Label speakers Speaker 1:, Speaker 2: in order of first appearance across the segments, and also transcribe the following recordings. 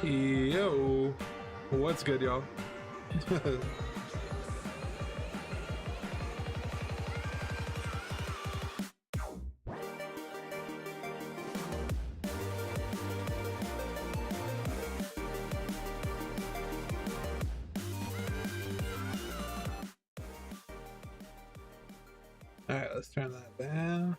Speaker 1: Yo, what's good, y'all? All right, let's turn that down.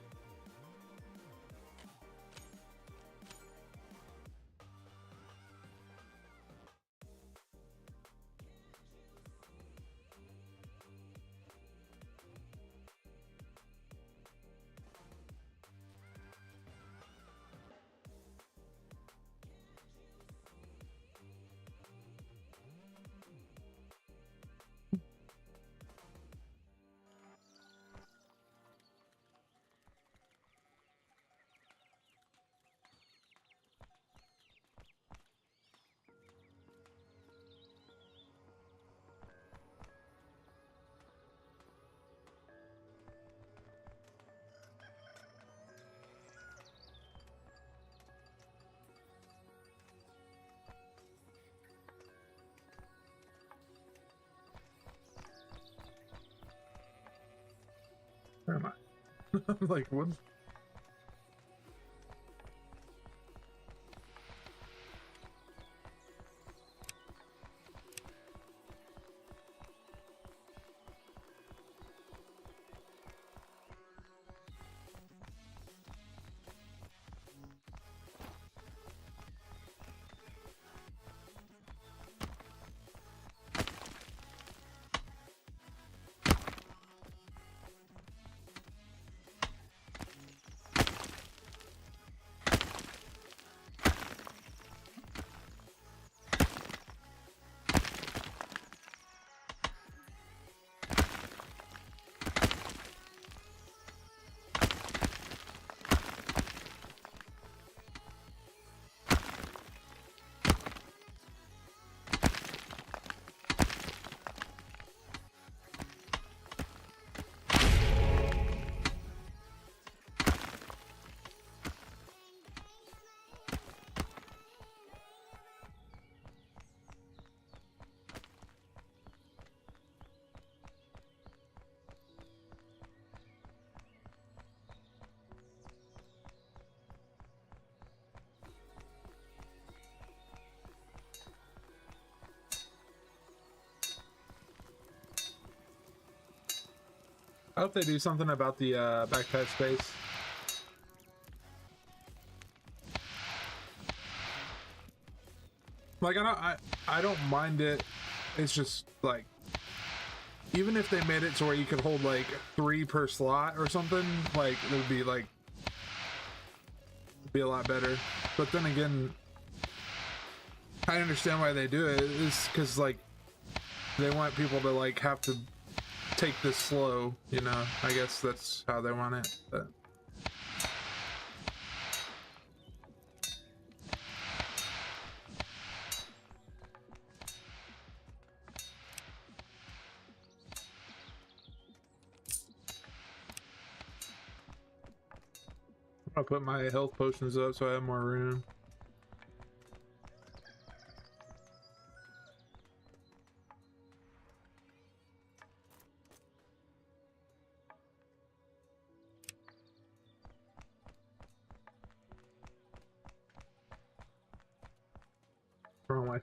Speaker 1: Where am I? I'm like, what? I hope they do something about the backpack space. Like, I don't mind it. It's just like, even if they made it to where you could hold like 3 per slot or something, like it would be like a lot better. But then again, I understand why they do it. It's because like they want people to like have to take this slow, you know. I guess that's how they want it. But I'll put my health potions up so I have more room. Wrong way.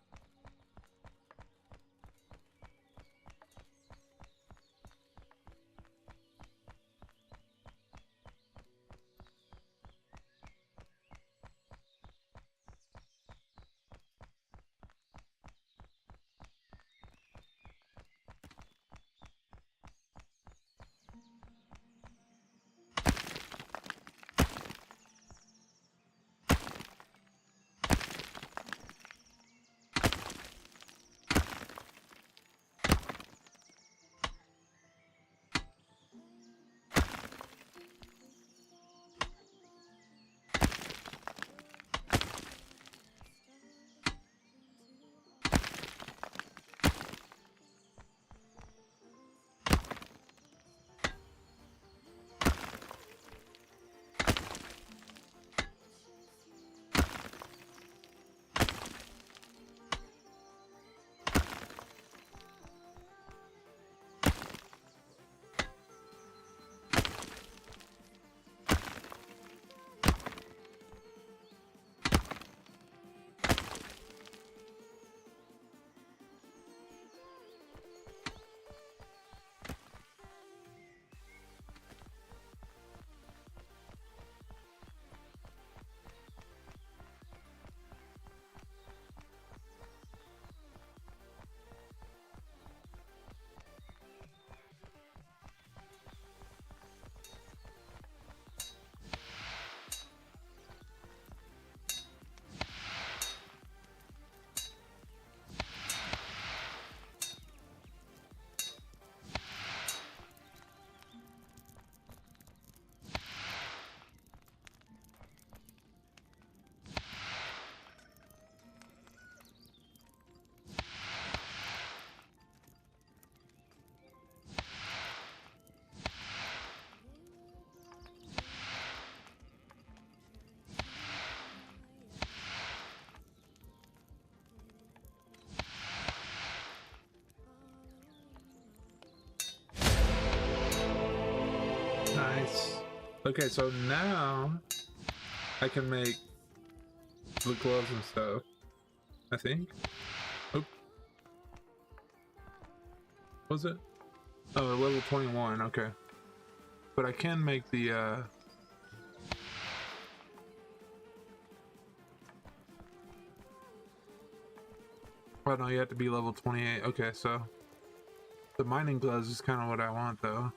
Speaker 1: Okay, so now I can make the gloves and stuff, I think. Oh, was it? Oh, level 21, okay. But I can make the, oh no, you have to be level 28. Okay, so the mining gloves is kind of what I want, though.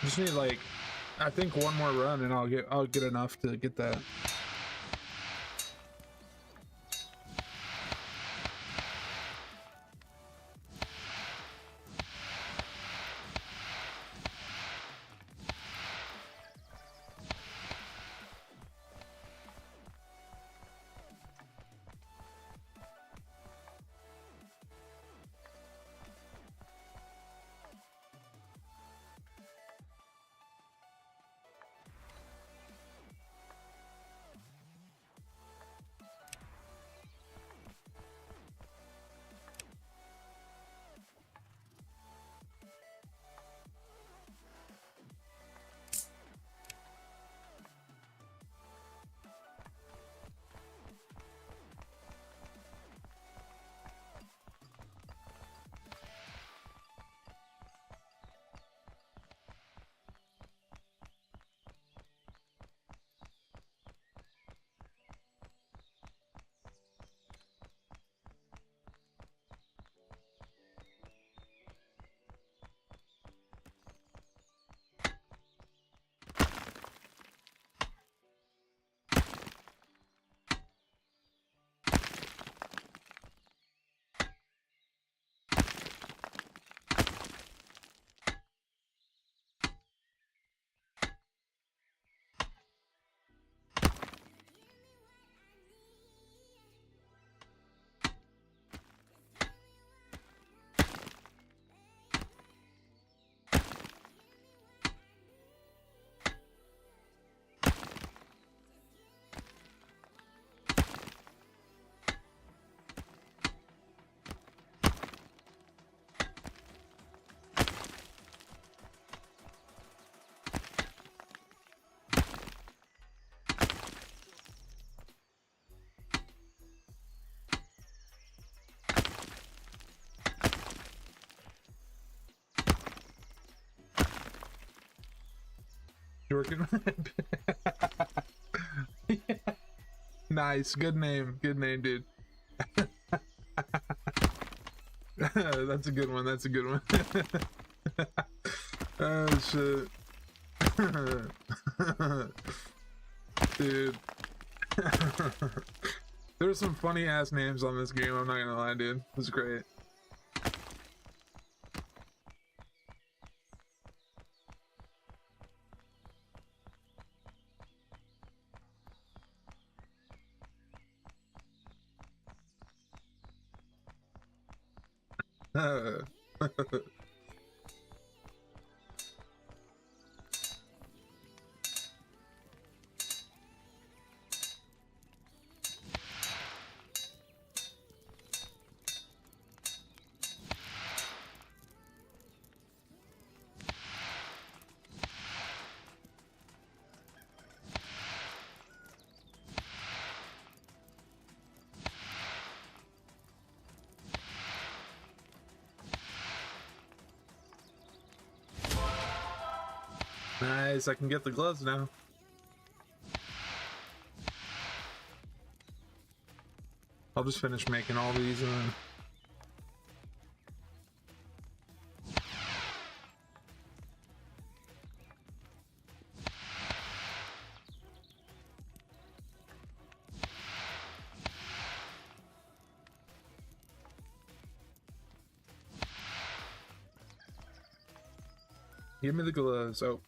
Speaker 1: Just need like, I think one more run and I'll get enough to get that. Dorkin. Yeah. Nice, good name, dude. That's a good one. That's a good one. Oh shit. Dude. There's some funny ass names on this game, I'm not gonna lie, dude. It was great. Nice, I can get the gloves now. I'll just finish making all these and then... Give me the gloves. Oh.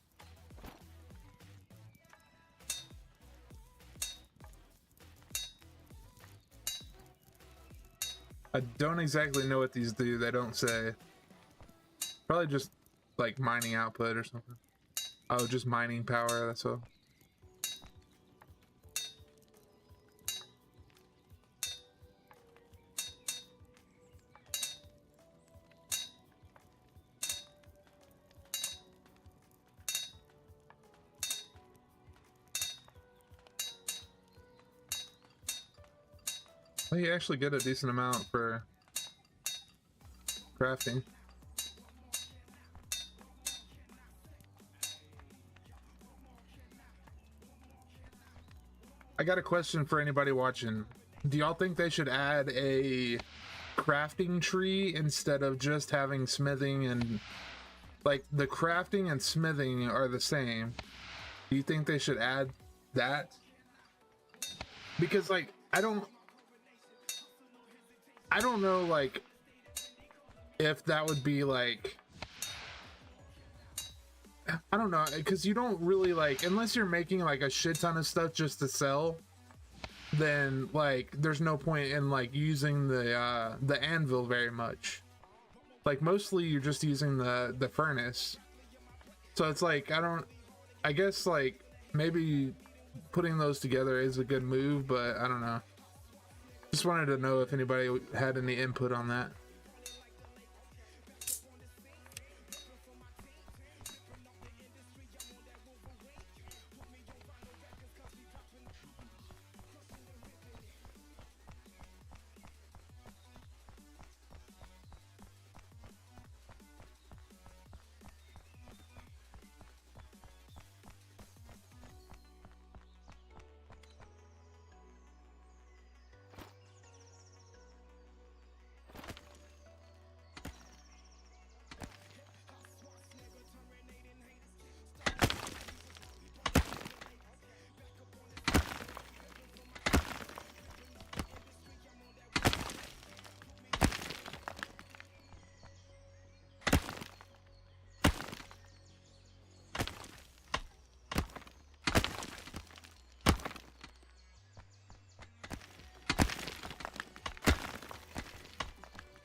Speaker 1: I don't exactly know what these do. They don't say. Probably just like mining output or something. Oh, just mining power, that's all. Well, you actually get a decent amount for crafting. I got a question for anybody watching. Do y'all think they should add a crafting tree instead of just having smithing and... Like, the crafting and smithing are the same. Do you think they should add that? Because, like, I don't know, like, if that would be, like... I don't know, because you don't really, like, unless you're making, like, a shit ton of stuff just to sell, then, like, there's no point in, like, using the anvil very much. Like, mostly you're just using the furnace. So it's like, I guess, like, maybe putting those together is a good move, but I don't know. Just wanted to know if anybody had any input on that.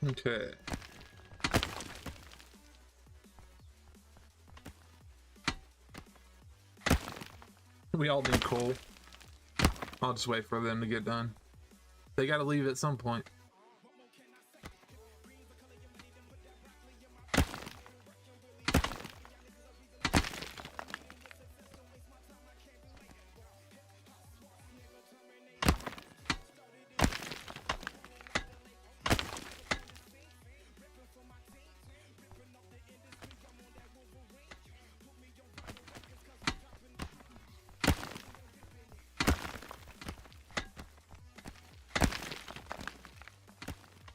Speaker 1: Okay. We all need coal. I'll just wait for them to get done. They gotta leave at some point.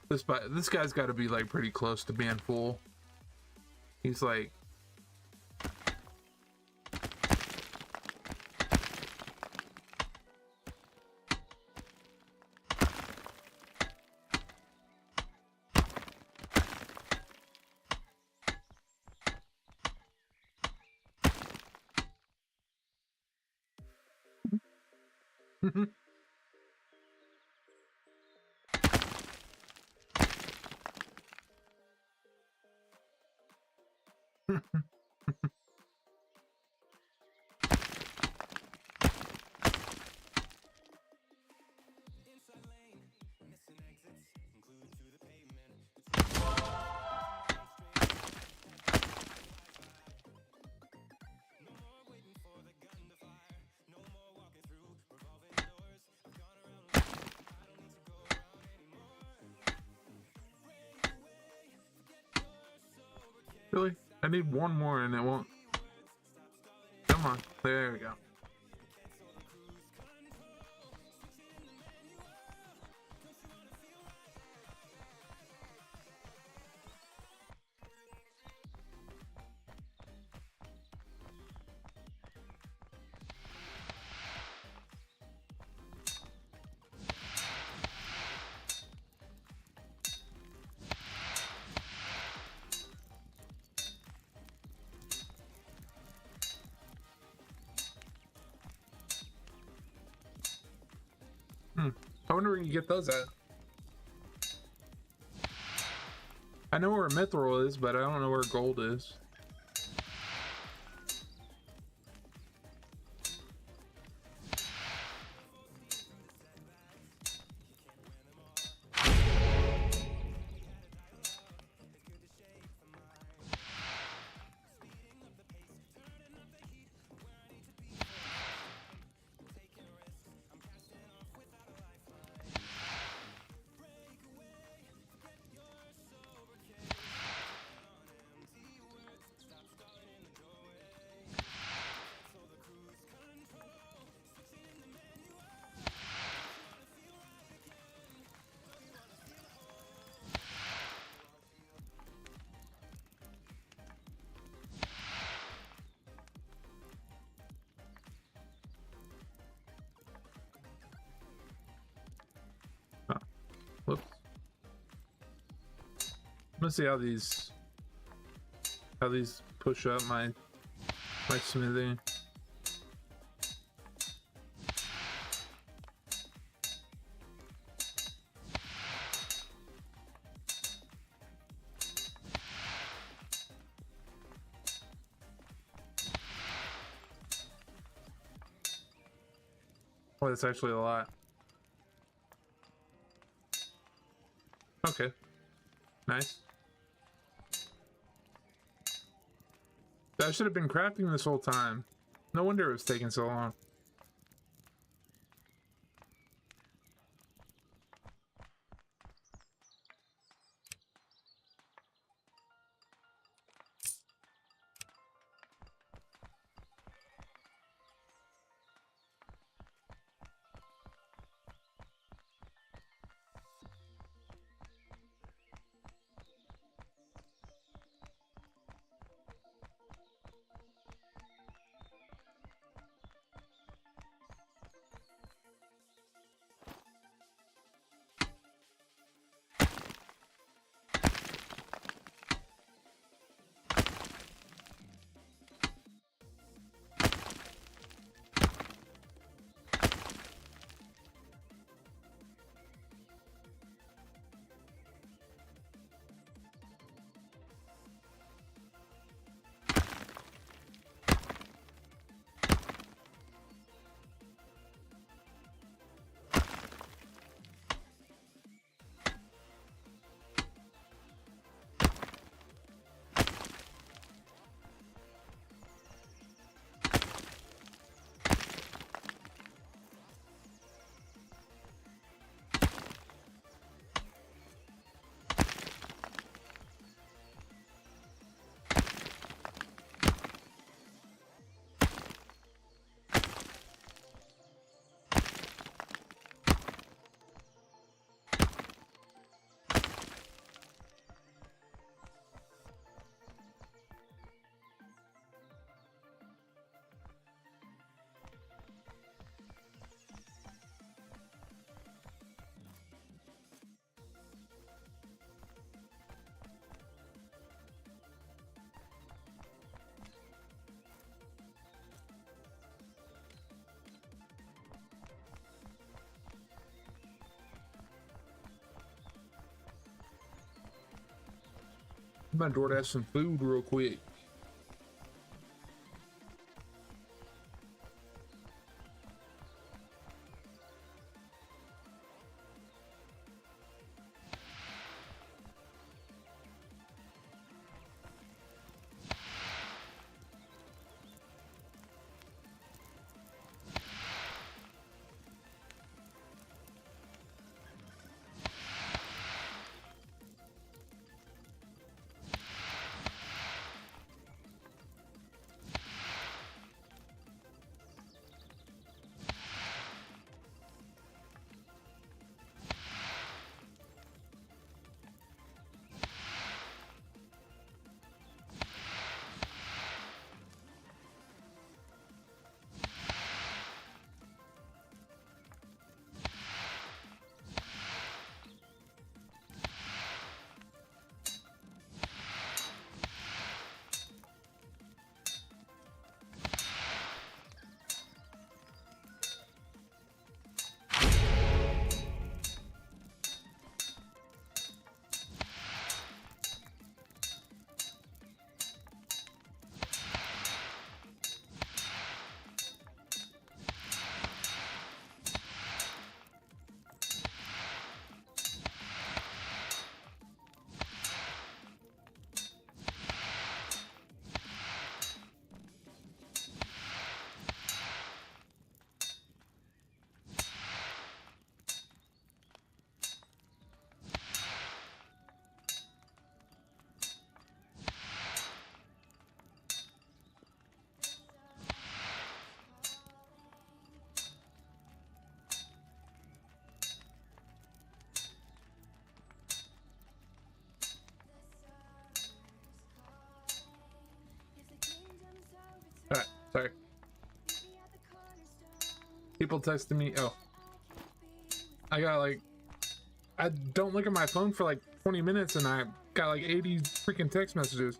Speaker 1: This guy's got to be like pretty close to being full. He's like. Really? I need one more and it won't. Come on. There we go. I wonder where you get those at. I know where mithril is, but I don't know where gold is. Whoops. I'm gonna see how these push up my smithing. Oh, that's actually a lot. Okay. Nice. I should have been crafting this whole time. No wonder it was taking so long. I'm gonna DoorDash some food real quick. Alright, sorry. People texting me. Oh. I got like... I don't look at my phone for like 20 minutes and I got like 80 freaking text messages.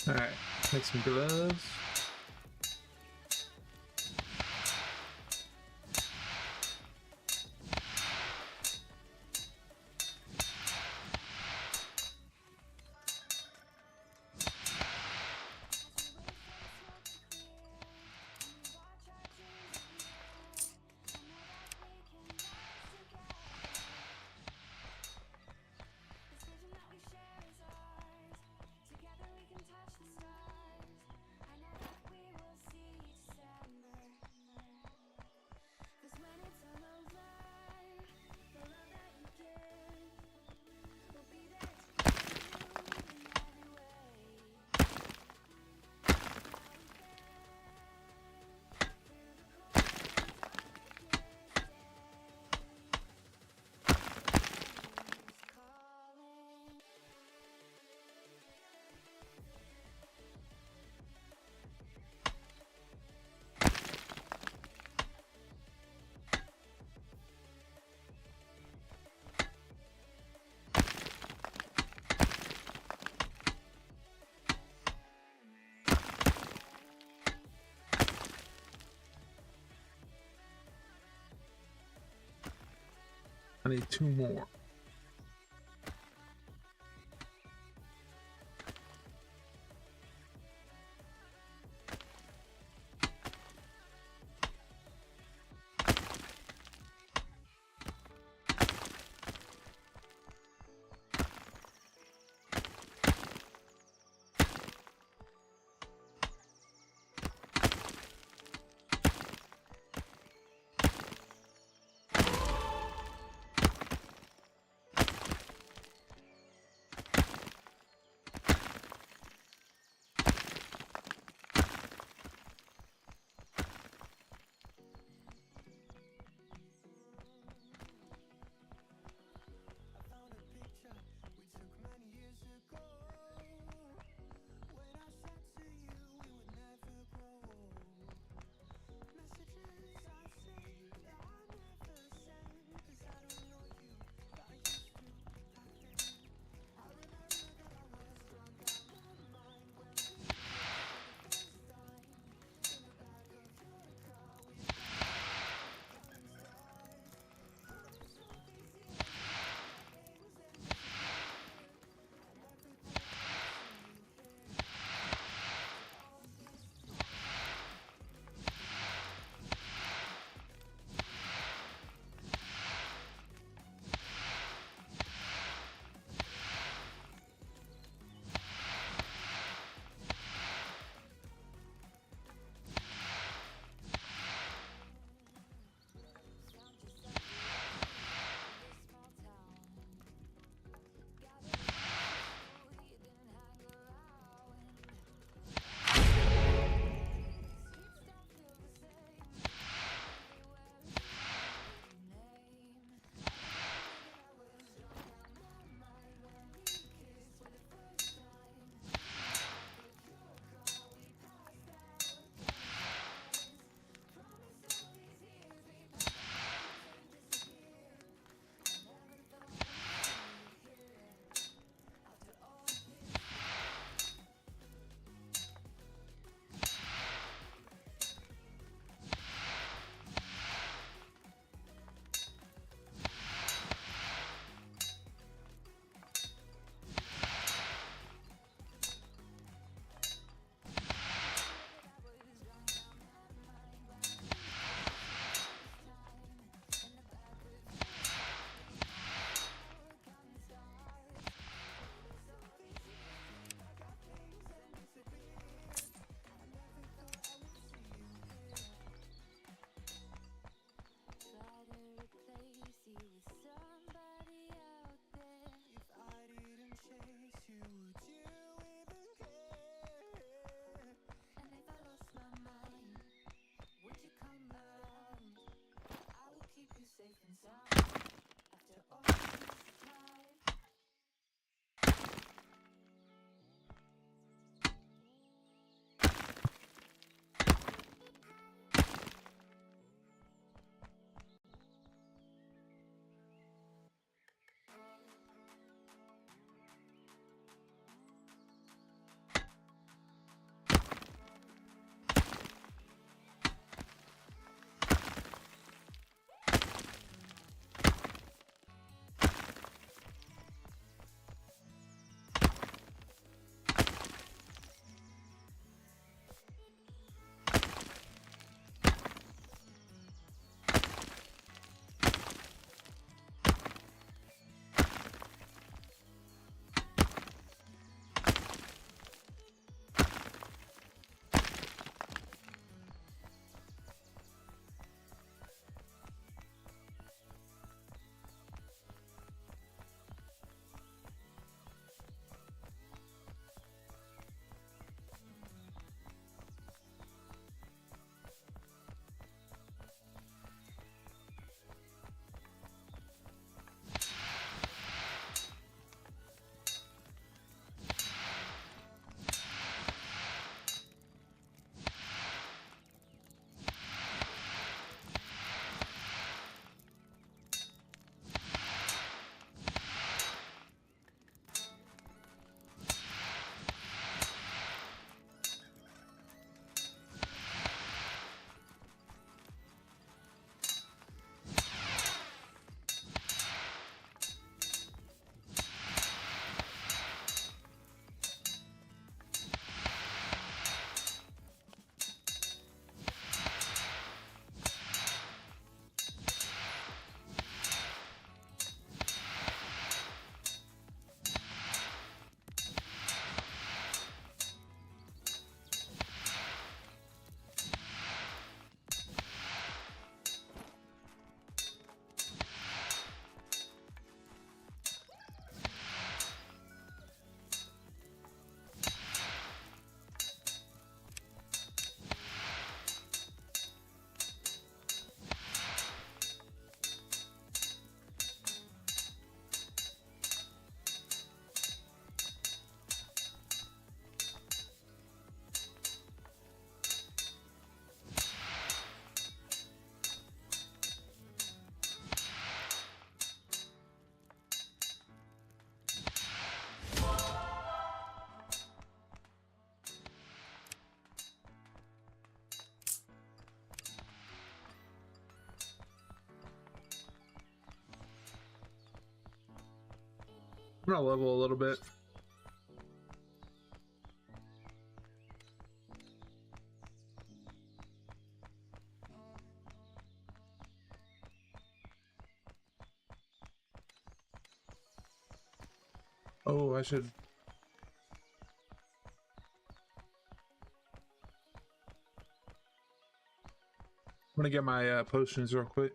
Speaker 1: Alright, make some gloves. I need 2 more. I'm gonna level a little bit. Oh, I should. I'm gonna get my potions real quick.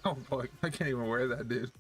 Speaker 1: Oh boy, I can't even wear that, dude.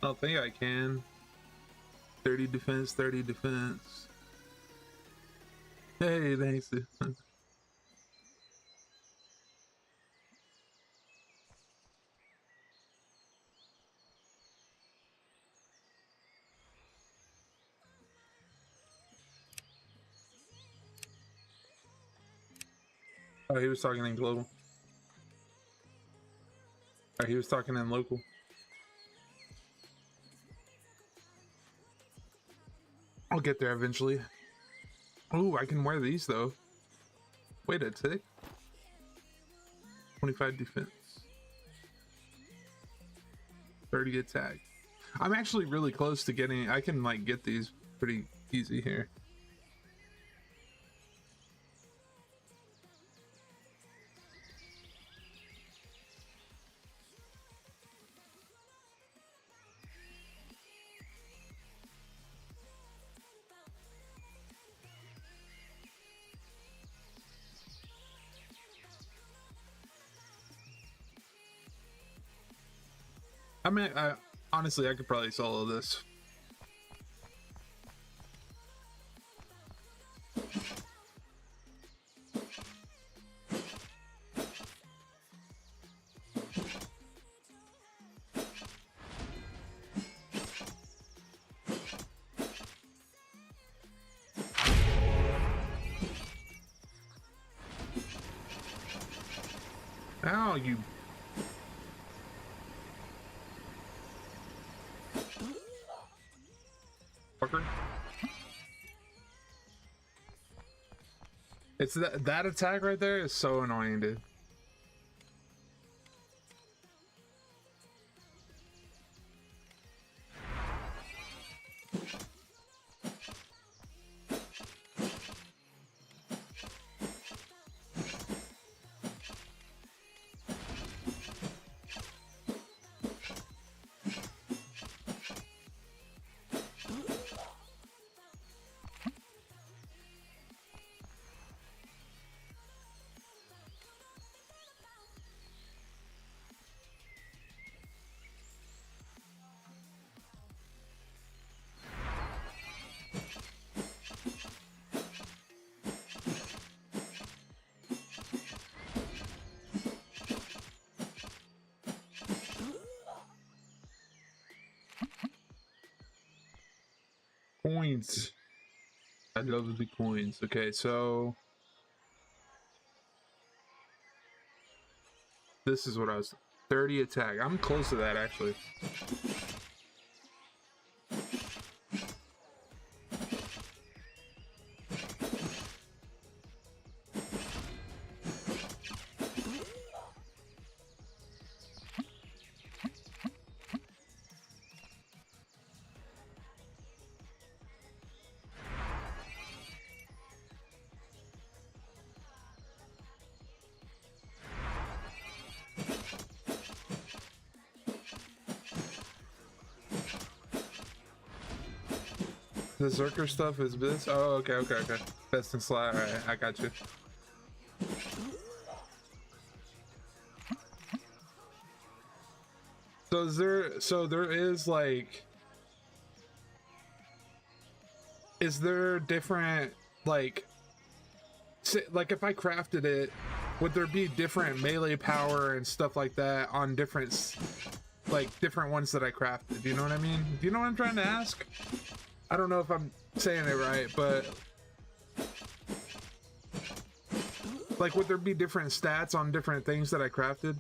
Speaker 1: I don't think I can. 30 defense, 30 defense. Hey, thanks. Oh, he was talking in global. Or he was talking in local. I'll get there eventually. Oh, I can wear these though. Wait a tick. 25 defense. 30 attack. I'm actually really close to getting. I can like get these pretty easy here. I mean, honestly, I could probably solo this. Ow, you... fucker. It's that attack right there is so annoying, dude. Coins. I love the coins. Okay, so this is what I was 30 attack. I'm close to that actually. The Zerker stuff is this? Oh, okay. Best in slot. Alright, I got you. So there is like, is there different like if I crafted it, would there be different melee power and stuff like that on different ones that I crafted? Do you know what I mean? Do you know what I'm trying to ask? I don't know if I'm saying it right, but like, would there be different stats on different things that I crafted?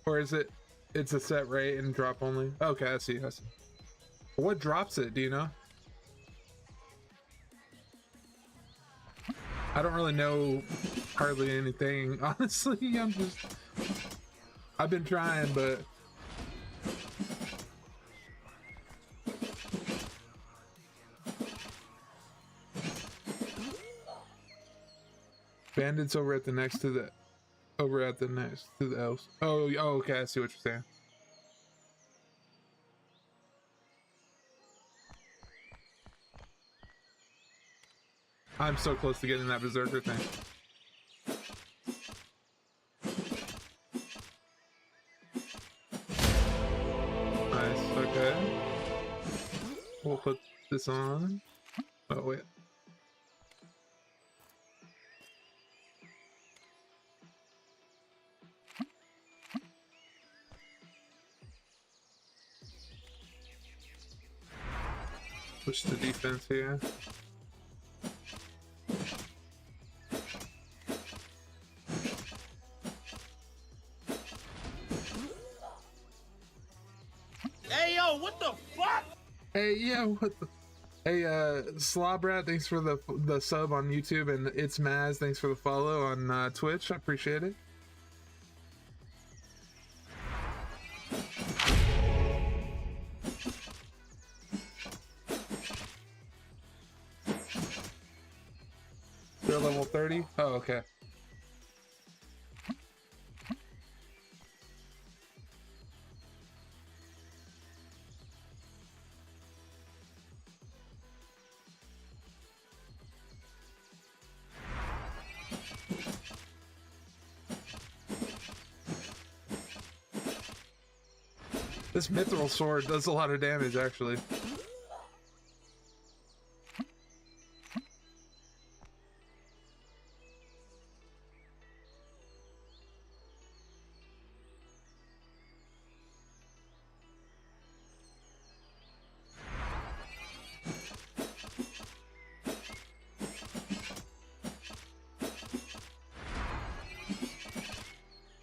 Speaker 1: Or is it's a set rate and drop only? Okay, I see. What drops it, do you know? I don't really know hardly anything, honestly. I've been trying, but bandits over at the next to the elves. Oh, okay, I see what you're saying. I'm so close to getting that berserker thing. Nice, okay. We'll put this on. Oh, wait. Push the defense here.
Speaker 2: Hey yo, what the fuck?
Speaker 1: Hey, yeah, what the? Hey, Slobrat, thanks for the sub on YouTube, and it's Maz, thanks for the follow on Twitch. I appreciate it. They're level 30? Oh, okay. This mithril sword does a lot of damage, actually.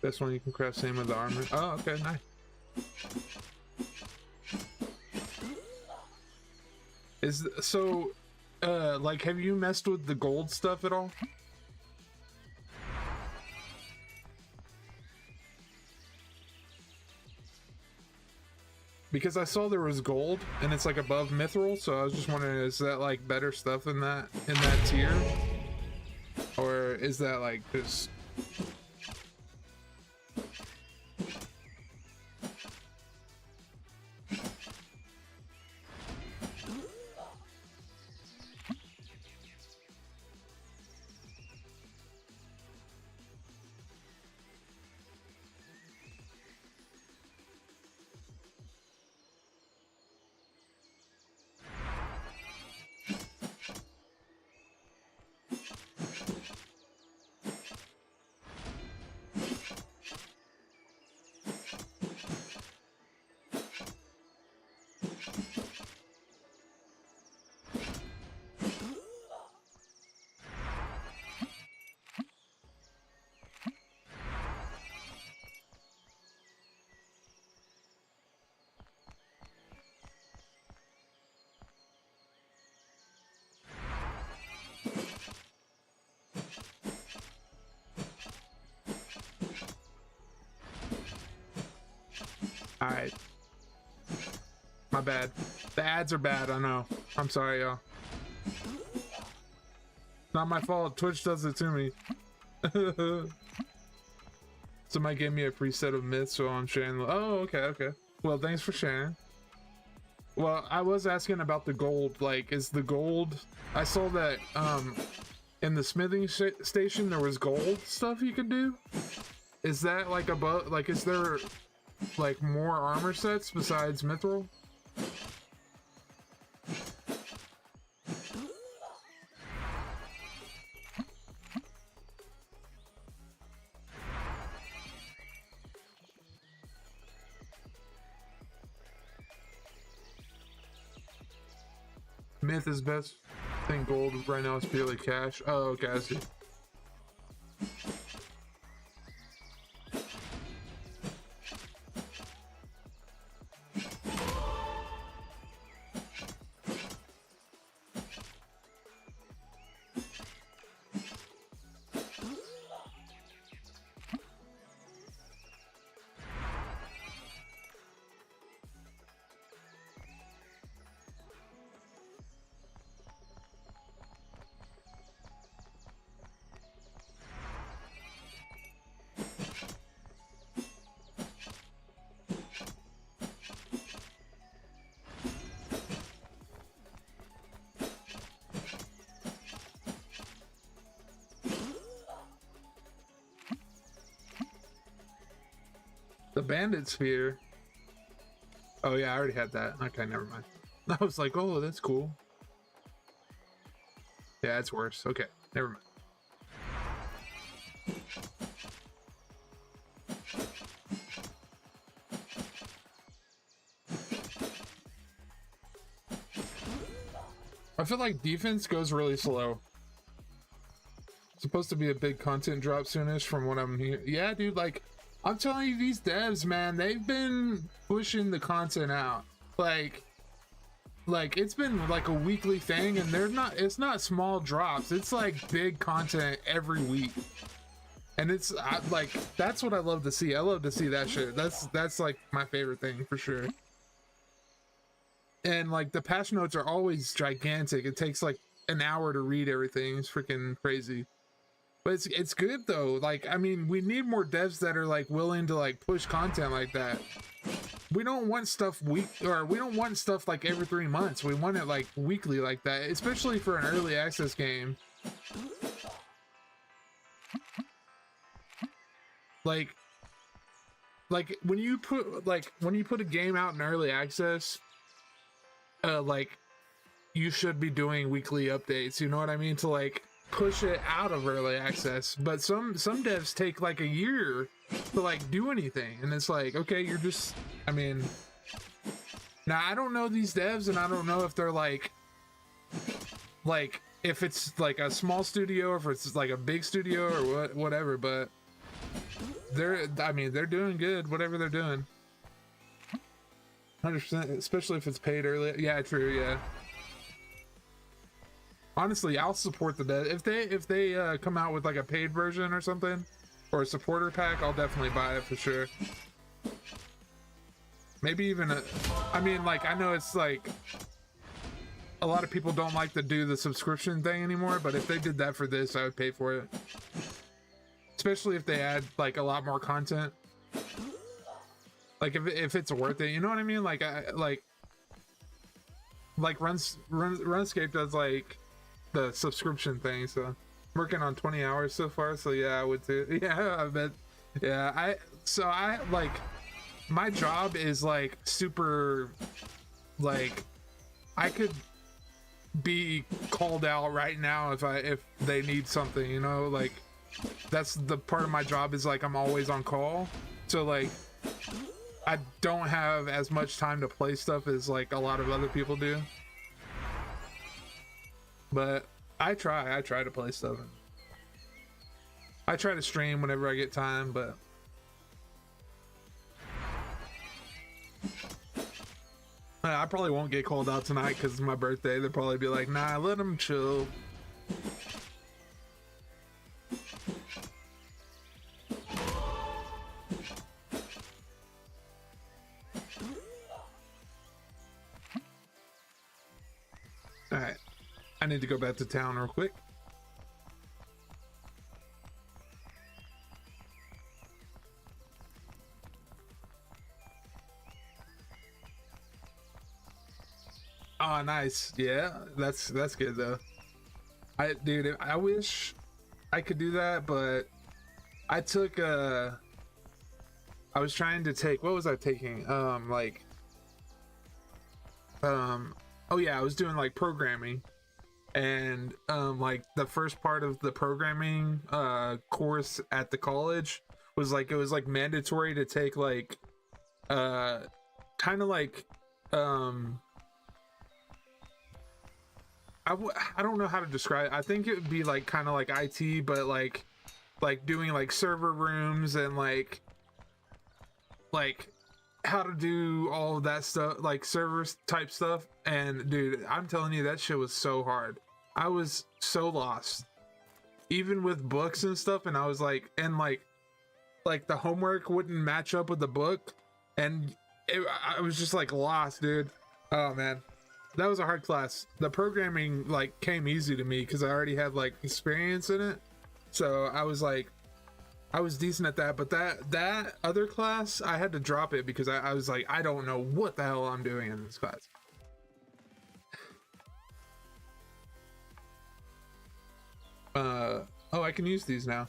Speaker 1: This one you can craft same with the armor. Oh, okay, nice. Like, have you messed with the gold stuff at all? Because I saw there was gold and it's like above mithril, so I was just wondering, is that like better stuff in that tier? Or is that like just Alright. My bad. The ads are bad, I know. I'm sorry, y'all. Not my fault. Twitch does it to me. Somebody gave me a preset of myths, so I'm sharing. Oh, okay, okay. Well, thanks for sharing. Well, I was asking about the gold. Like, is the gold... I saw that, in the smithing station, there was gold stuff you could do. Is that, like, above... Like, is there... like more armor sets besides mithril? Myth is best. I think gold right now is purely cash. Oh, okay, I see. The bandit sphere. Oh yeah, I already had that. Okay, never mind. I was like, oh, that's cool. Yeah, it's worse. Okay, never mind. I feel like defense goes really slow. It's supposed to be a big content drop soonish from what I'm hearing. Yeah, dude, like, I'm telling you, these devs, man, they've been pushing the content out. Like it's been like a weekly thing, and it's not small drops. It's like big content every week. And it's like, that's what I love to see. I love to see that shit. That's like my favorite thing for sure. And like the patch notes are always gigantic. It takes like an hour to read everything. It's freaking crazy. But it's good though. Like, I mean, we need more devs that are like willing to like push content like that. We don't want stuff we don't want stuff like every 3 months. We want it like weekly like that, especially for an early access game. Like, like when you put a game out in early access, like you should be doing weekly updates, you know what I mean, to like push it out of early access. But some devs take like a year to like do anything, and it's like, okay, you're just, I mean, now I don't know these devs, and I don't know if they're like if it's like a small studio or if it's like a big studio or whatever, but they're doing good, whatever they're doing. 100%, especially if it's paid early. Yeah, true. Yeah. Honestly, I'll support the dev if they come out with like a paid version or something, or a supporter pack. I'll definitely buy it for sure. Maybe even I mean, like, I know it's like a lot of people don't like to do the subscription thing anymore, but if they did that for this, I would pay for it. Especially if they add like a lot more content. Like if it's worth it, you know what I mean? Like RuneScape does like the subscription thing, so I'm working on 20 hours so far, so yeah, I would too. Yeah, I bet. Yeah, I like, my job is like super, like, I could be called out right now if they need something, you know, like that's the part of my job, is like I'm always on call, so like I don't have as much time to play stuff as like a lot of other people do. But I try to play stuff. I try to stream whenever I get time, but I probably won't get called out tonight because it's my birthday. They'll probably be like, nah, let them chill. Alright, I need to go back to town real quick. Oh, nice. Yeah, that's good though. Dude, I wish I could do that, but I took I was trying to take, what was I taking? Oh yeah, I was doing like programming, and like the first part of the programming course at the college was like, it was like mandatory to take like kind of like I don't know how to describe it. I think it would be like kind of like IT, but like doing like server rooms and like how to do all of that stuff, like servers type stuff. And dude, I'm telling you, that shit was so hard. I was so lost, even with books and stuff. And I was like, and like the homework wouldn't match up with the book, and I was just like lost, dude. Oh man, that was a hard class. The programming like came easy to me because I already had like experience in it, so I was like, I was decent at that. But that other class, I had to drop it because I was like, I don't know what the hell I'm doing in this class. Oh, I can use these now.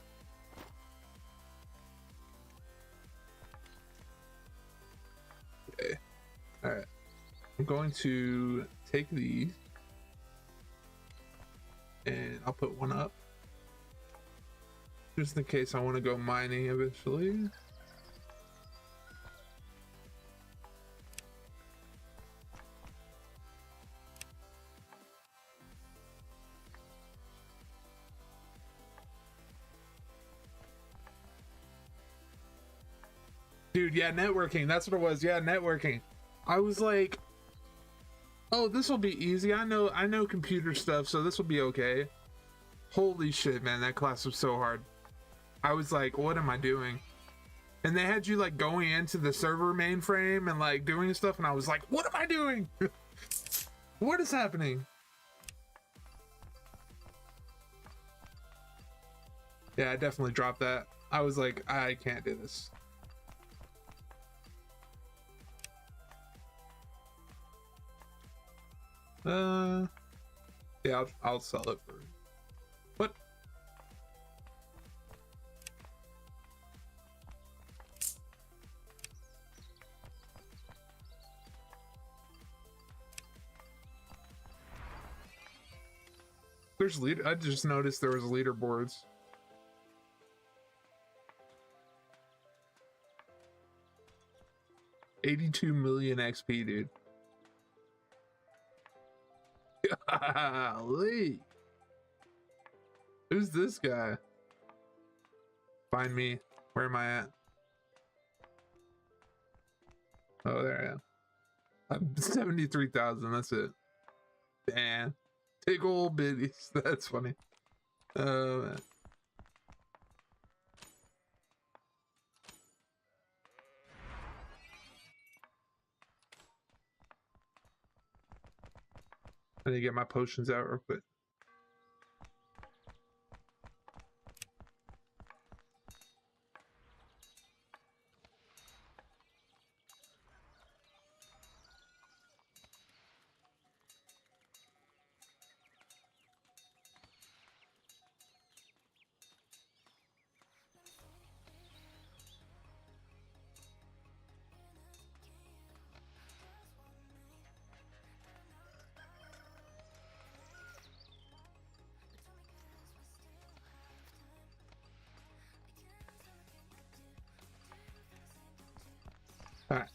Speaker 1: Okay. All right. I'm going to take these and I'll put one up just in case I want to go mining eventually. Dude, yeah, networking. That's what it was. Yeah, networking. I was like, oh, this will be easy. I know computer stuff, so this will be okay. Holy shit, man, that class was so hard. I was like, what am I doing? And they had you like going into the server mainframe and like doing stuff, and I was like, what am I doing? What is happening? Yeah, I definitely dropped that. I was like, I can't do this. Yeah, I'll sell it for what? There's leader. I just noticed there was leaderboards. $82 million XP, dude. Golly. Who's this guy? Find me. Where am I at? Oh, there I am. I'm 73,000. That's it. Damn. Big old biddies. That's funny. Oh, man. I need to get my potions out real quick. All right.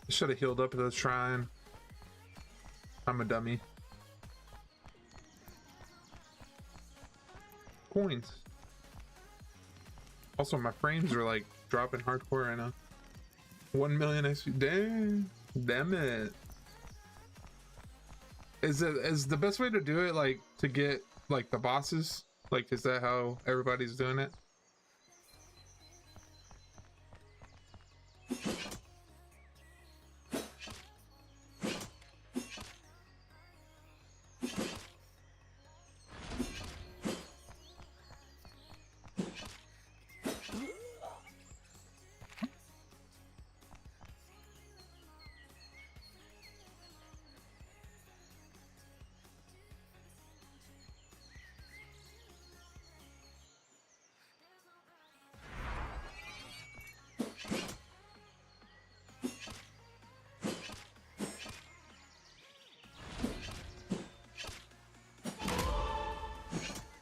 Speaker 1: I should have healed up at the shrine. I'm a dummy. Coins. Also, my frames are like dropping hardcore right now. 1 million XP. Damn it. Is the best way to do it like to get like the bosses? Like, is that how everybody's doing it?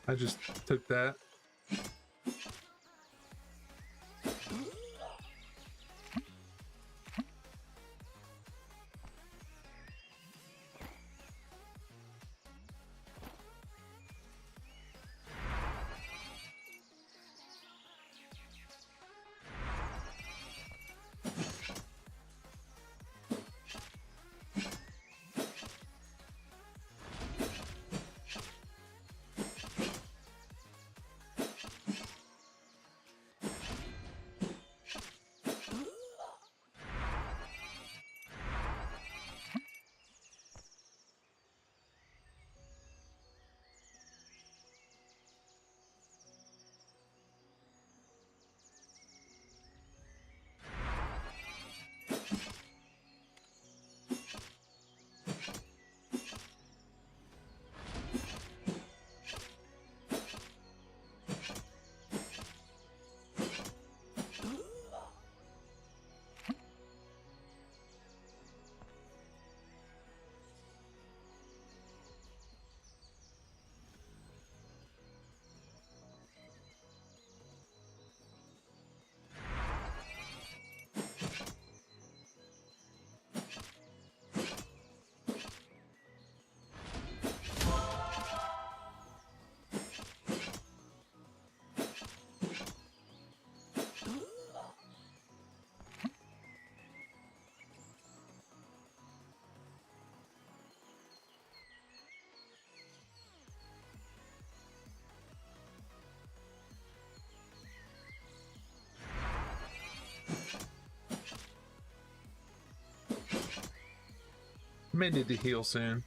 Speaker 1: I just took that. May need to heal soon.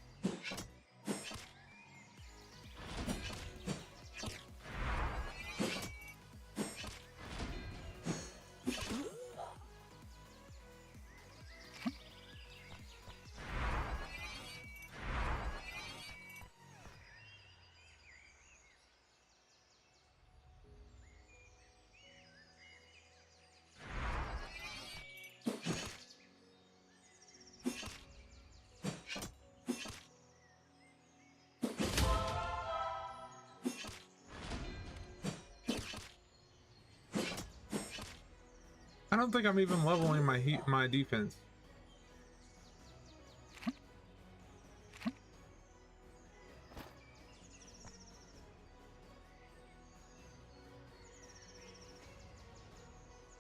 Speaker 1: I don't think I'm even leveling my defense.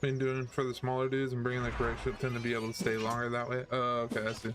Speaker 1: Been doing for the smaller dudes and bringing the correct shit tend to be able to stay longer that way. Oh, okay, I see.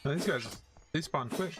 Speaker 1: Now, these guys, they spawn quick.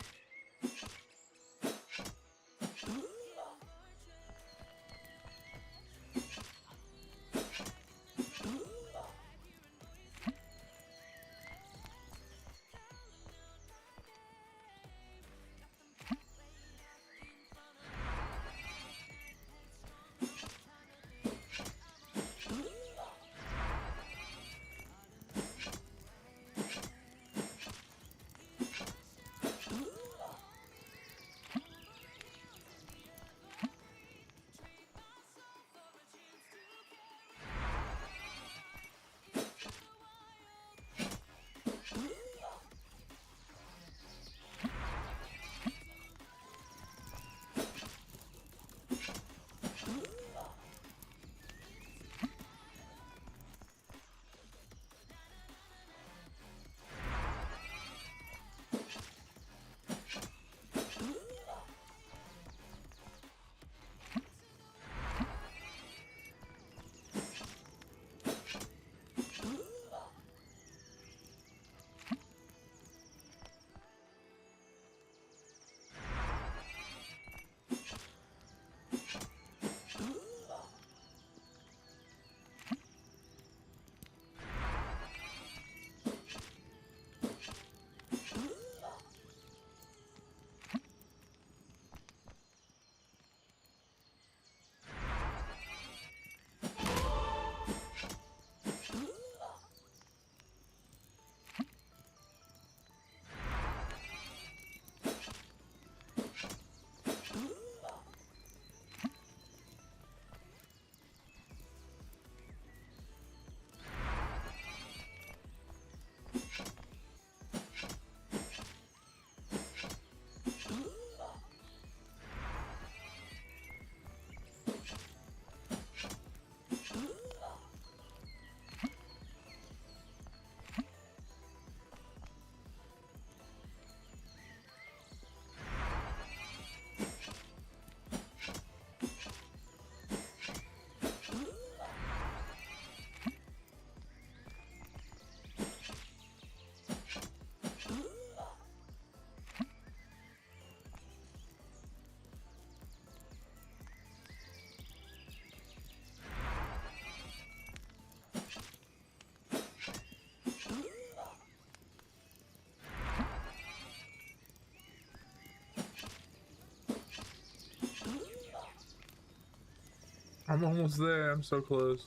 Speaker 1: I'm almost there. I'm so close.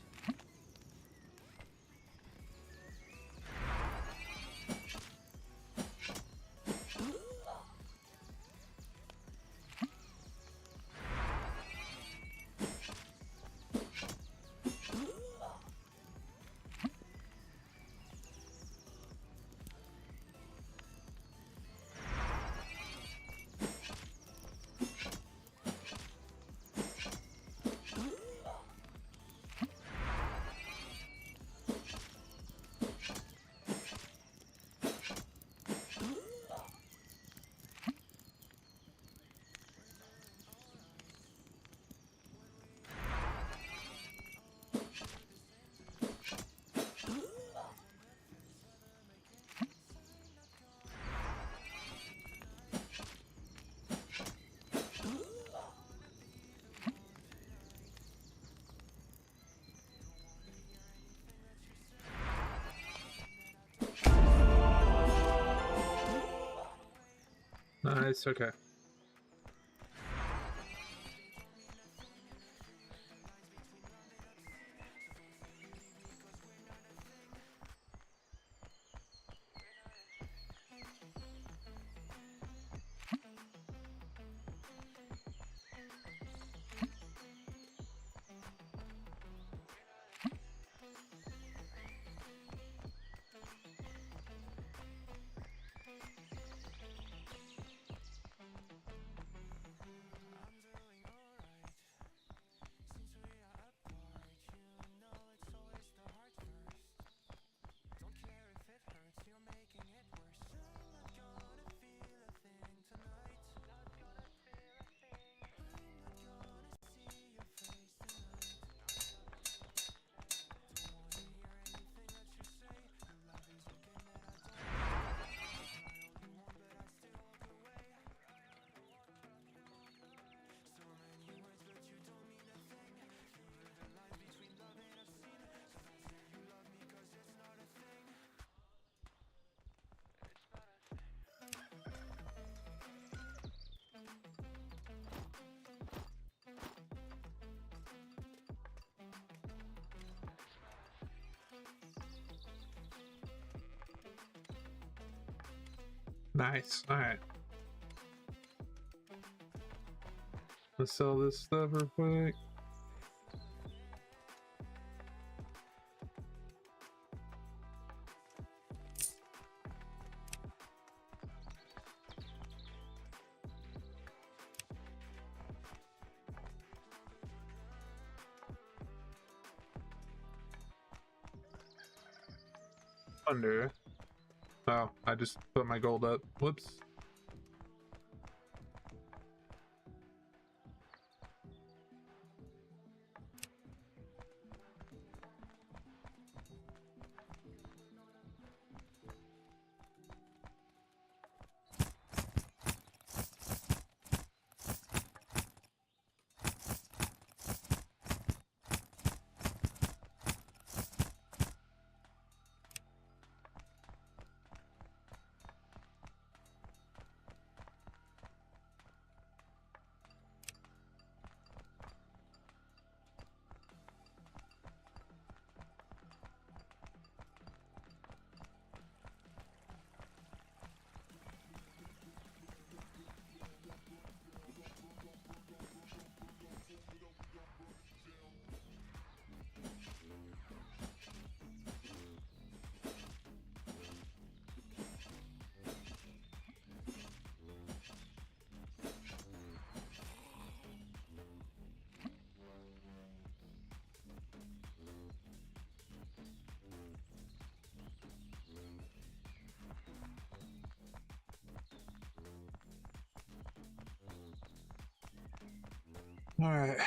Speaker 1: Nice, okay. Nice, alright. Let's sell this stuff real quick. Under. Oh, I just put my gold up. Whoops. All right.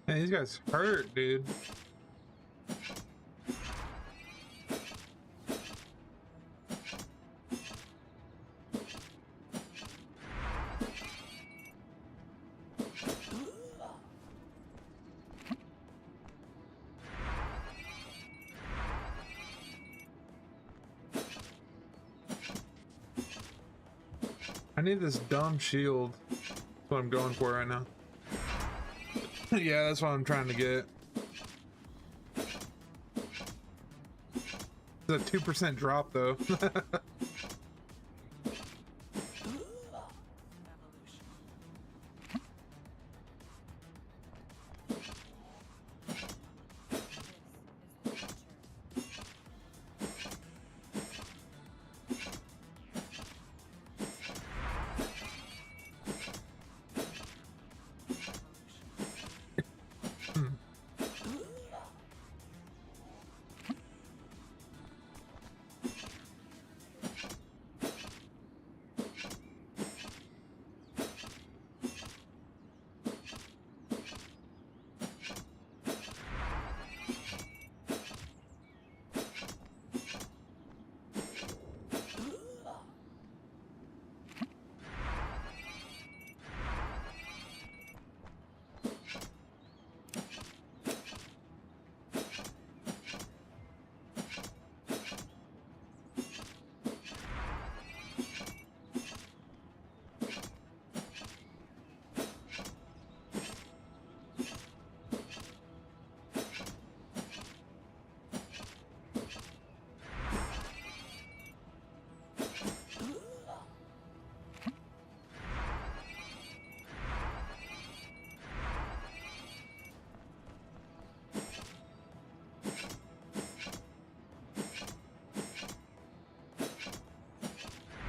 Speaker 1: Man, these guys hurt, dude. I need this dumb shield. That's what I'm going for right now. Yeah, that's what I'm trying to get. It's a 2% drop though.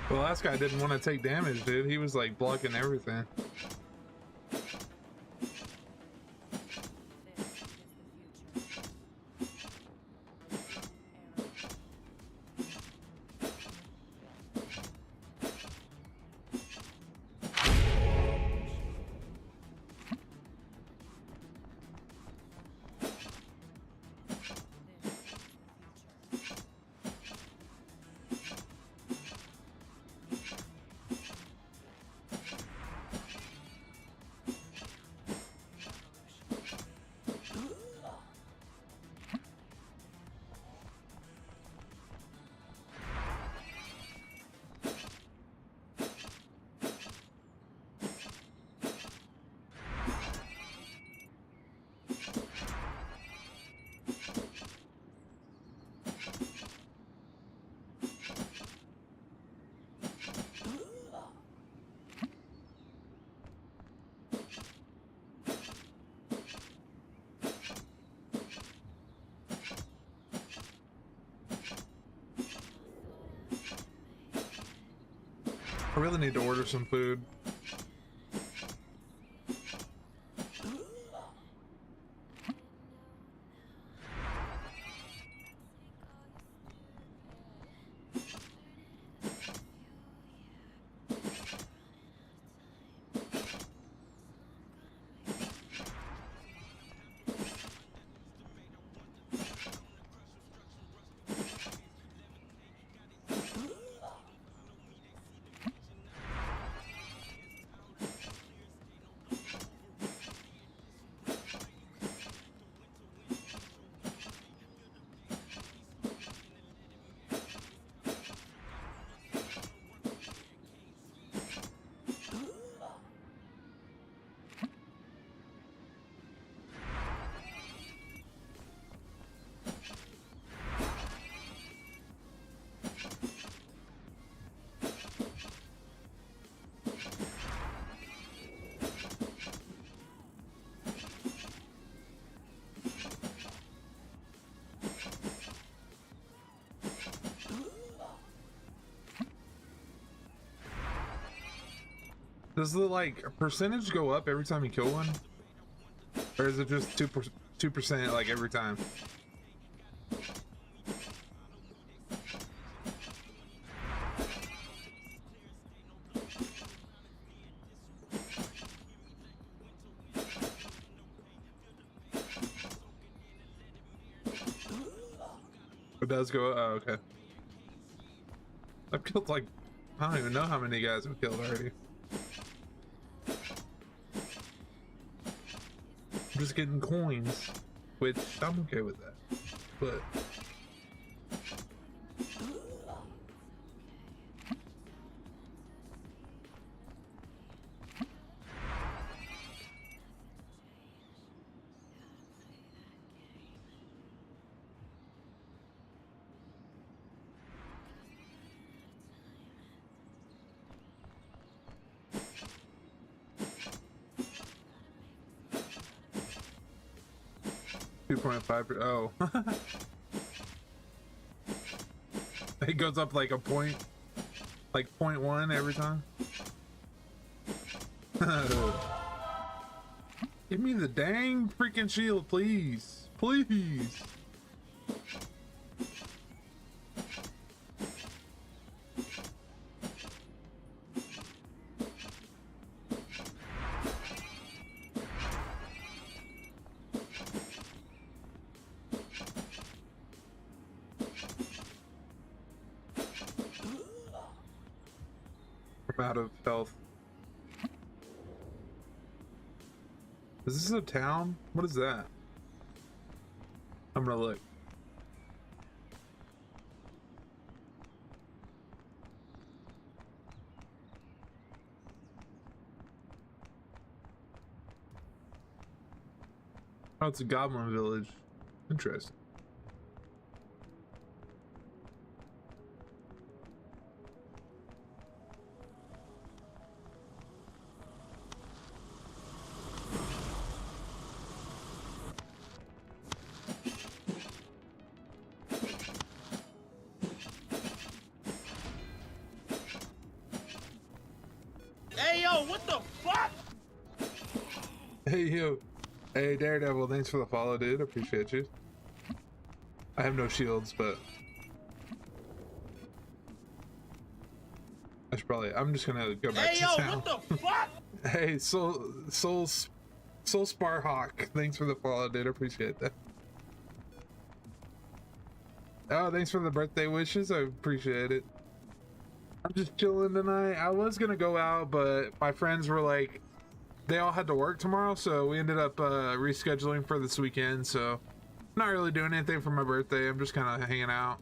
Speaker 1: The last guy didn't want to take damage, dude. He was like blocking everything. I really need to order some food. Does the like percentage go up every time you kill one, or is it just 2% like every time? It does go. Oh, okay. I've killed like I don't even know how many guys I've killed already. I'm just getting coins, which I'm okay with that. But $2.5. Oh, it goes up like a point, like 0.1 every time. Give me the dang freaking shield, please, please. I'm out of health. Is this a town? What is that? I'm gonna look. Oh, it's a goblin village. Interesting.
Speaker 2: Hey, yo, what the fuck?
Speaker 1: Hey, you. Hey, Daredevil, thanks for the follow, dude. Appreciate you. I have no shields, but I should probably. I'm just gonna go back
Speaker 2: Hey,
Speaker 1: to
Speaker 2: yo,
Speaker 1: town.
Speaker 2: what the fuck?
Speaker 1: Hey, Soul Sparhawk, thanks for the follow, dude. Appreciate that. Oh, thanks for the birthday wishes. I appreciate it. I'm just chilling tonight. I was gonna go out, but my friends were like, they all had to work tomorrow, so we ended up rescheduling for this weekend. So, not really doing anything for my birthday. I'm just kind of hanging out.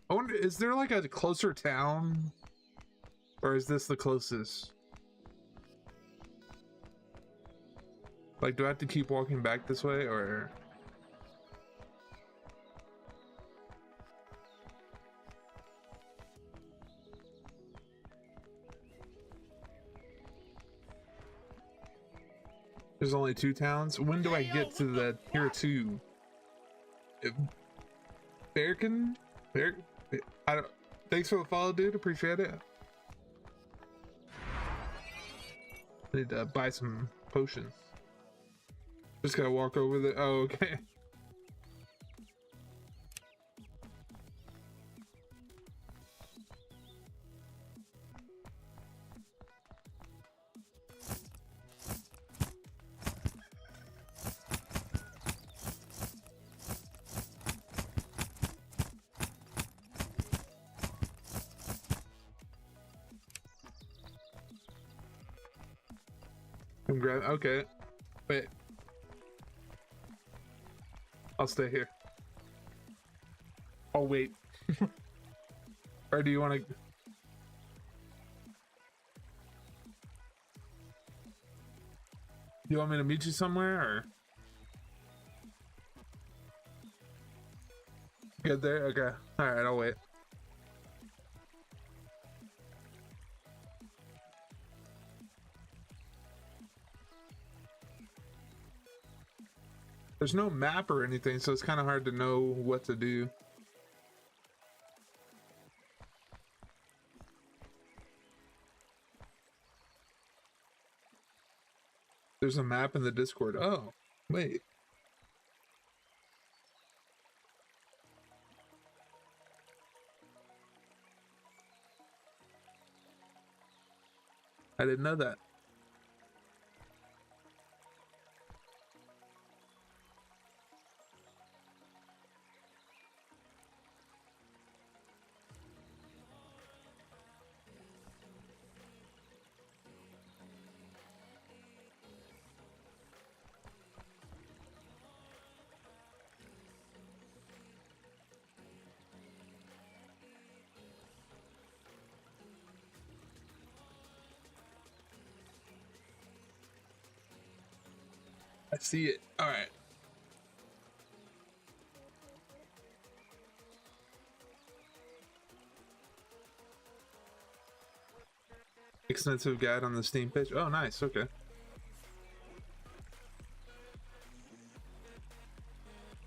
Speaker 1: I wonder, is there like a closer town, or is this the closest? Like, do I have to keep walking back this way, or? There's only 2 towns. When do I get to the tier 2? Bearkin? Bear? I don't. Thanks for the follow, dude. Appreciate it. I need to buy some potions. Just gotta walk over the. Oh, okay. I'm grab. Okay. Wait. I'll stay here. Oh wait. Or do you want to? You want me to meet you somewhere, or? Good there? Okay. Alright, I'll wait. There's no map or anything, so it's kind of hard to know what to do. There's a map in the Discord. Oh, wait. I didn't know that. I see it. All right. Extensive guide on the Steam page. Oh, nice. Okay.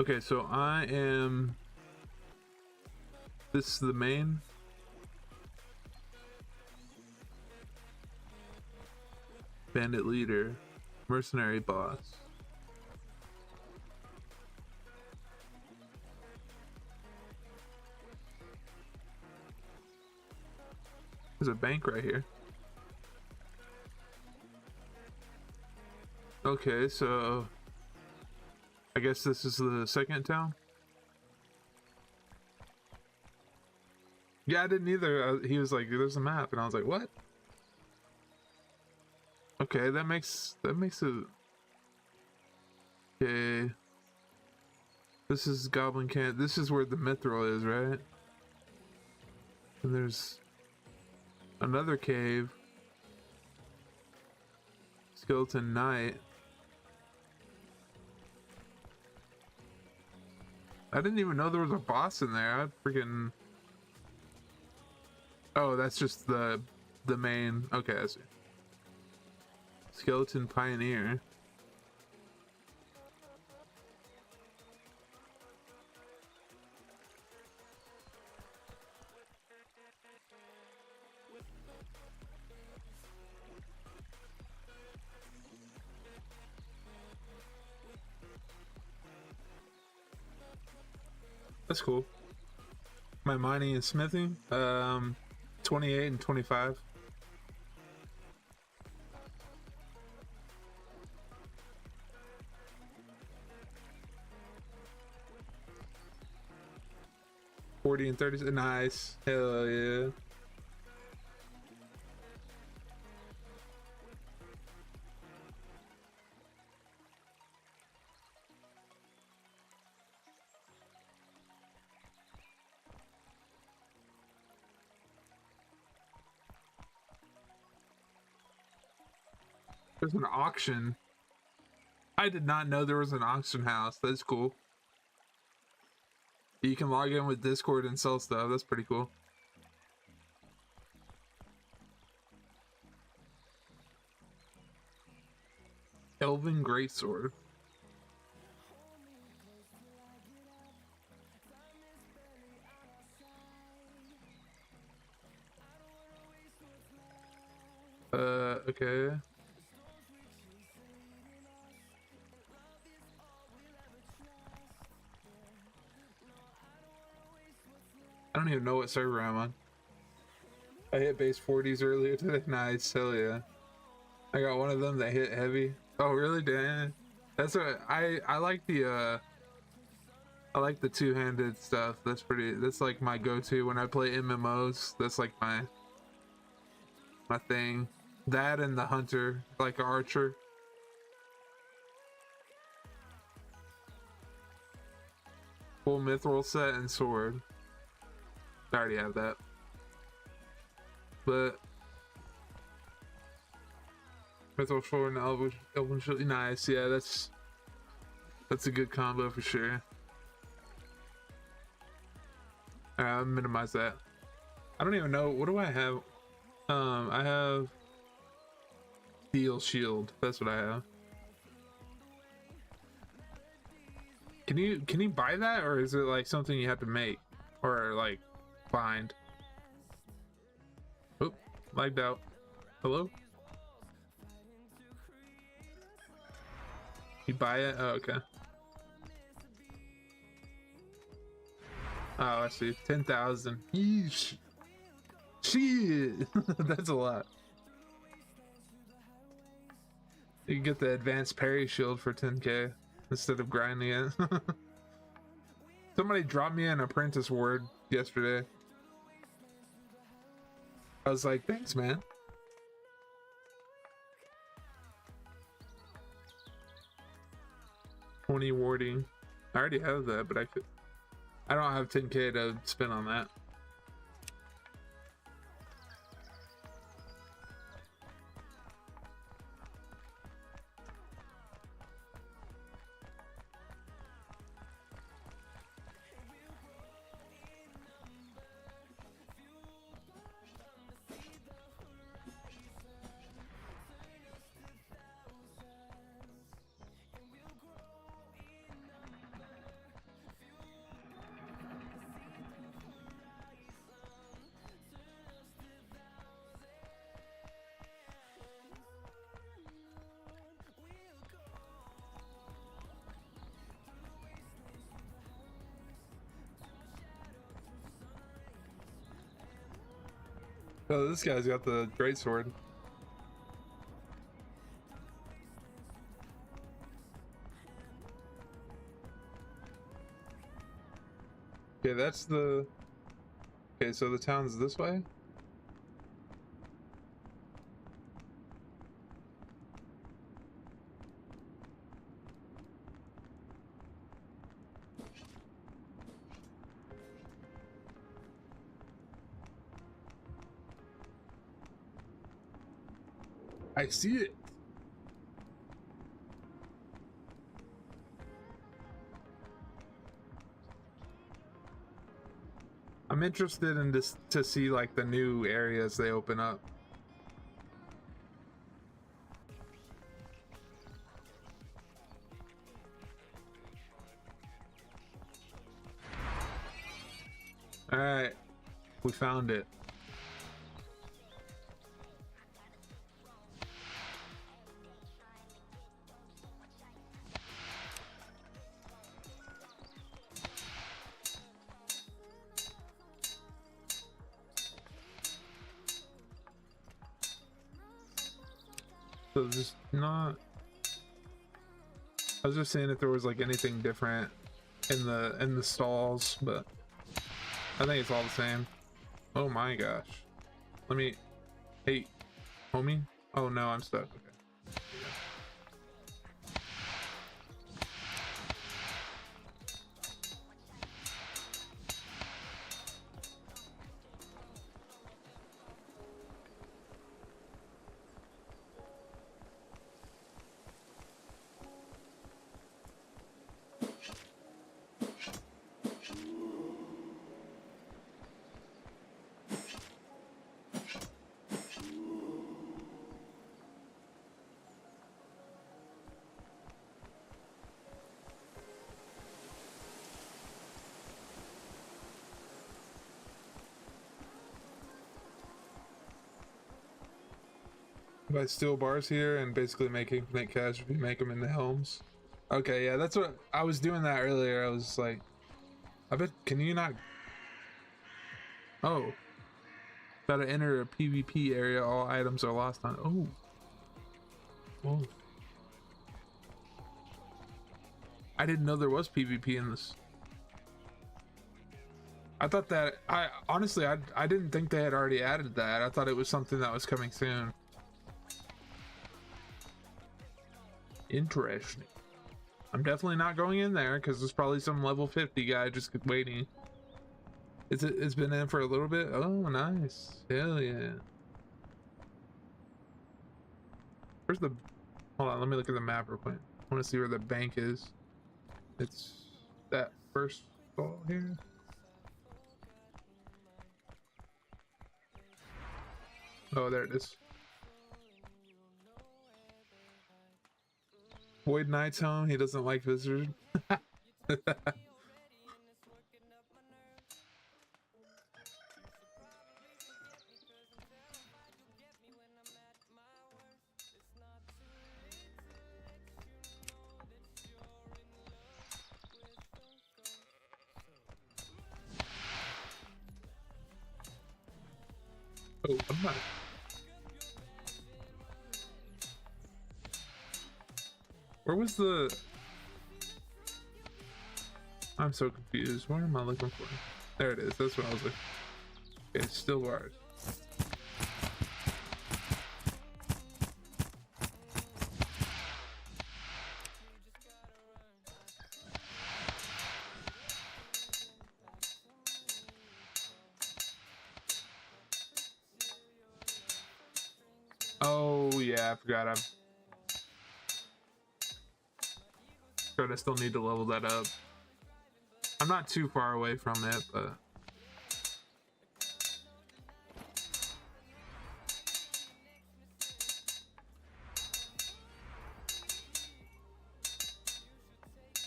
Speaker 1: Okay, so I am. This is the main. Bandit leader, mercenary boss. There's a bank right here. Okay, so I guess this is the second town. Yeah, I didn't either. He was like, "There's a map," and I was like, "What?" Okay, that makes it. Okay. This is Goblin Camp. This is where the Mithril is, right? And there's another cave. Skeleton Knight. I didn't even know there was a boss in there. I freaking. Oh, that's just the main. Okay, I see. Skeleton Pioneer. That's cool. My mining and smithing, 28 and 25. $40 and 30. Nice. Hell yeah. There's an auction. I did not know there was an auction house. That's cool. You can log in with Discord and sell stuff. That's pretty cool. Elven Greatsword. Okay. I don't even know what server I'm on. I hit base 40s earlier today. Nice, hell yeah. I got one of them that hit heavy. Oh really? Damn. That's what I like the I like the two-handed stuff. That's like my go-to when I play MMOs. That's like my thing. That and the hunter, like an archer. Full mithril set and sword. I already have that. But mithril sword and elven shield. Nice, yeah, that's a good combo for sure. Alright, I'll minimize that. I don't even know, what do I have? I have steel shield. That's what I have. Can you buy that, or is it like something you have to make or like find? Oop, lagged out. Hello? You buy it? Oh, okay. Oh, I see. 10,000. Yeesh. Shit. That's a lot. You can get the advanced parry shield for 10k instead of grinding it. Somebody dropped me an apprentice word yesterday. I was like, thanks, man. $20 warding. I already have that, but I don't have 10k to spend on that. Oh, this guy's got the great sword. Okay, that's the... Okay, so the town's this way? I see it. I'm interested in this to see like the new areas they open up. All right, we found it. So just not. I was just saying if there was like anything different in the stalls, but I think it's all the same. Oh my gosh. Let me. Hey, homie. Oh no, I'm stuck. Okay. Buy steel bars here and basically make infinite cash if you make them in the helms. Okay, yeah, that's what I was doing that earlier. I was like, I bet, can you not? Oh, gotta enter a PvP area. All items are lost on. Oh, whoa. I didn't know there was PvP in this. I thought that I honestly I didn't think they had already added that. I thought it was something that was coming soon. Interesting. I'm definitely not going in there because there's probably some level 50 guy just waiting. It's been in for a little bit. Oh, nice. Hell yeah. Where's the... Hold on, let me look at the map real quick. I want to see where the bank is. It's that first stall here. Oh, there it is. Void Knight's home. He doesn't like visitors. Oh, I'm not. Where was the... I'm so confused. What am I looking for? There it is. That's what I was looking for. Okay, still bars. Oh yeah, I forgot. But I still need to level that up. I'm not too far away from it, but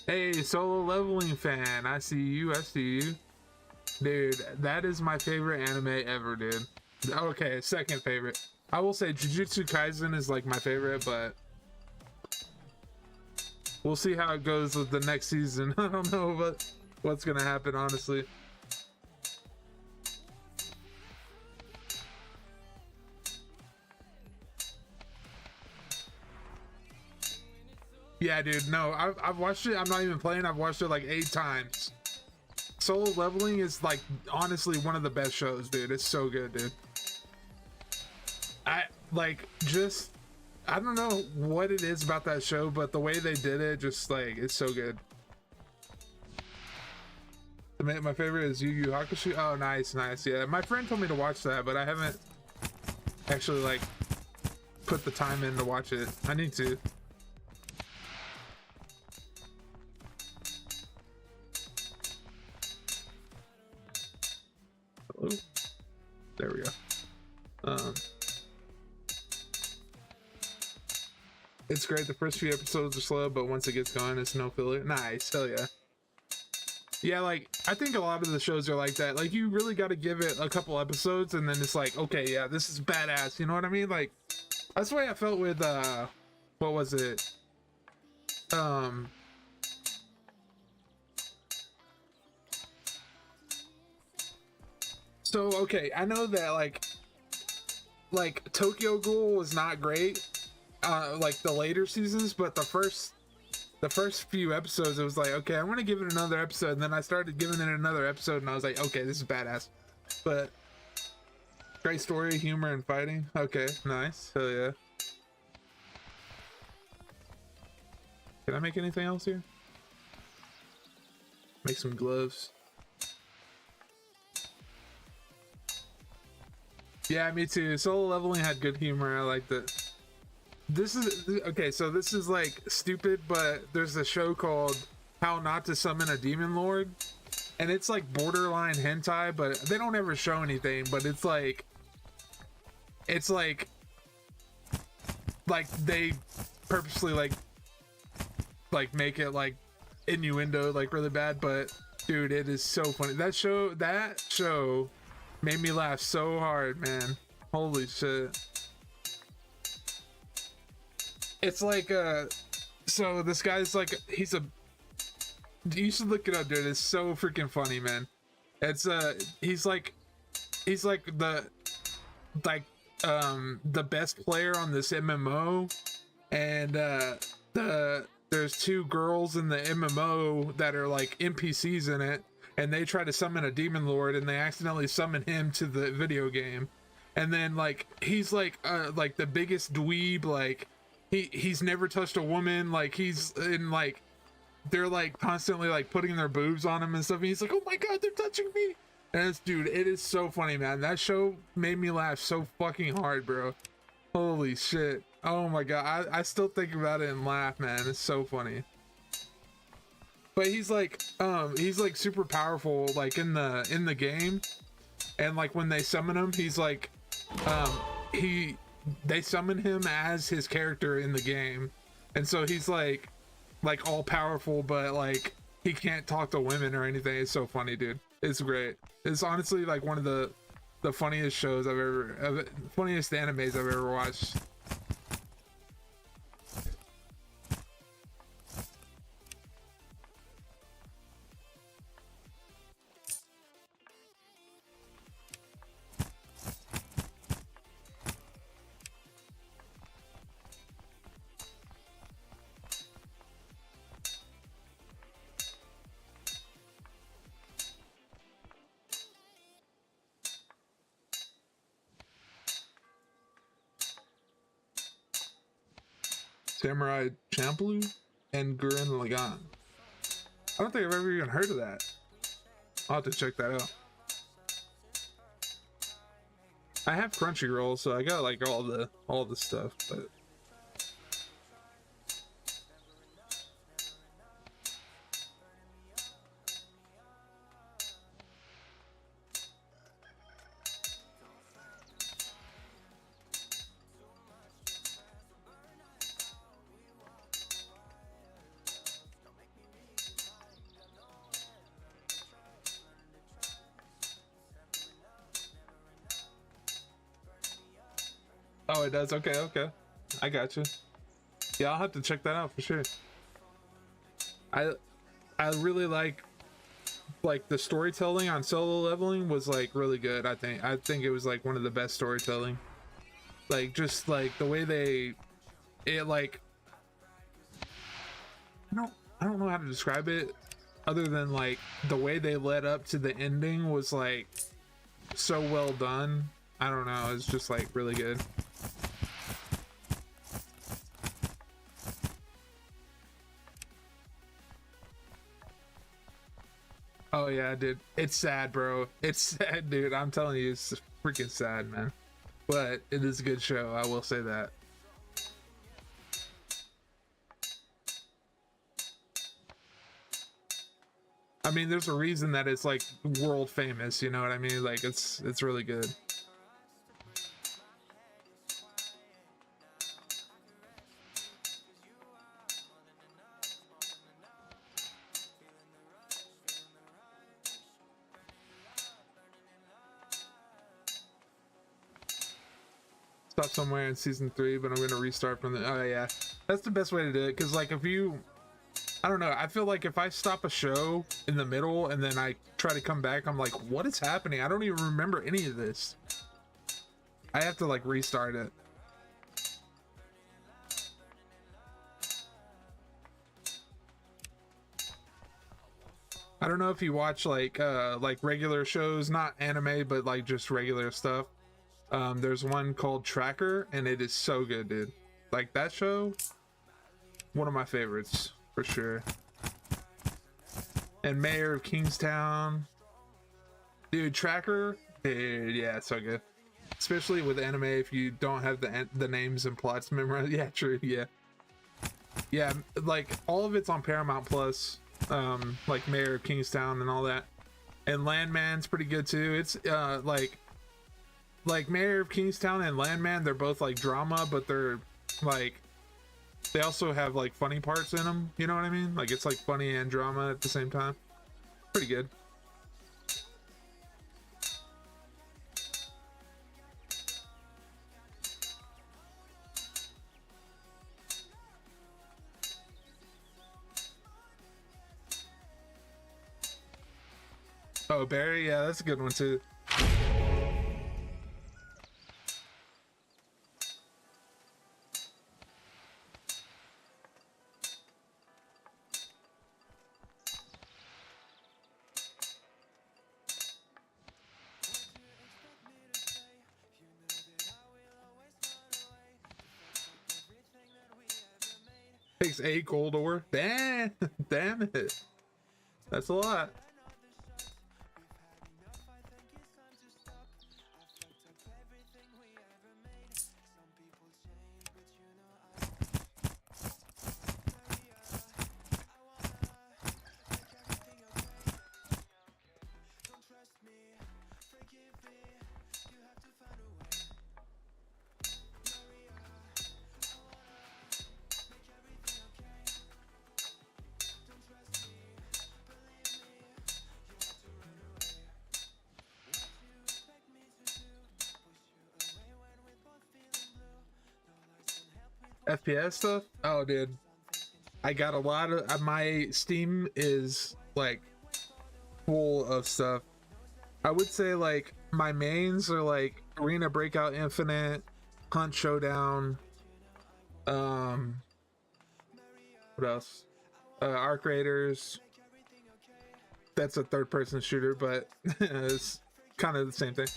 Speaker 1: hey, solo leveling fan, I see you. I see you, dude. That is my favorite anime ever, dude. Okay, second favorite. I will say Jujutsu Kaisen is like my favorite, but we'll see how it goes with the next season. I don't know what's gonna happen, honestly. Yeah, dude. No, I've watched it. I'm not even playing. I've watched it like 8 times. Solo Leveling is like honestly one of the best shows, dude. It's so good, dude. I like just I don't know what it is about that show, but the way they did it, just like it's so good. My favorite is Yu Yu Hakusho. Oh, nice, nice. Yeah, my friend told me to watch that, but I haven't actually like put the time in to watch it. I need to. Hello? There we go. It's great. The first few episodes are slow, but once it gets going, it's no filler. Nice. Hell yeah. Yeah, like, I think a lot of the shows are like that. Like, you really got to give it a couple episodes, and then it's like, okay, yeah, this is badass. You know what I mean? Like, that's the way I felt with, what was it? So, okay, I know that, like Tokyo Ghoul was not great, like the later seasons, but the first few episodes, it was like, okay, I'm gonna give it another episode, and then I started giving it another episode, and I was like, okay, this is badass. But great story, humor, and fighting. Okay, nice. Hell yeah. Can I make anything else here? Make some gloves. Yeah, me too. Solo Leveling had good humor. I liked it. This is okay, so this is like stupid, but there's a show called How Not to Summon a Demon Lord, and it's like borderline hentai, but they don't ever show anything, but it's like they purposely like make it like innuendo like really bad, but dude, it is so funny. That show made me laugh so hard, man. Holy shit. It's like so this guy's like, you should look it up, dude. It's so freaking funny, man. It's he's like the best player on this MMO, and there's 2 girls in the MMO that are like NPCs in it, and they try to summon a demon lord, and they accidentally summon him to the video game, and then like he's like the biggest dweeb, like he's never touched a woman, like he's in like they're like constantly like putting their boobs on him and stuff, and he's like, oh my god, they're touching me. And it's, dude, it is so funny, man. That show made me laugh so fucking hard, bro. Holy shit. Oh my god, I still think about it and laugh, man. It's so funny. But he's like super powerful like in the game, and like when they summon him, he's like they summon him as his character in the game, and so he's like all powerful, but like he can't talk to women or anything. It's so funny, dude. It's great. It's honestly like one of the funniest shows funniest animes I've ever watched. Samurai Champloo and Gurren Lagann. I don't think I've ever even heard of that. I'll have to check that out. I have Crunchyroll, so I got like all the stuff, but oh, it does. Okay, okay, I got you. Yeah, I'll have to check that out for sure. I really like the storytelling on Solo Leveling was like really good. I think it was like one of the best storytelling. Like just like the way it like I don't know how to describe it other than like the way they led up to the ending was like so well done. I don't know, it's just like really good. Oh yeah, dude. It's sad, bro. It's sad, dude. I'm telling you, it's freaking sad, man. But it is a good show, I will say that. I mean, there's a reason that it's like world famous, you know what I mean? Like it's really good. Stop somewhere in season 3, but I'm gonna restart from the. Oh yeah, that's the best way to do it. Cause like if you, I don't know, I feel like if I stop a show in the middle and then I try to come back, I'm like, what is happening? I don't even remember any of this. I have to like restart it. I don't know if you watch like regular shows, not anime, but like just regular stuff. There's one called Tracker, and it is so good, dude. Like that show, one of my favorites for sure. And Mayor of Kingstown, dude. Tracker, dude, yeah, it's so good. Especially with anime, if you don't have the names and plots memorized. Yeah, true. Yeah, like all of it's on Paramount Plus. Like Mayor of Kingstown and all that, and Landman's pretty good too. It's like Mayor of Kingstown and Landman, they're both like drama, but they're like they also have like funny parts in them, you know what I mean? Like it's like funny and drama at the same time. Pretty good. Oh, Barry, yeah, that's a good one too. Takes 8 gold ore. Damn, damn it. That's a lot. FPS stuff? Oh, dude. I got a lot of my Steam is like full of stuff. I would say like my mains are like Arena Breakout Infinite, Hunt Showdown, what else? Arc Raiders. That's a third person shooter, but it's kind of the same thing.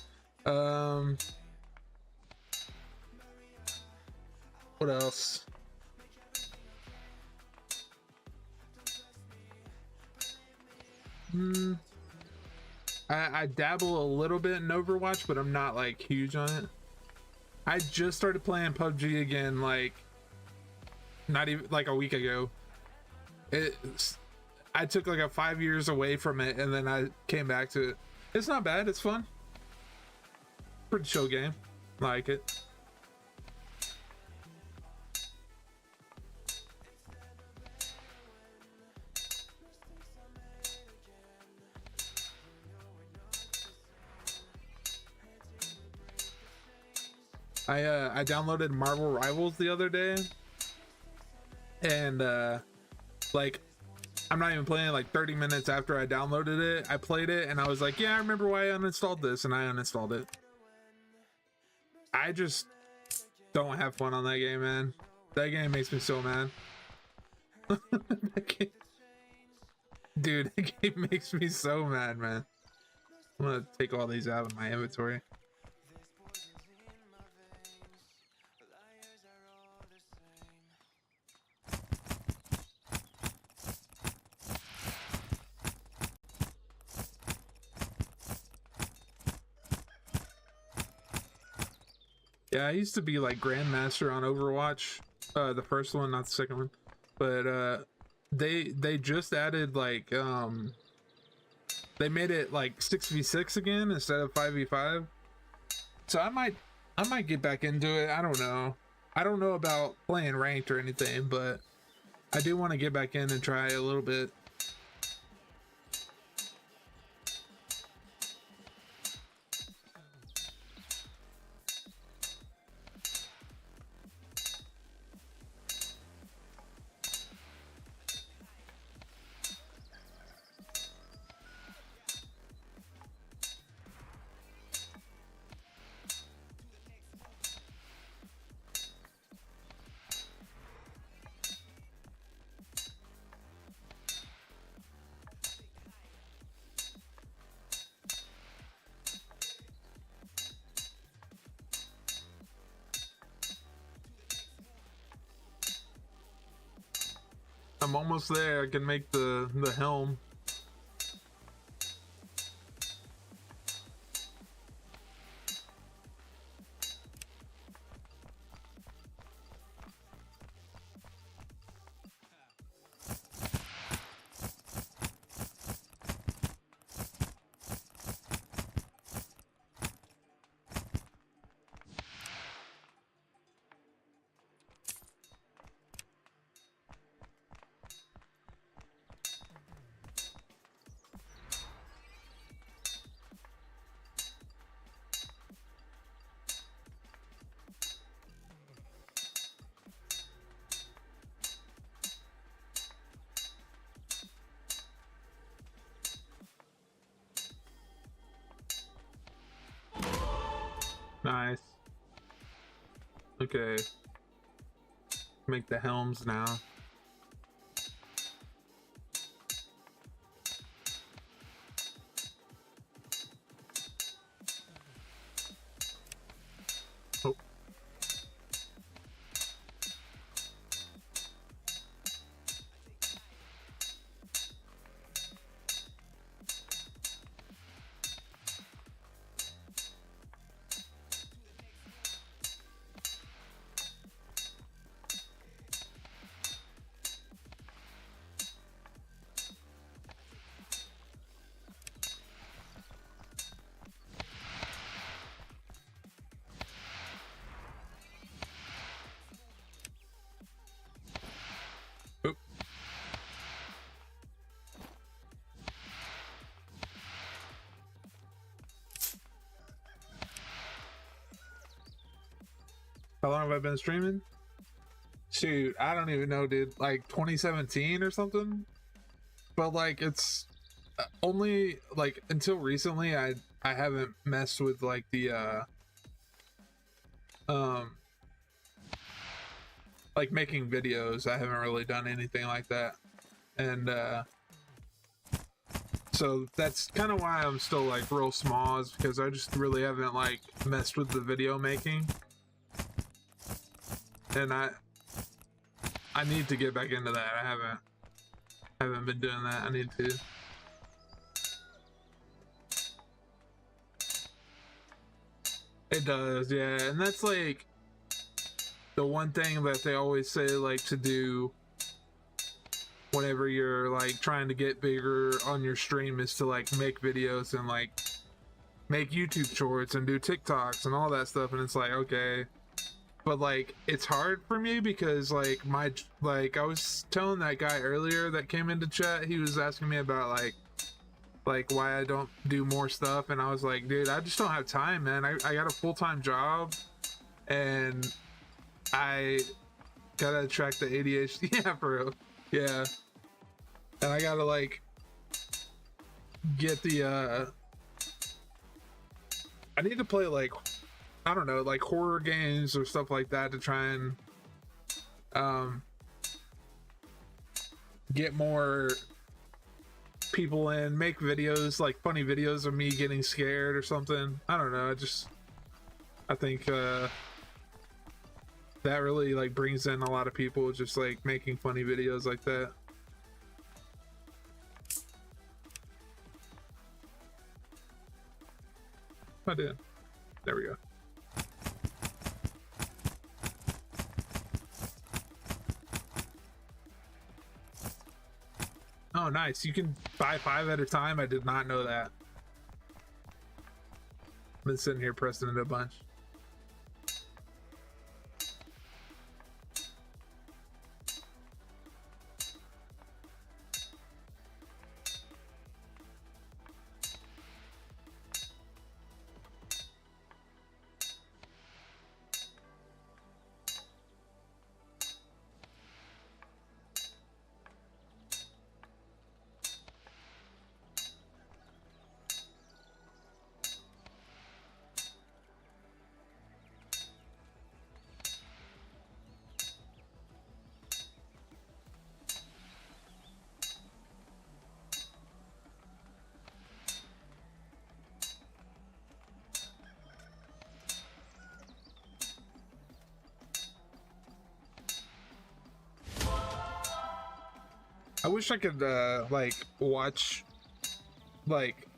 Speaker 1: What else? I dabble a little bit in Overwatch, but I'm not like huge on it. I just started playing PUBG again, like not even like a week ago. I took like a 5 years away from it, and then I came back to it. It's not bad. It's fun. Pretty chill game. Like it. I downloaded Marvel Rivals the other day, and like I'm not even playing. Like 30 minutes after I downloaded it, I played it, and I was like, yeah, I remember why I uninstalled this, and I uninstalled it. I just don't have fun on that game, man. That game makes me so mad. That game- Dude, that game makes me so mad, man. I'm gonna take all these out of my inventory. Yeah, I used to be like Grandmaster on Overwatch, the first one, not the second one. But they just added like they made it like 6v6 again instead of 5v5. So I might get back into it. I don't know. I don't know about playing ranked or anything, but I do want to get back in and try a little bit. I'm almost there. I can make the helm. Nice. Okay. Make the helms now. Oh. Oop. How long have I been streaming? Shoot, I don't even know, dude. Like 2017 or something? But like it's only like until recently I haven't messed with like the um like making videos. I haven't really done anything like that. And so that's kind of why I'm still like real small, is because I just really haven't like messed with the video making. And I need to get back into that. I haven't been doing that. I need to. It does, yeah. And that's like the one thing that they always say like to do whenever you're like trying to get bigger on your stream, is to like make videos and like make YouTube shorts and do TikToks and all that stuff. And it's like, okay, but like it's hard for me because like I was telling that guy earlier that came into chat, he was asking me about like why I don't do more stuff, and I was like, dude, I just don't have time, man. I got a full-time job and I gotta track the ADHD. Yeah, for real. Yeah. And I gotta like get the I need to play like, I don't know, like horror games or stuff like that to try and get more people in, make videos, like funny videos of me getting scared or something. I don't know. I think that really like brings in a lot of people, just like making funny videos like that. I did. There we go. Oh, nice. You can buy 5 at a time. I did not know that. I've been sitting here pressing it a bunch. I wish I could like watch, like,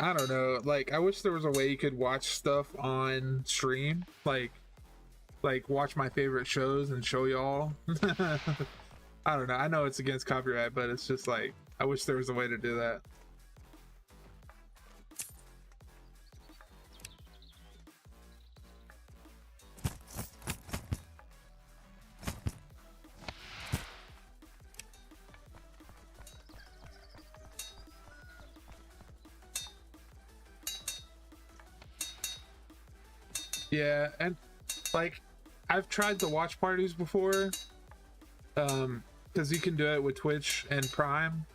Speaker 1: I don't know, like I wish there was a way you could watch stuff on stream, like watch my favorite shows and show y'all. I don't know. I know it's against copyright, but it's just like I wish there was a way to do that. Yeah, and like I've tried the watch parties before, because you can do it with Twitch and Prime,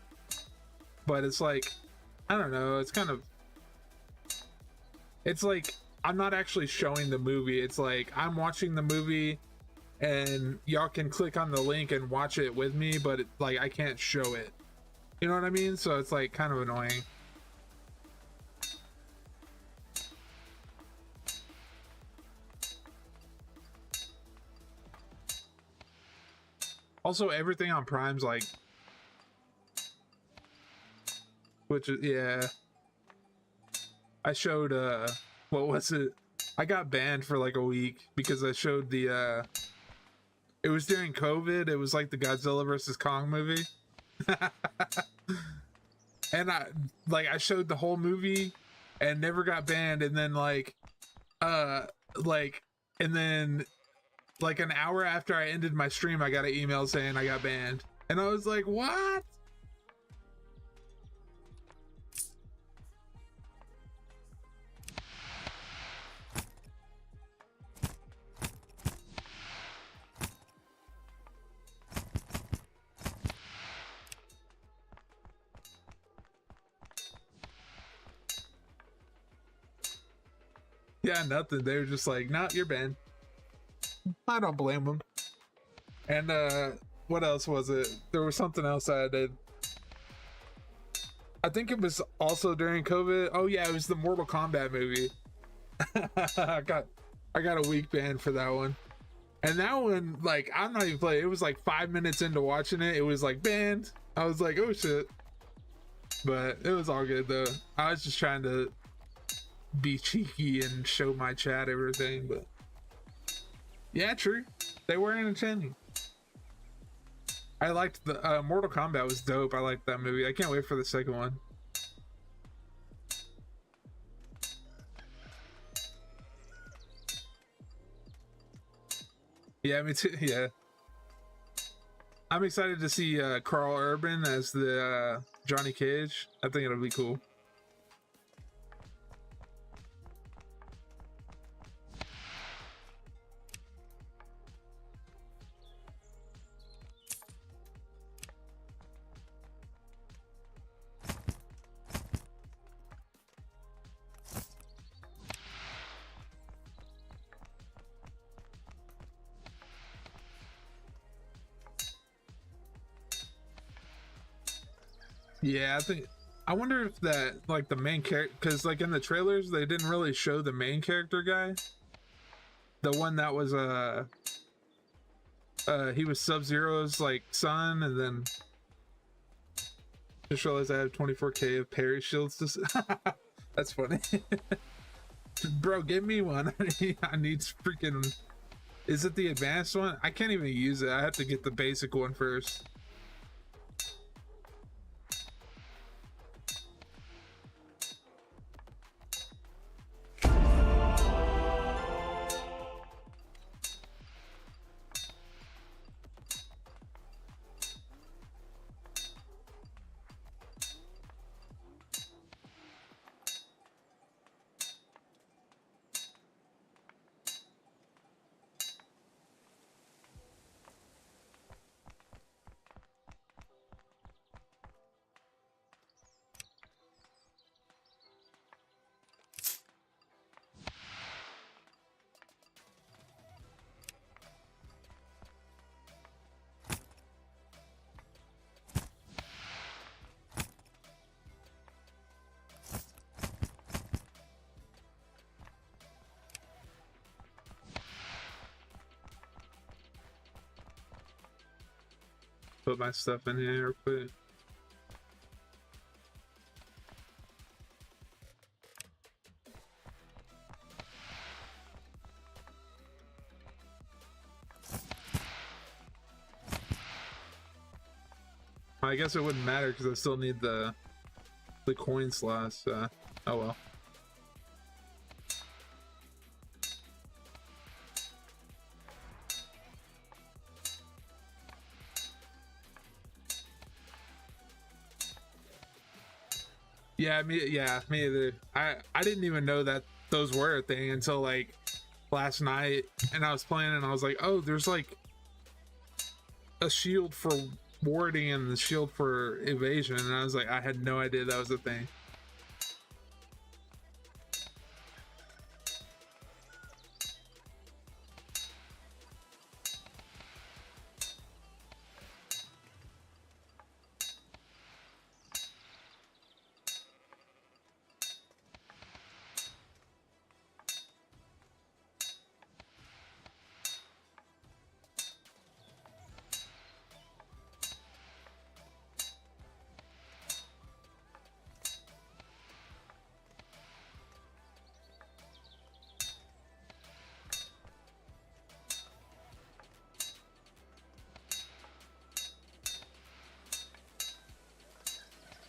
Speaker 1: but it's like, I don't know, it's kind of, it's like I'm not actually showing the movie. It's like I'm watching the movie and y'all can click on the link and watch it with me, but like I can't show it, you know what I mean? So it's like kind of annoying. Also, everything on Prime's like, which is, yeah. I showed, what was it? I got banned for like a week because I showed the, it was during COVID. It was like the Godzilla versus Kong movie. And I showed the whole movie and never got banned. And then and then like an hour after I ended my stream, I got an email saying I got banned. And I was like, what? Yeah, nothing. They were just like, nah, you're banned. I don't blame them. And what else was it? There was something else I did. I think it was also during COVID. Oh yeah, it was the Mortal Kombat movie. I got a week ban for that one. And that one, like, I'm not even playing. It was like 5 minutes into watching it, it was like banned. I was like, oh shit. But it was all good though. I was just trying to be cheeky and show my chat everything, but yeah, true. They were entertaining. I liked the Mortal Kombat was dope. I liked that movie. I can't wait for the second one. Yeah, me too. Yeah, I'm excited to see Carl Urban as the Johnny Cage. I think it'll be cool. Yeah, I think. I wonder if that, like, the main character, because, like, in the trailers, they didn't really show the main character guy. The one that was, he was Sub-Zero's, like, son, and then just realized I have 24k of parry shields to... That's funny. Bro, give me one. I need freaking... Is it the advanced one? I can't even use it. I have to get the basic one first. Put my stuff in here real quick. I guess it wouldn't matter because I still need the coin slots. Oh well. Yeah, me either. I didn't even know that those were a thing until like last night, and I was playing and I was like, oh, there's like a shield for warding and the shield for evasion, and I was like, I had no idea that was a thing.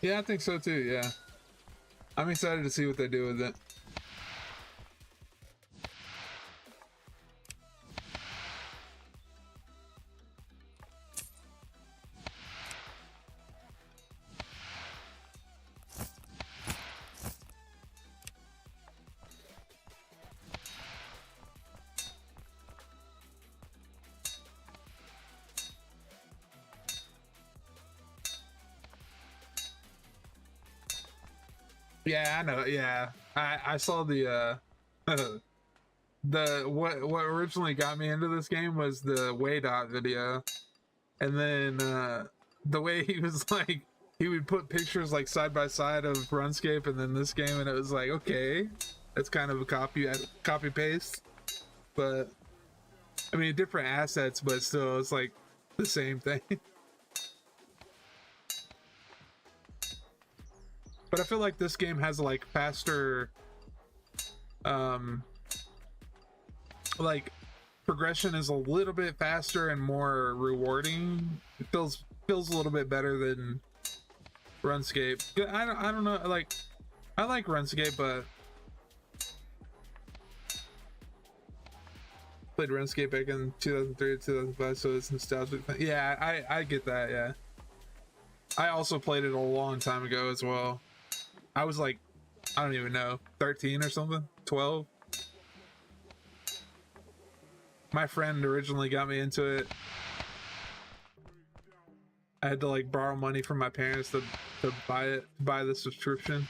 Speaker 1: Yeah, I think so too, yeah. I'm excited to see what they do with it. Yeah, I know. Yeah, I saw the what originally got me into this game was the Waydot video, and then the way he was like, he would put pictures like side by side of RuneScape and then this game, and it was like, okay, that's kind of a copy paste, but I mean different assets, but still it's like the same thing. But I feel like this game has like faster like progression is a little bit faster and more rewarding. It feels a little bit better than RuneScape. I don't know, like I like RuneScape, but played RuneScape back in 2003 2005, so it's nostalgic. Yeah, I get that. Yeah, I also played it a long time ago as well. I was like, I don't even know, 13 or something, 12. My friend originally got me into it. I had to like borrow money from my parents to buy the subscription.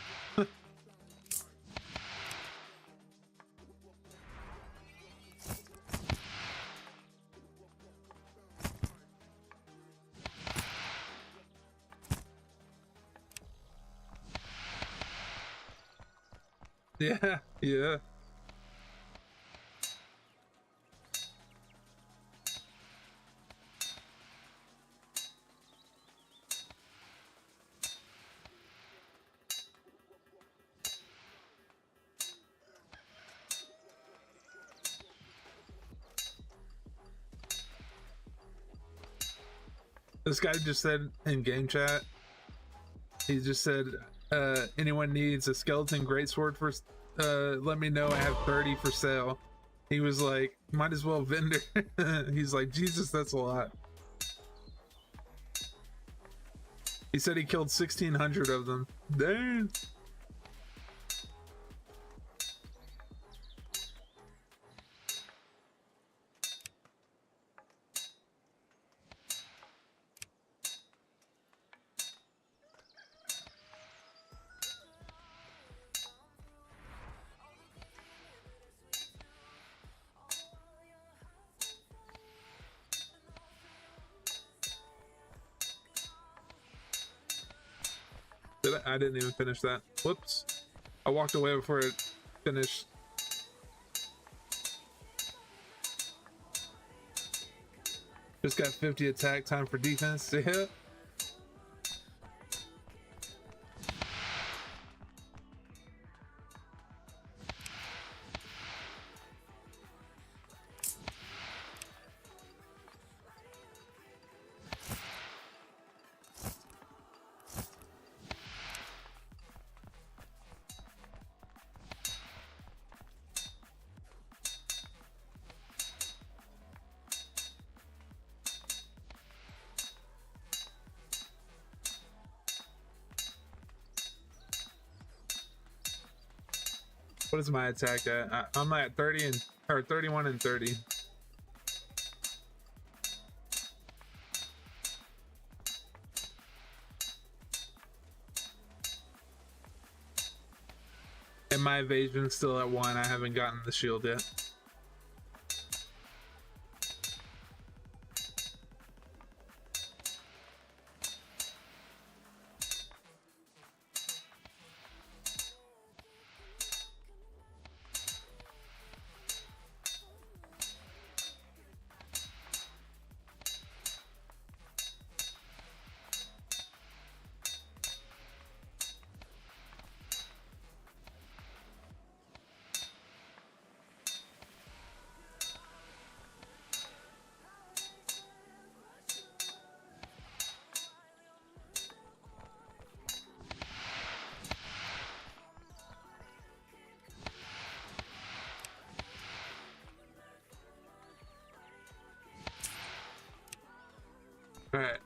Speaker 1: Yeah, yeah. This guy just said in game chat, he just said, anyone needs a skeleton greatsword for, let me know. I have 30 for sale. He was like, might as well vendor. He's like, Jesus, that's a lot. He said he killed 1,600 of them. Dang. I didn't even finish that. Whoops. I walked away before it finished. Just got 50 attack, time for defense. Yeah. What is my attack at? I'm at 30 and or 31 and 30. And my evasion's still at 1. I haven't gotten the shield yet. All right.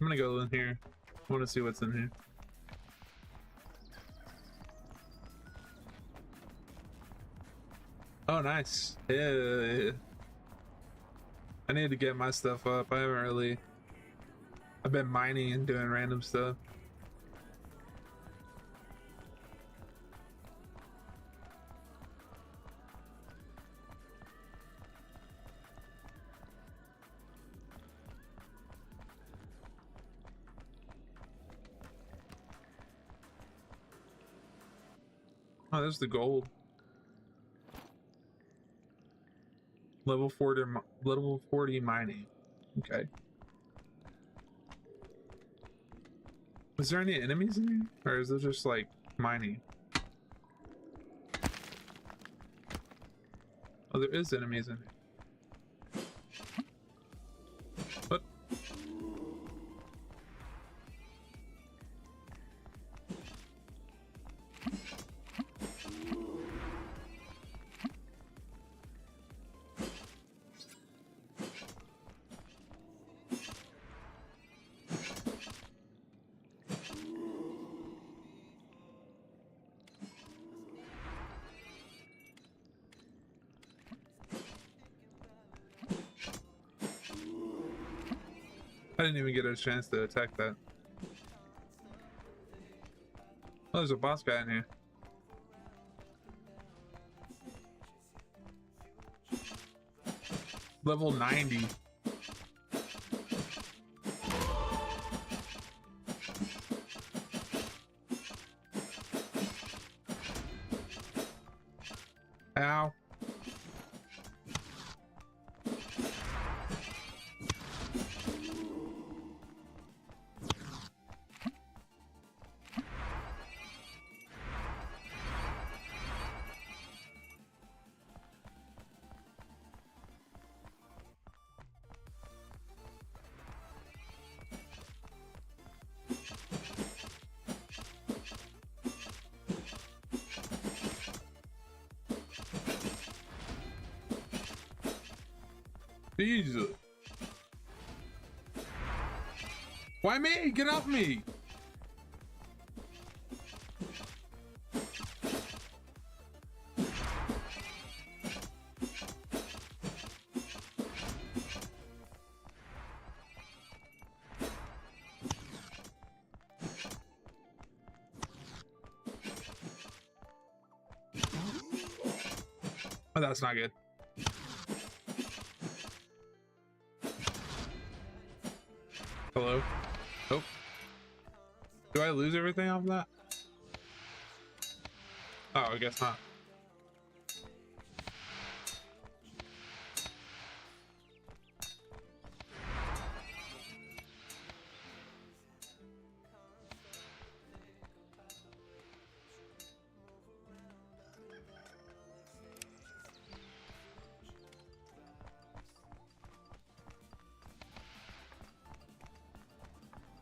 Speaker 1: I'm gonna go in here. I want to see what's in here. Oh, nice. Yeah. I need to get my stuff up. I haven't really. I've been mining and doing random stuff. Oh, there's the gold. Level 40 mining. Okay. Is there any enemies in here? Or is it just like mining? Oh, there is enemies in here. What? didn't even get a chance to attack that. Oh, there's a boss guy in here. Level 90. Ow. Jesus. Why me? Get off me! Oh, that's not good. Hello? Oh. Do I lose everything off that? Oh, I guess not.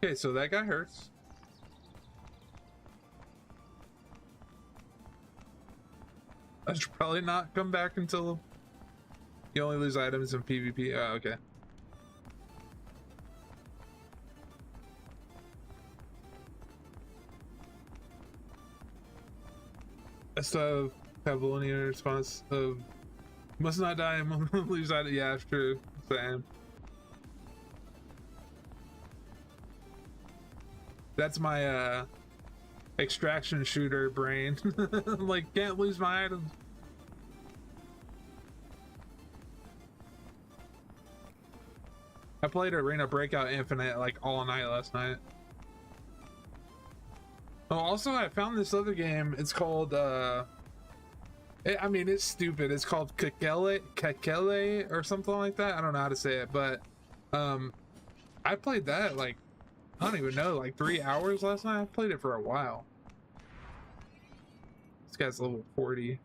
Speaker 1: Okay, so that guy hurts. I should probably not come back until you only lose items in PvP. Oh, okay. I still have a linear response of must not die and lose items. Yeah, it's true. Same. That's my extraction shooter brain. Like, can't lose my items. I played Arena Breakout Infinite like all night last night. Oh, also I found this other game. It's called I mean, it's stupid. It's called Kakele or something like that. I don't know how to say it, but I played that like, I don't even know, like 3 hours last night. I played it for a while. This guy's level 40.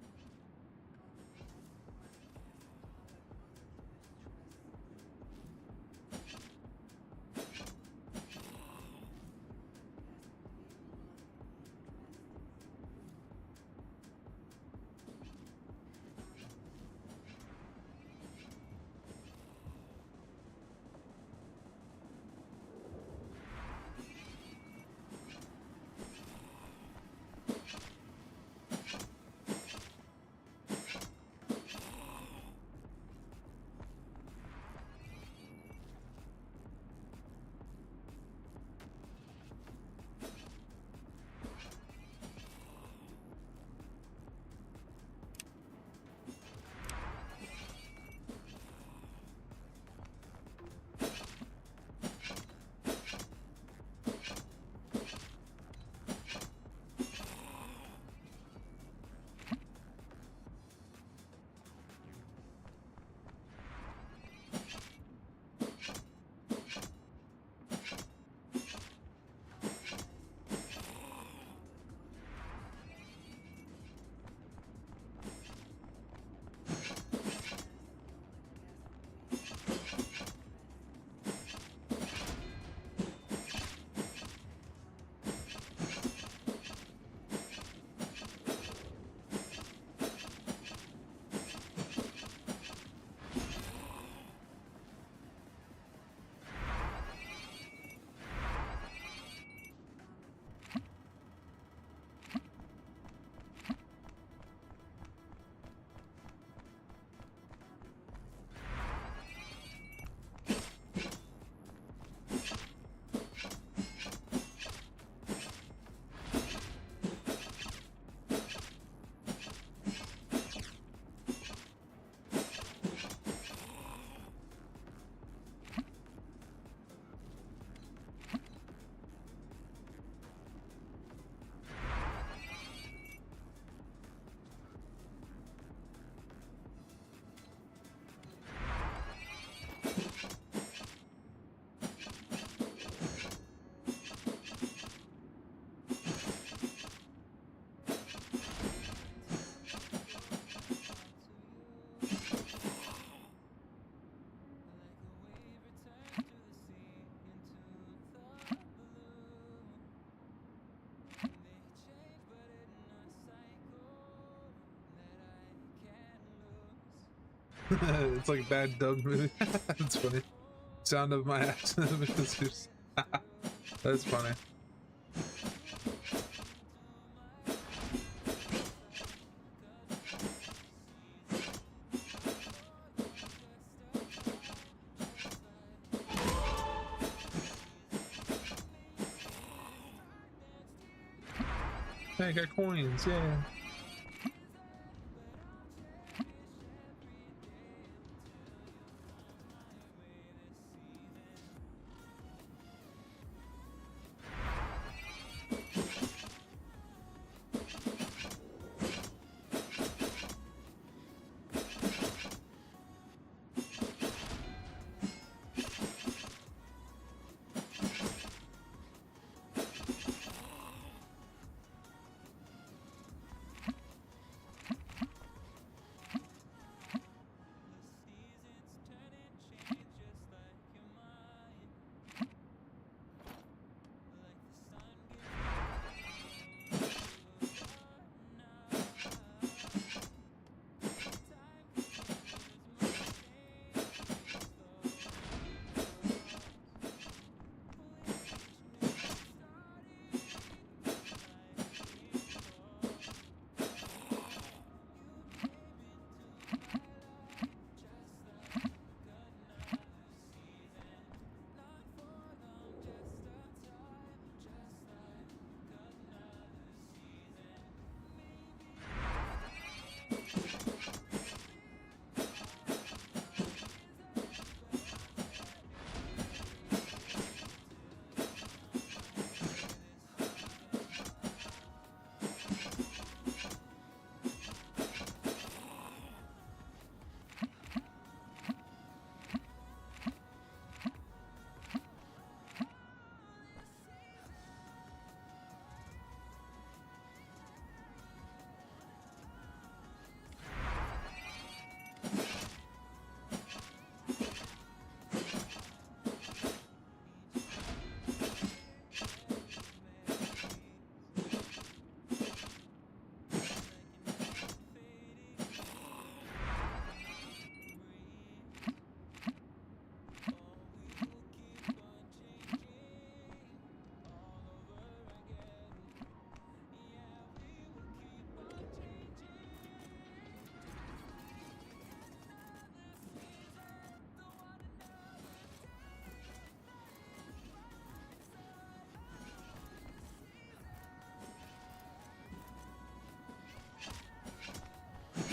Speaker 1: It's like a bad dub movie. That's funny. Sound of my accent. That's funny. Hey, I got coins, yeah.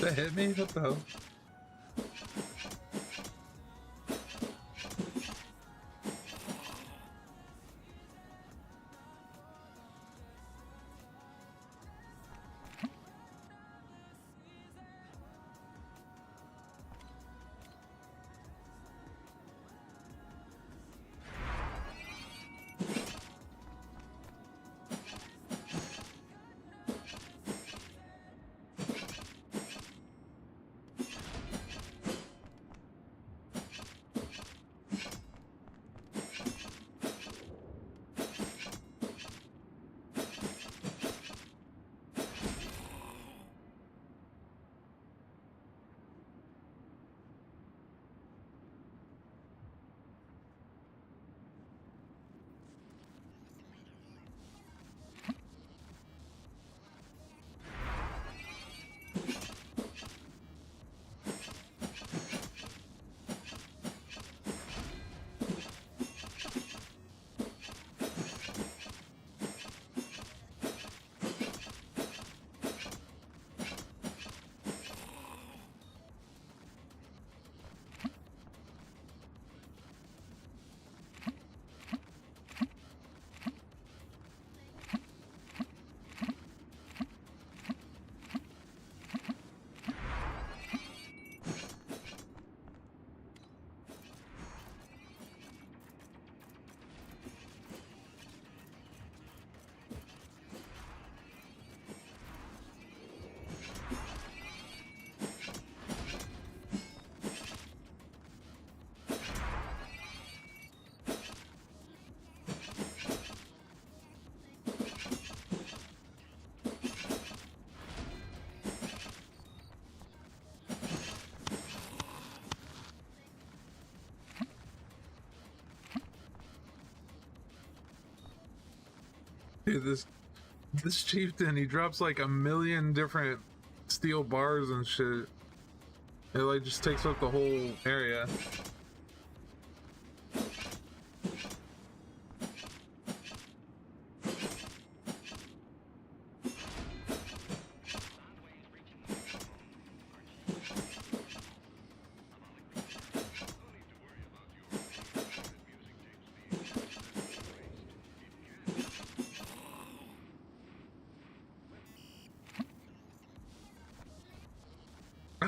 Speaker 1: That hit me? What the hell? Dude, this chieftain, he drops like a million different steel bars and shit. It like just takes up the whole area.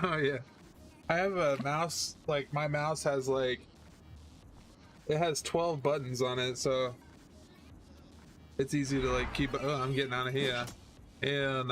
Speaker 1: Oh yeah. I have a mouse, like my mouse has like, it has 12 buttons on it, so it's easy to like keep, oh, I'm getting out of here. And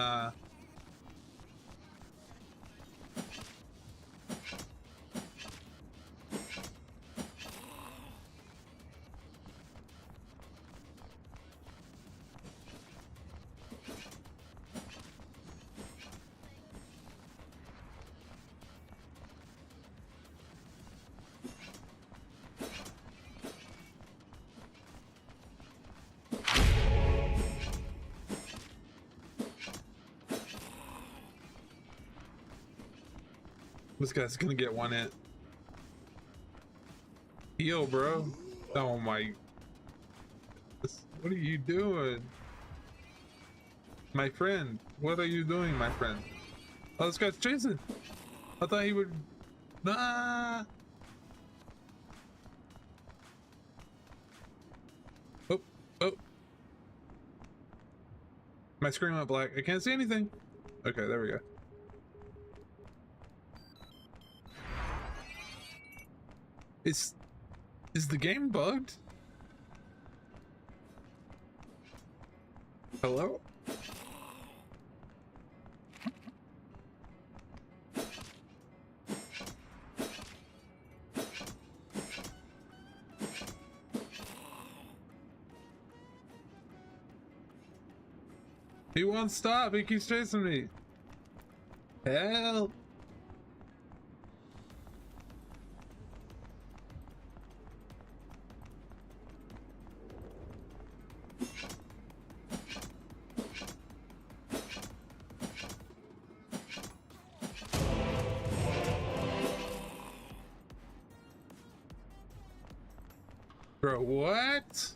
Speaker 1: this guy's gonna get one hit. Heal, bro. Oh my. What are you doing? My friend. What are you doing, my friend? Oh, this guy's chasing. I thought he would. Nah. Oh, oh. My screen went black. I can't see anything. Okay, there we go. Is the game bugged? Hello? He won't stop. He keeps chasing me. Help. Bro, what?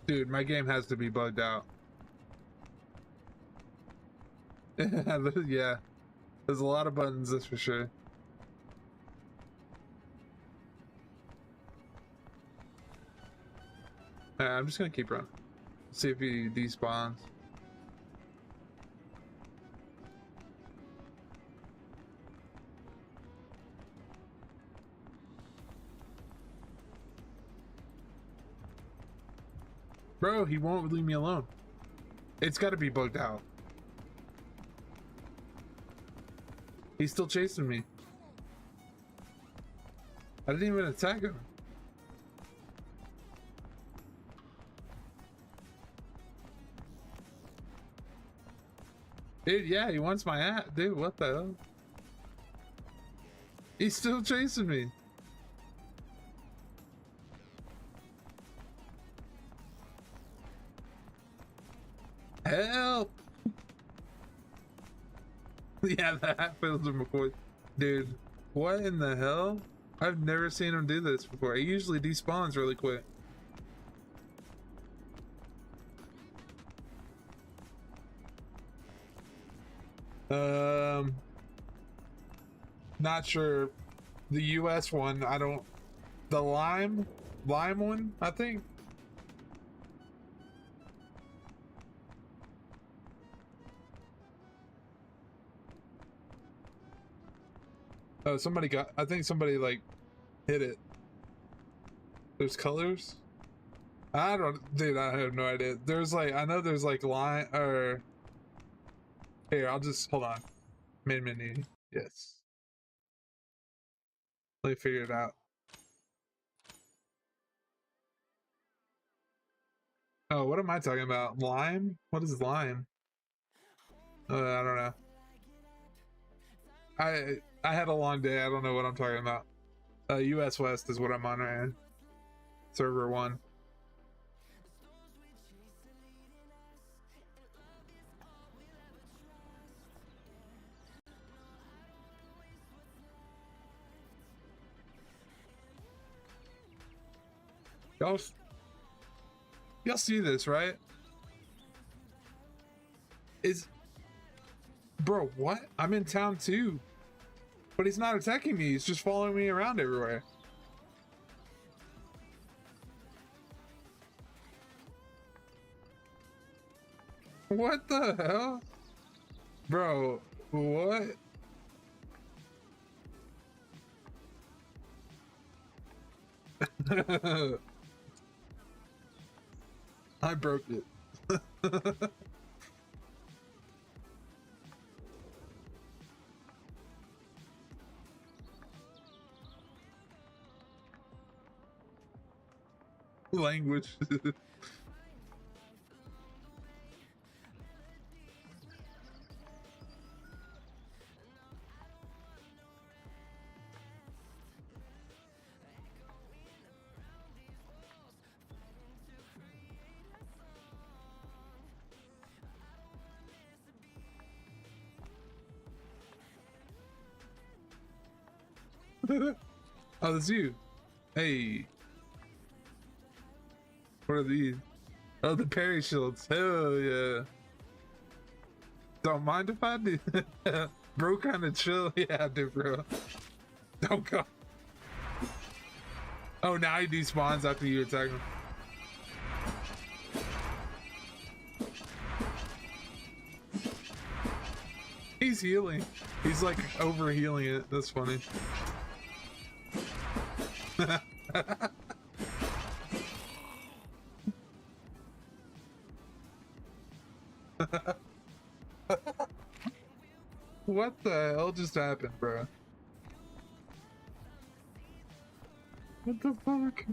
Speaker 1: Dude, my game has to be bugged out. Yeah, there's a lot of buttons, that's for sure. I'm just gonna keep running. See if he despawns. Bro, he won't leave me alone. It's gotta be bugged out. He's still chasing me. I didn't even attack him. Dude, yeah, he wants my ass. Dude, what the hell? He's still chasing me. Help! Yeah, that failed him before. Dude, what in the hell? I've never seen him do this before. He usually despawns really quick. Not sure. The US one, I don't. The lime one, I think. Oh, somebody got. I think somebody like hit it. There's colors. I don't, dude. I have no idea. There's like, I know there's like line or. Here, I'll just hold on. Main menu. Yes. Let me figure it out. Oh, what am I talking about? Lime? What is lime? I don't know. I had a long day. I don't know what I'm talking about. US West is what I'm on right now. Server 1. Y'all see this, right? Bro, what? I'm in town too. But he's not attacking me. He's just following me around everywhere. What the hell? Bro, what? I broke it. Language. Oh, that's you. Hey. What are these? Oh, the parry shields. Hell yeah. Don't mind if I do. Bro, kind of chill. Yeah, I do, bro. Don't go. Oh, now he despawns after you attack him. He's healing. He's like over healing it. That's funny. What the hell just happened, bro? What the fuck?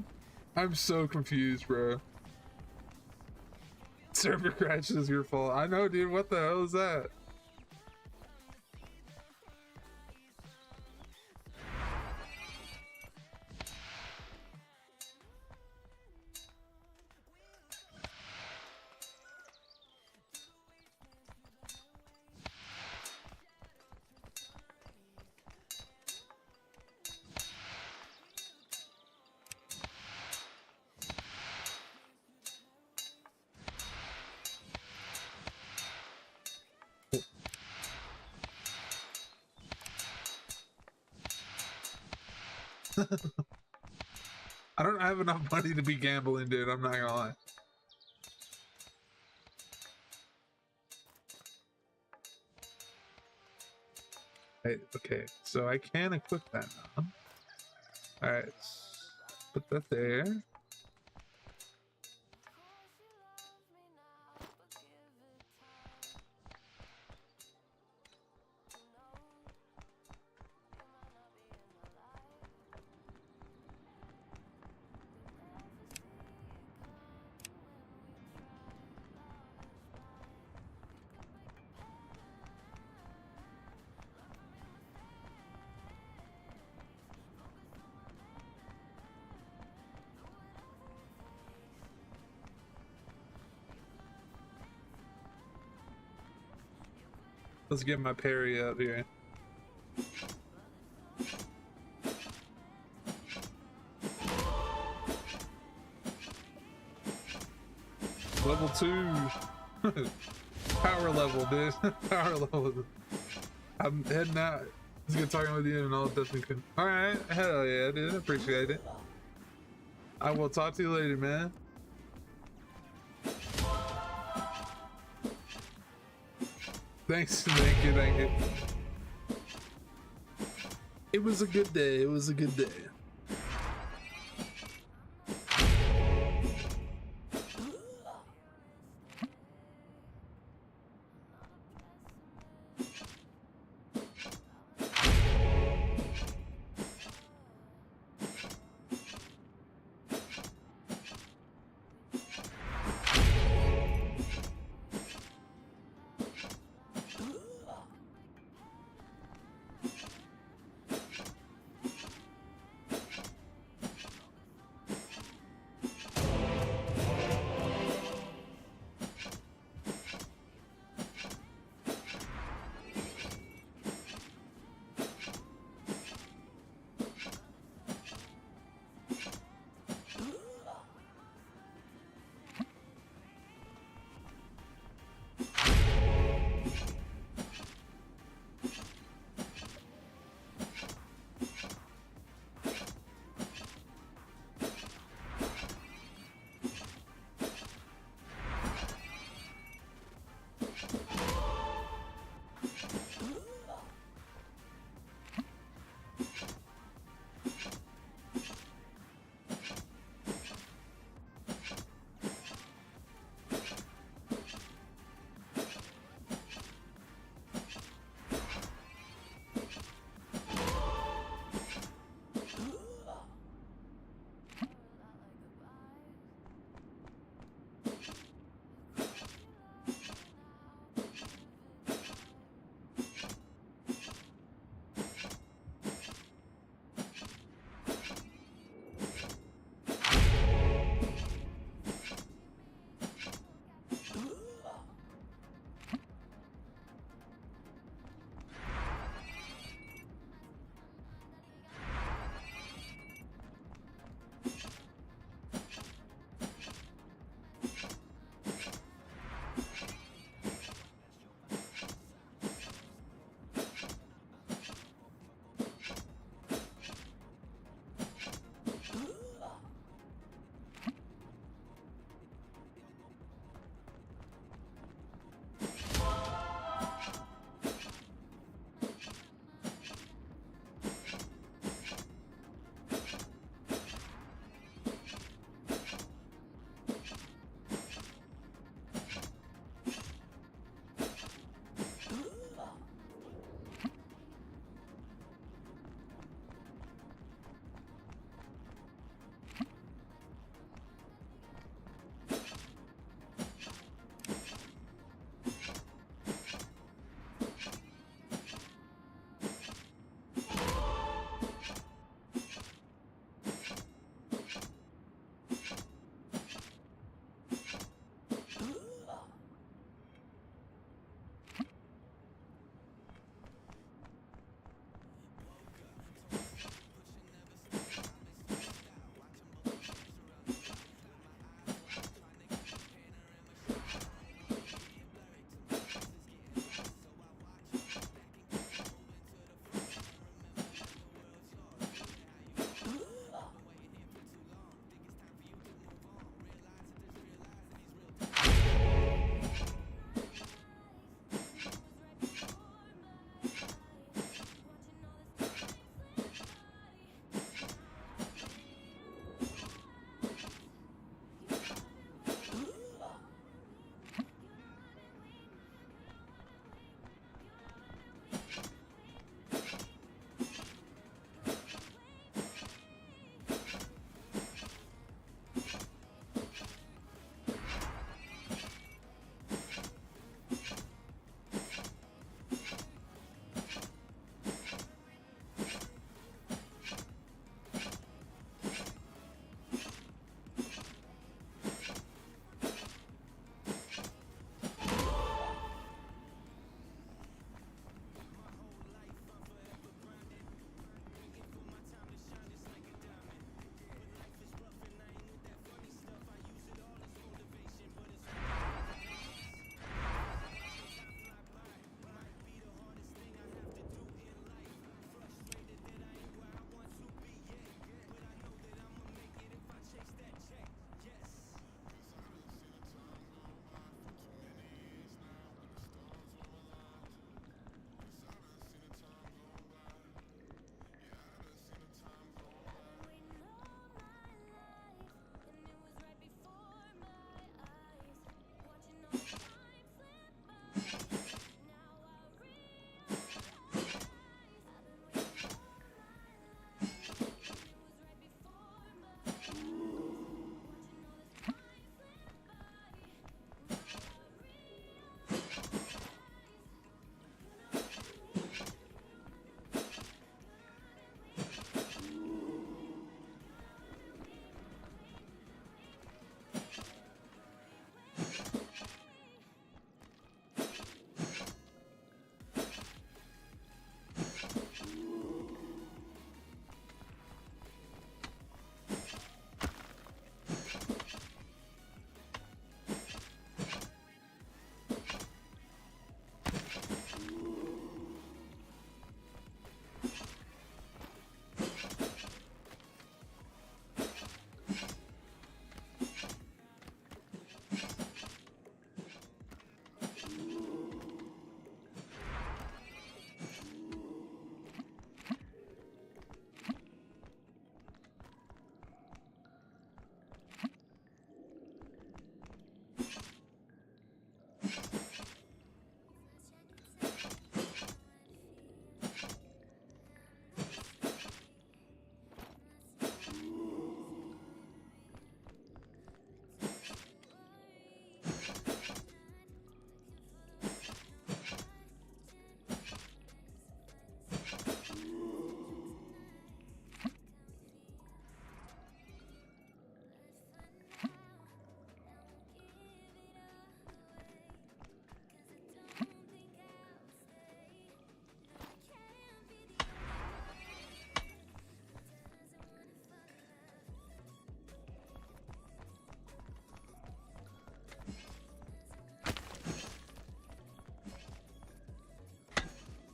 Speaker 1: I'm so confused, bro. Server crash is your fault. I know, dude. What the hell is that? I don't have enough money to be gambling, dude. I'm not gonna lie. Hey, okay, so I can equip that now. Alright, put that there. Let's get my parry up here. Level 2. Power level, dude. Power level. I'm heading out. It's good talking with you and I'll definitely can. Alright, hell yeah, dude. Appreciate it. I will talk to you later, man. Thanks, thank you. It was a good day, it was a good day.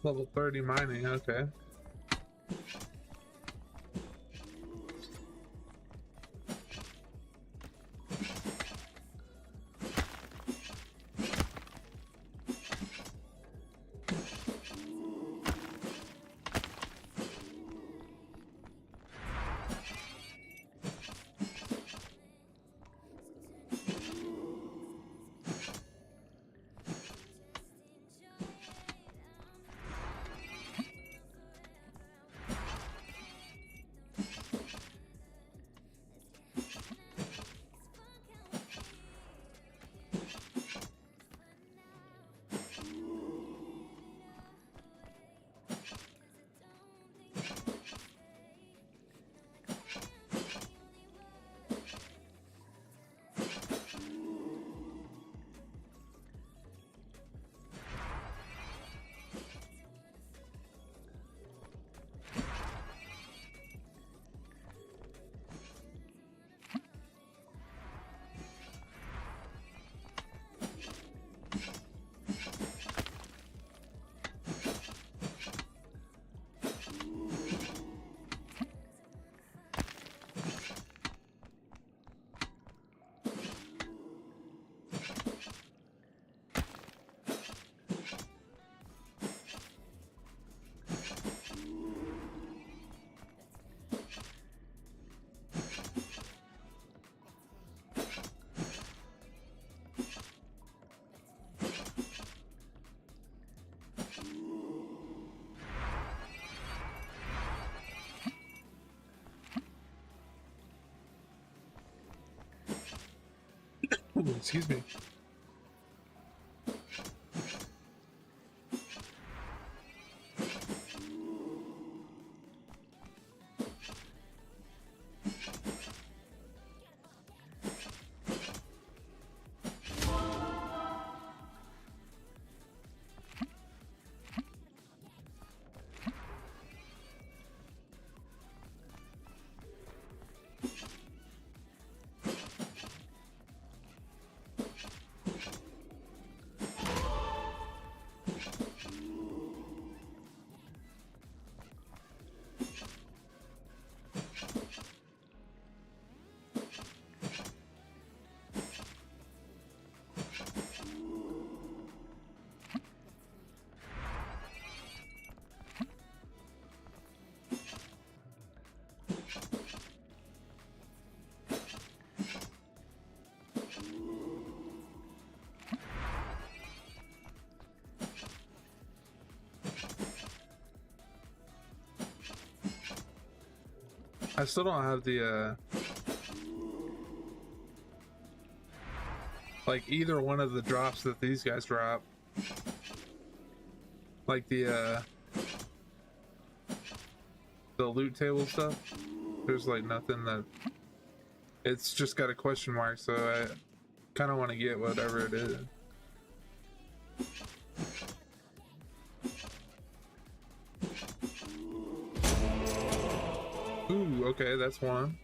Speaker 1: Level 30 mining, okay. Ooh, excuse me. I still don't have the like either one of the drops that these guys drop. Like the loot table stuff. There's like nothing that, it's just got a question mark, so I kind of want to get whatever it is. Ooh, okay, that's one.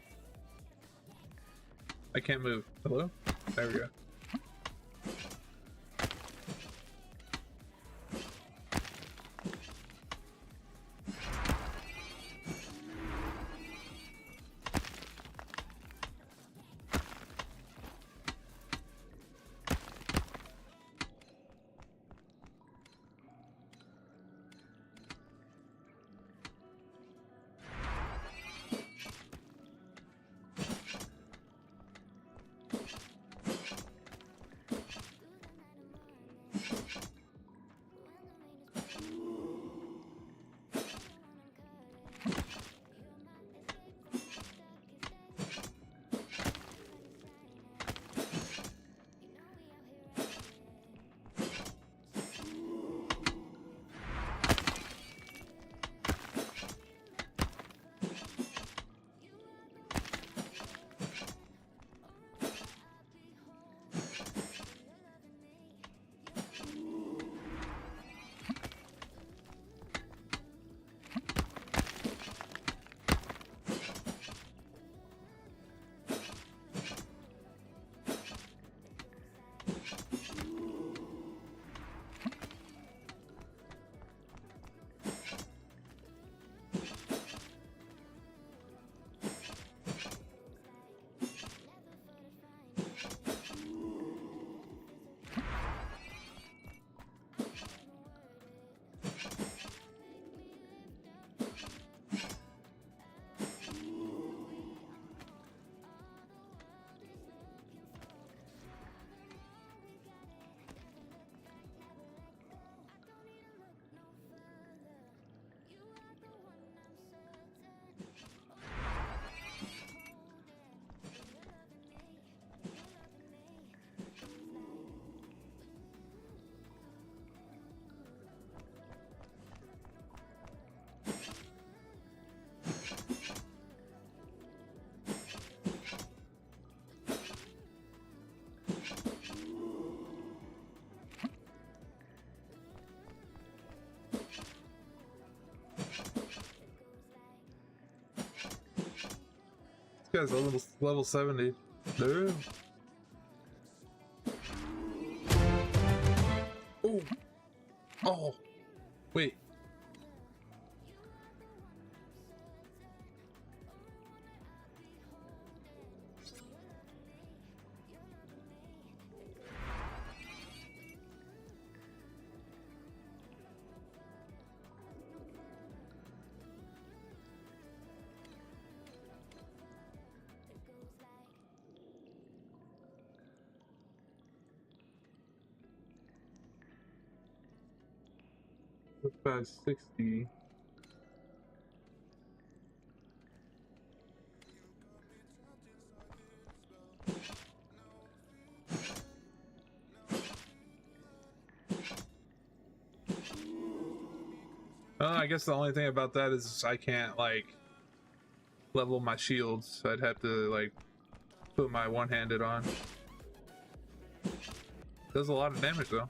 Speaker 1: I can't move. Hello? There we go. Guy's level 70. No. Oh. Oh. Wait. About 60. I guess the only thing about that is I can't like level my shields. I'd have to like put my one-handed on. Does a lot of damage though.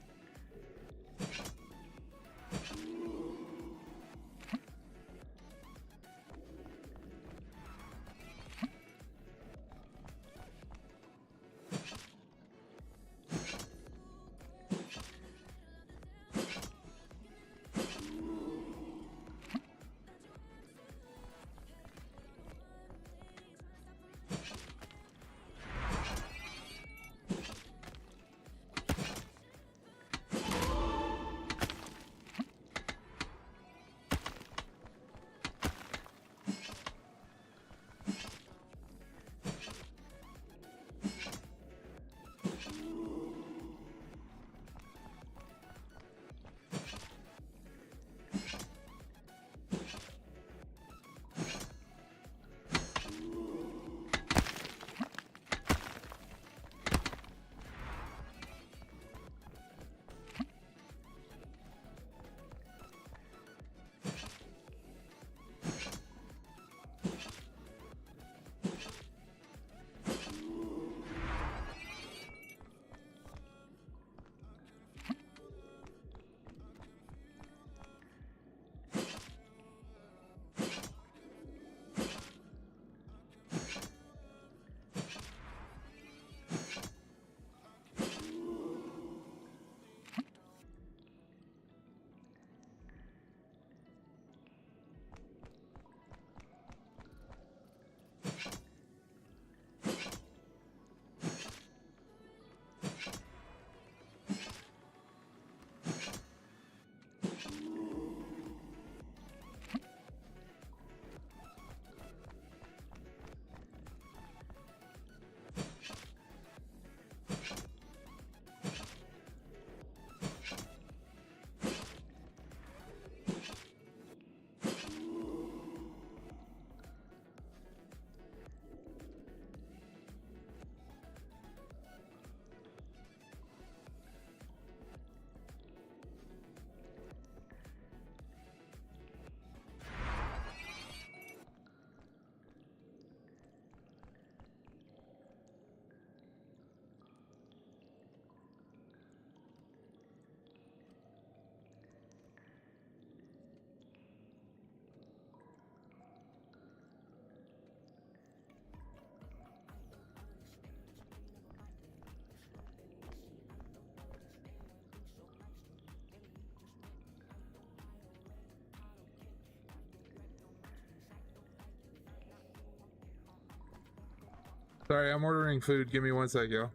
Speaker 1: Sorry, I'm ordering food. Give me one sec, yo.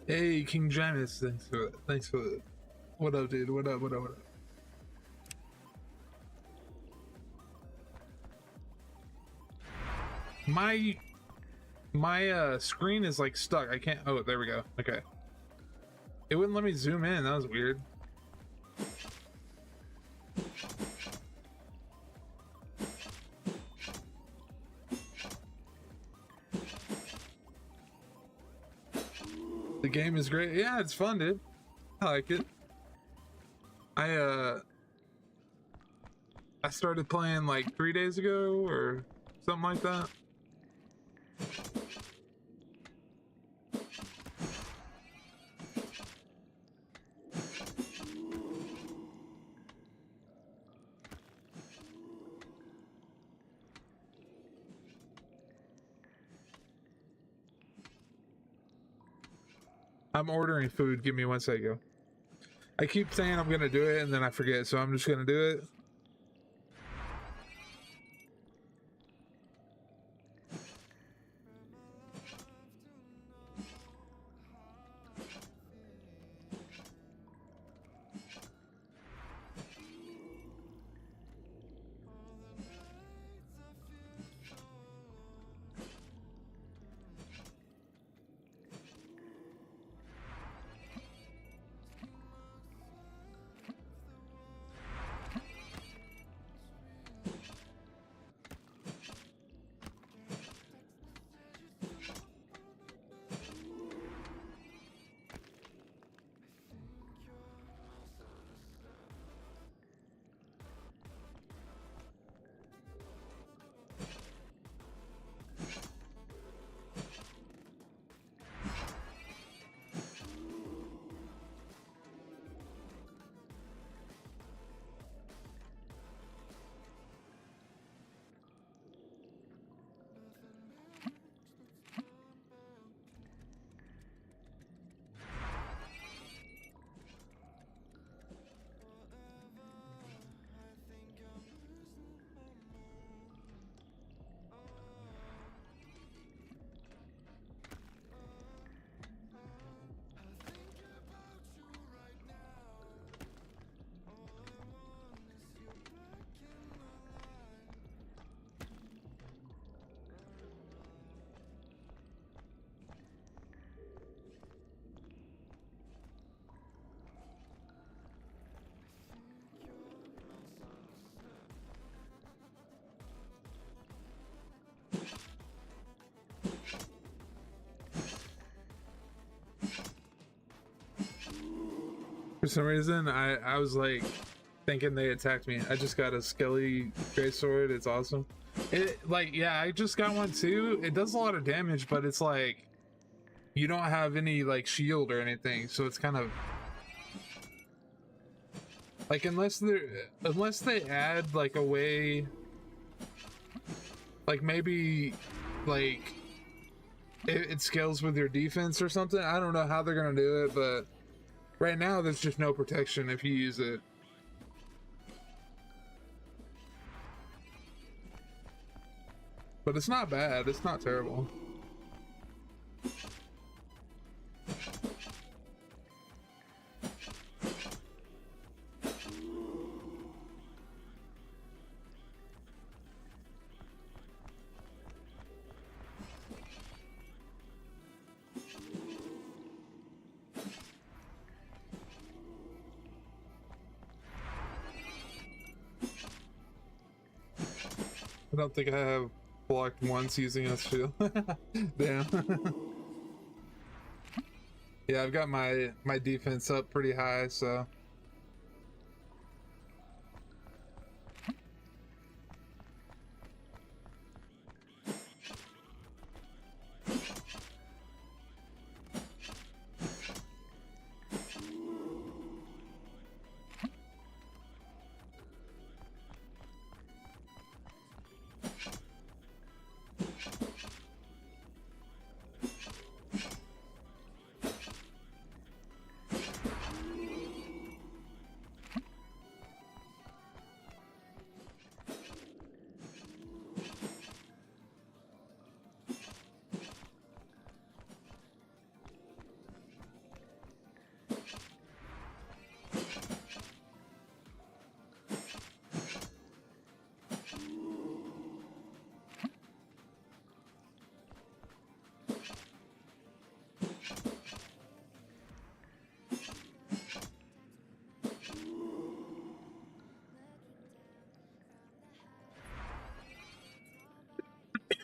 Speaker 1: Hey, King Janus, thanks for that. Thanks for that. What up, dude? What up? What up? What up? My screen is like stuck. I can't. Oh, there we go. Okay. It wouldn't let me zoom in. That was weird. The game is great. Yeah, it's fun, dude. I like it. I started playing like 3 days ago or something like that. I'm ordering food. Give me 1 second. I keep saying I'm gonna do it and then I forget, so I'm just gonna do it. For some reason, I was like thinking they attacked me. I just got a Skelly greatsword. It's awesome. It like yeah, I just got one too. It does a lot of damage, but it's like you don't have any like shield or anything, so it's kind of like unless they add like a way, like maybe like it scales with your defense or something. I don't know how they're gonna do it, but right now there's just no protection if you use it. But it's not bad. It's not terrible. I don't think I have blocked once using a shield. Damn. Yeah, I've got my defense up pretty high, so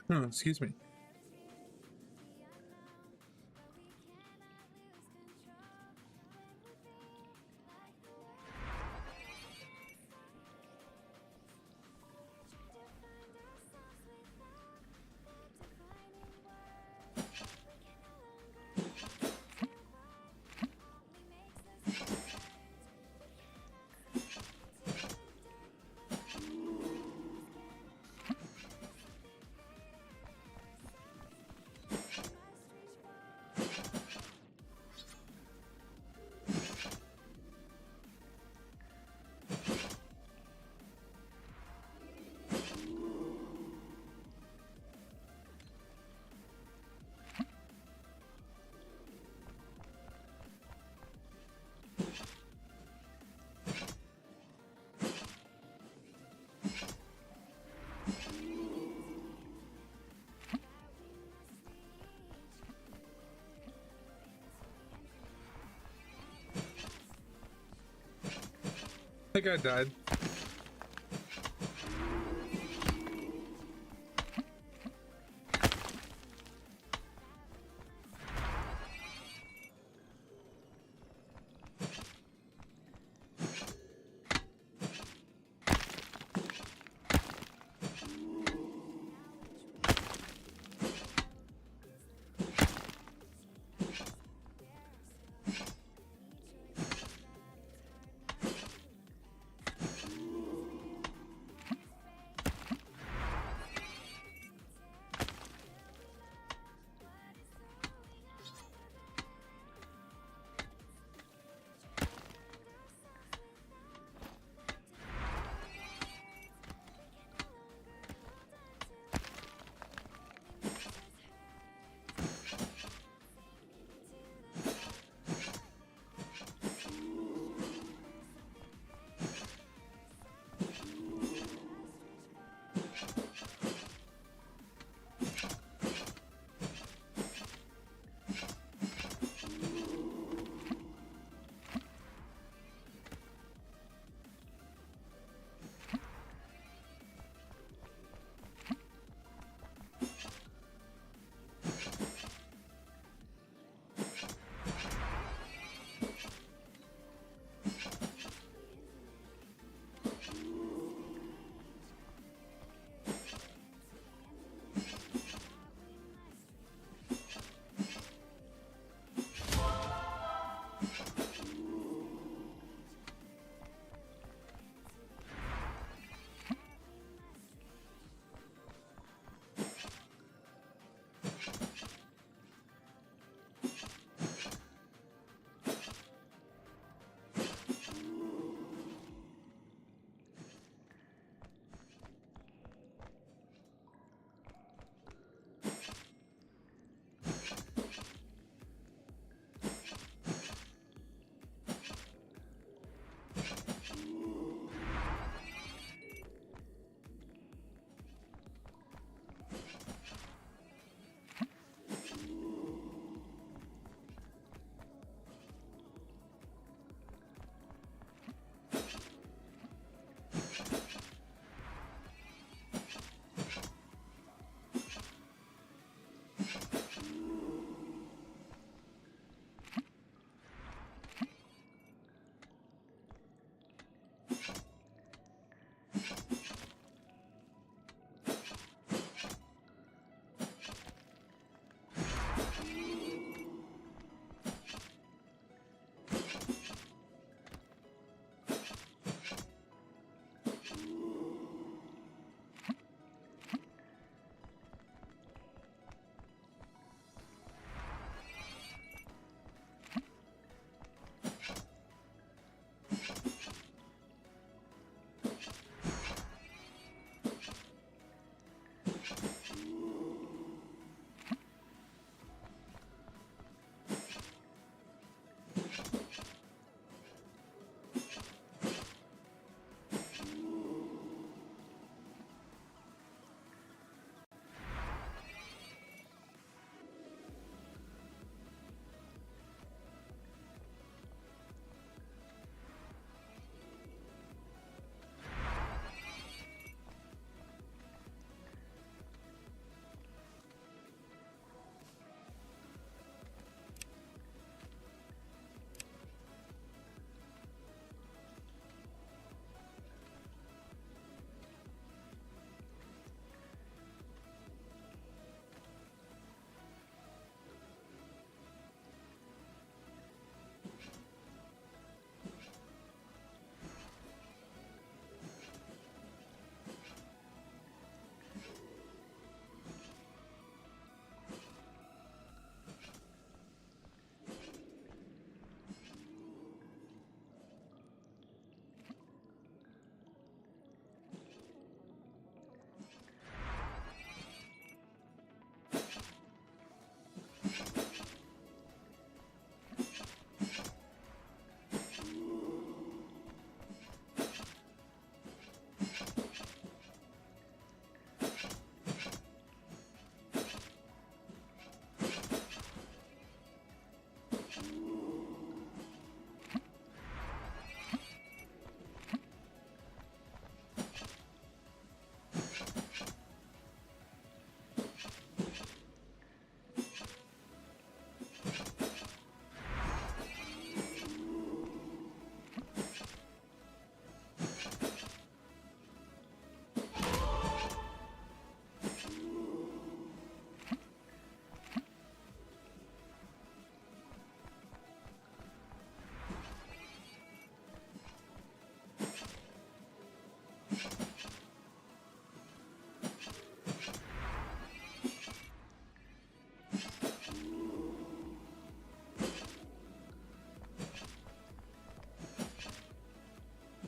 Speaker 1: Oh, excuse me. I think I died.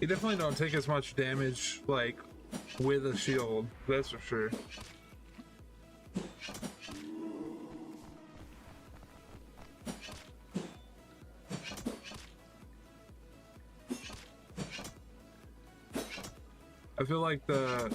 Speaker 1: You definitely don't take as much damage, like, with a shield, that's for sure. I feel like the...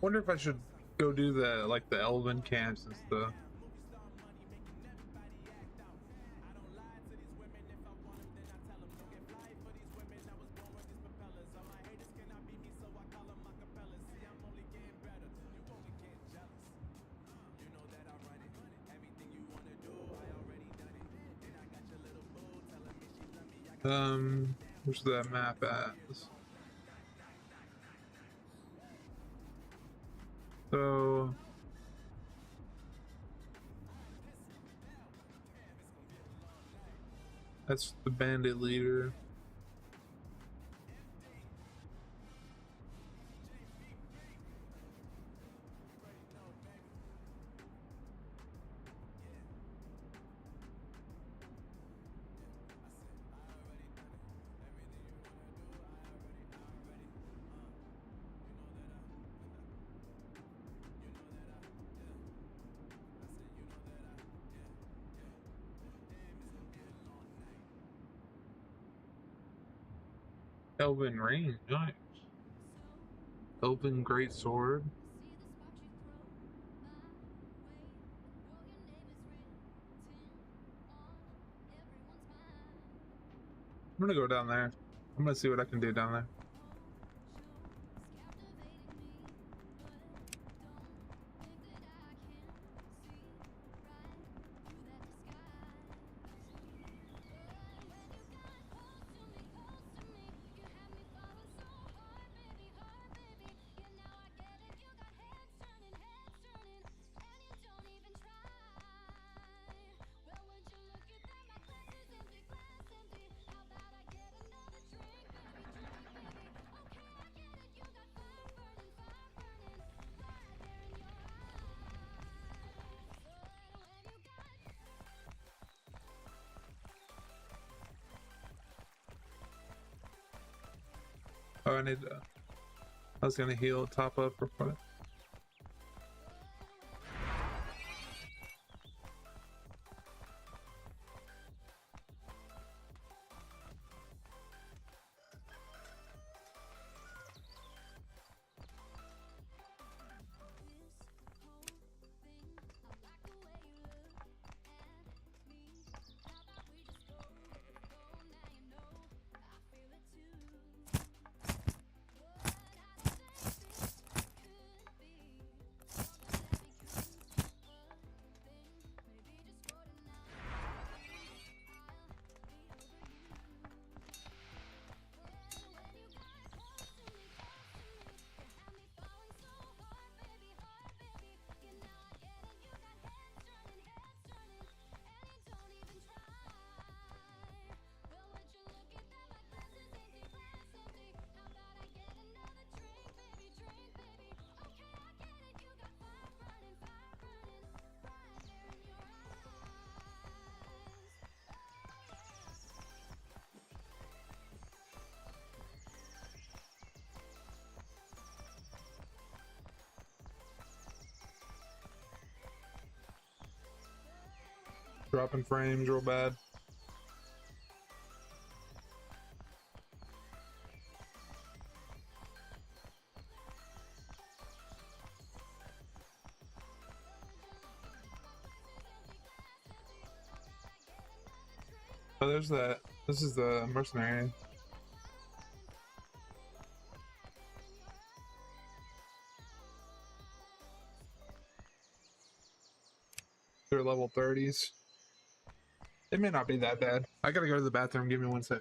Speaker 1: wonder if I should go do the, like, the elven camps and stuff. Where's that map at? So that's the bandit leader. Elven Range, nice. Elven Great Sword. I'm gonna go down there. I'm gonna see what I can do down there. Oh, I need to... I was gonna heal, top up real quick. Dropping frames real bad. Oh, there's that. This is the mercenary. They're level 30s. It may not be that bad. I gotta go to the bathroom. Give me 1 sec.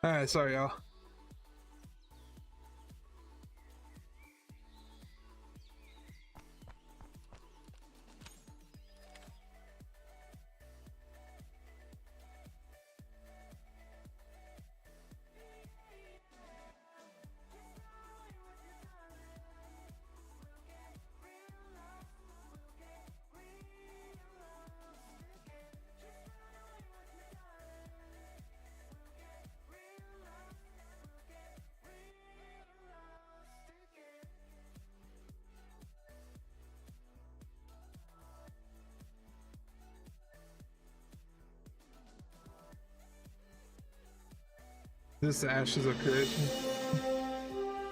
Speaker 1: Alright, sorry y'all. This is Ashes of Creation.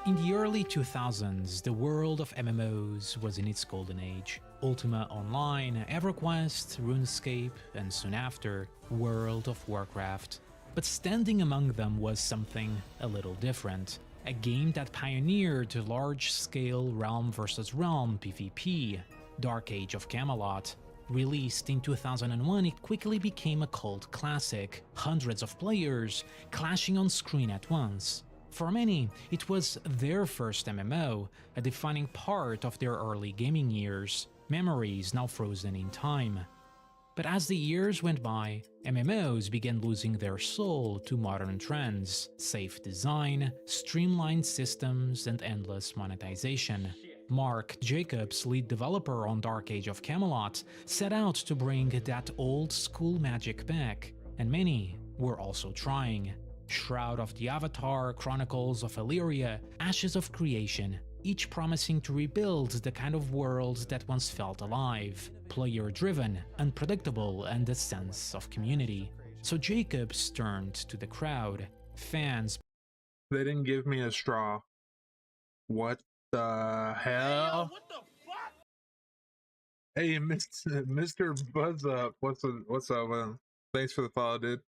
Speaker 3: In the early 2000s, the world of MMOs was in its golden age. Ultima Online, EverQuest, RuneScape, and soon after, World of Warcraft. But standing among them was something a little different. A game that pioneered large-scale realm versus realm PvP, Dark Age of Camelot. Released in 2001, it quickly became a cult classic, hundreds of players clashing on screen at once. For many, it was their first MMO, a defining part of their early gaming years, memories now frozen in time. But as the years went by, MMOs began losing their soul to modern trends, safe design, streamlined systems, and endless monetization. Mark Jacobs, lead developer on Dark Age of Camelot, set out to bring that old-school magic back, and many were also trying. Shroud of the Avatar, Chronicles of Illyria, Ashes of Creation, each promising to rebuild the kind of world that once felt alive, player-driven, unpredictable, and a sense of community. So Jacobs turned to the crowd. Fans.
Speaker 1: They didn't give me a straw. What the
Speaker 2: Hey, yo,
Speaker 1: hell?
Speaker 2: what the fuck?
Speaker 1: Hey, Mr. Buzz Up. What's up, man? Thanks for the follow, dude.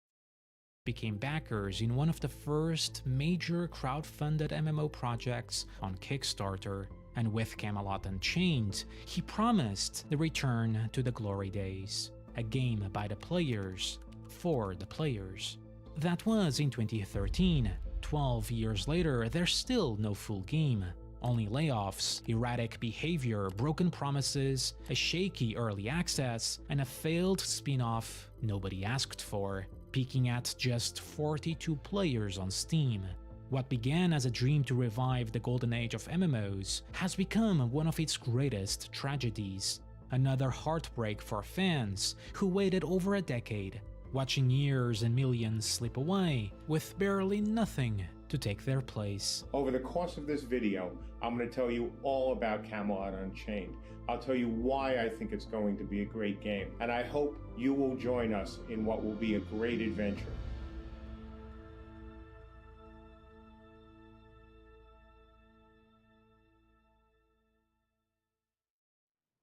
Speaker 3: Became backers in one of the first major crowd-funded MMO projects on Kickstarter, and with Camelot Unchained, he promised the return to the glory days, a game by the players, for the players. That was in 2013. 12 years later, there's still no full game. Only layoffs, erratic behavior, broken promises, a shaky early access, and a failed spin-off nobody asked for, peaking at just 42 players on Steam. What began as a dream to revive the golden age of MMOs has become one of its greatest tragedies. Another heartbreak for fans who waited over a decade, watching years and millions slip away with barely nothing to take their place.
Speaker 4: Over the course of this video, I'm going to tell you all about Camelot Unchained. I'll tell you why I think it's going to be a great game, and I hope you will join us in what will be a great adventure.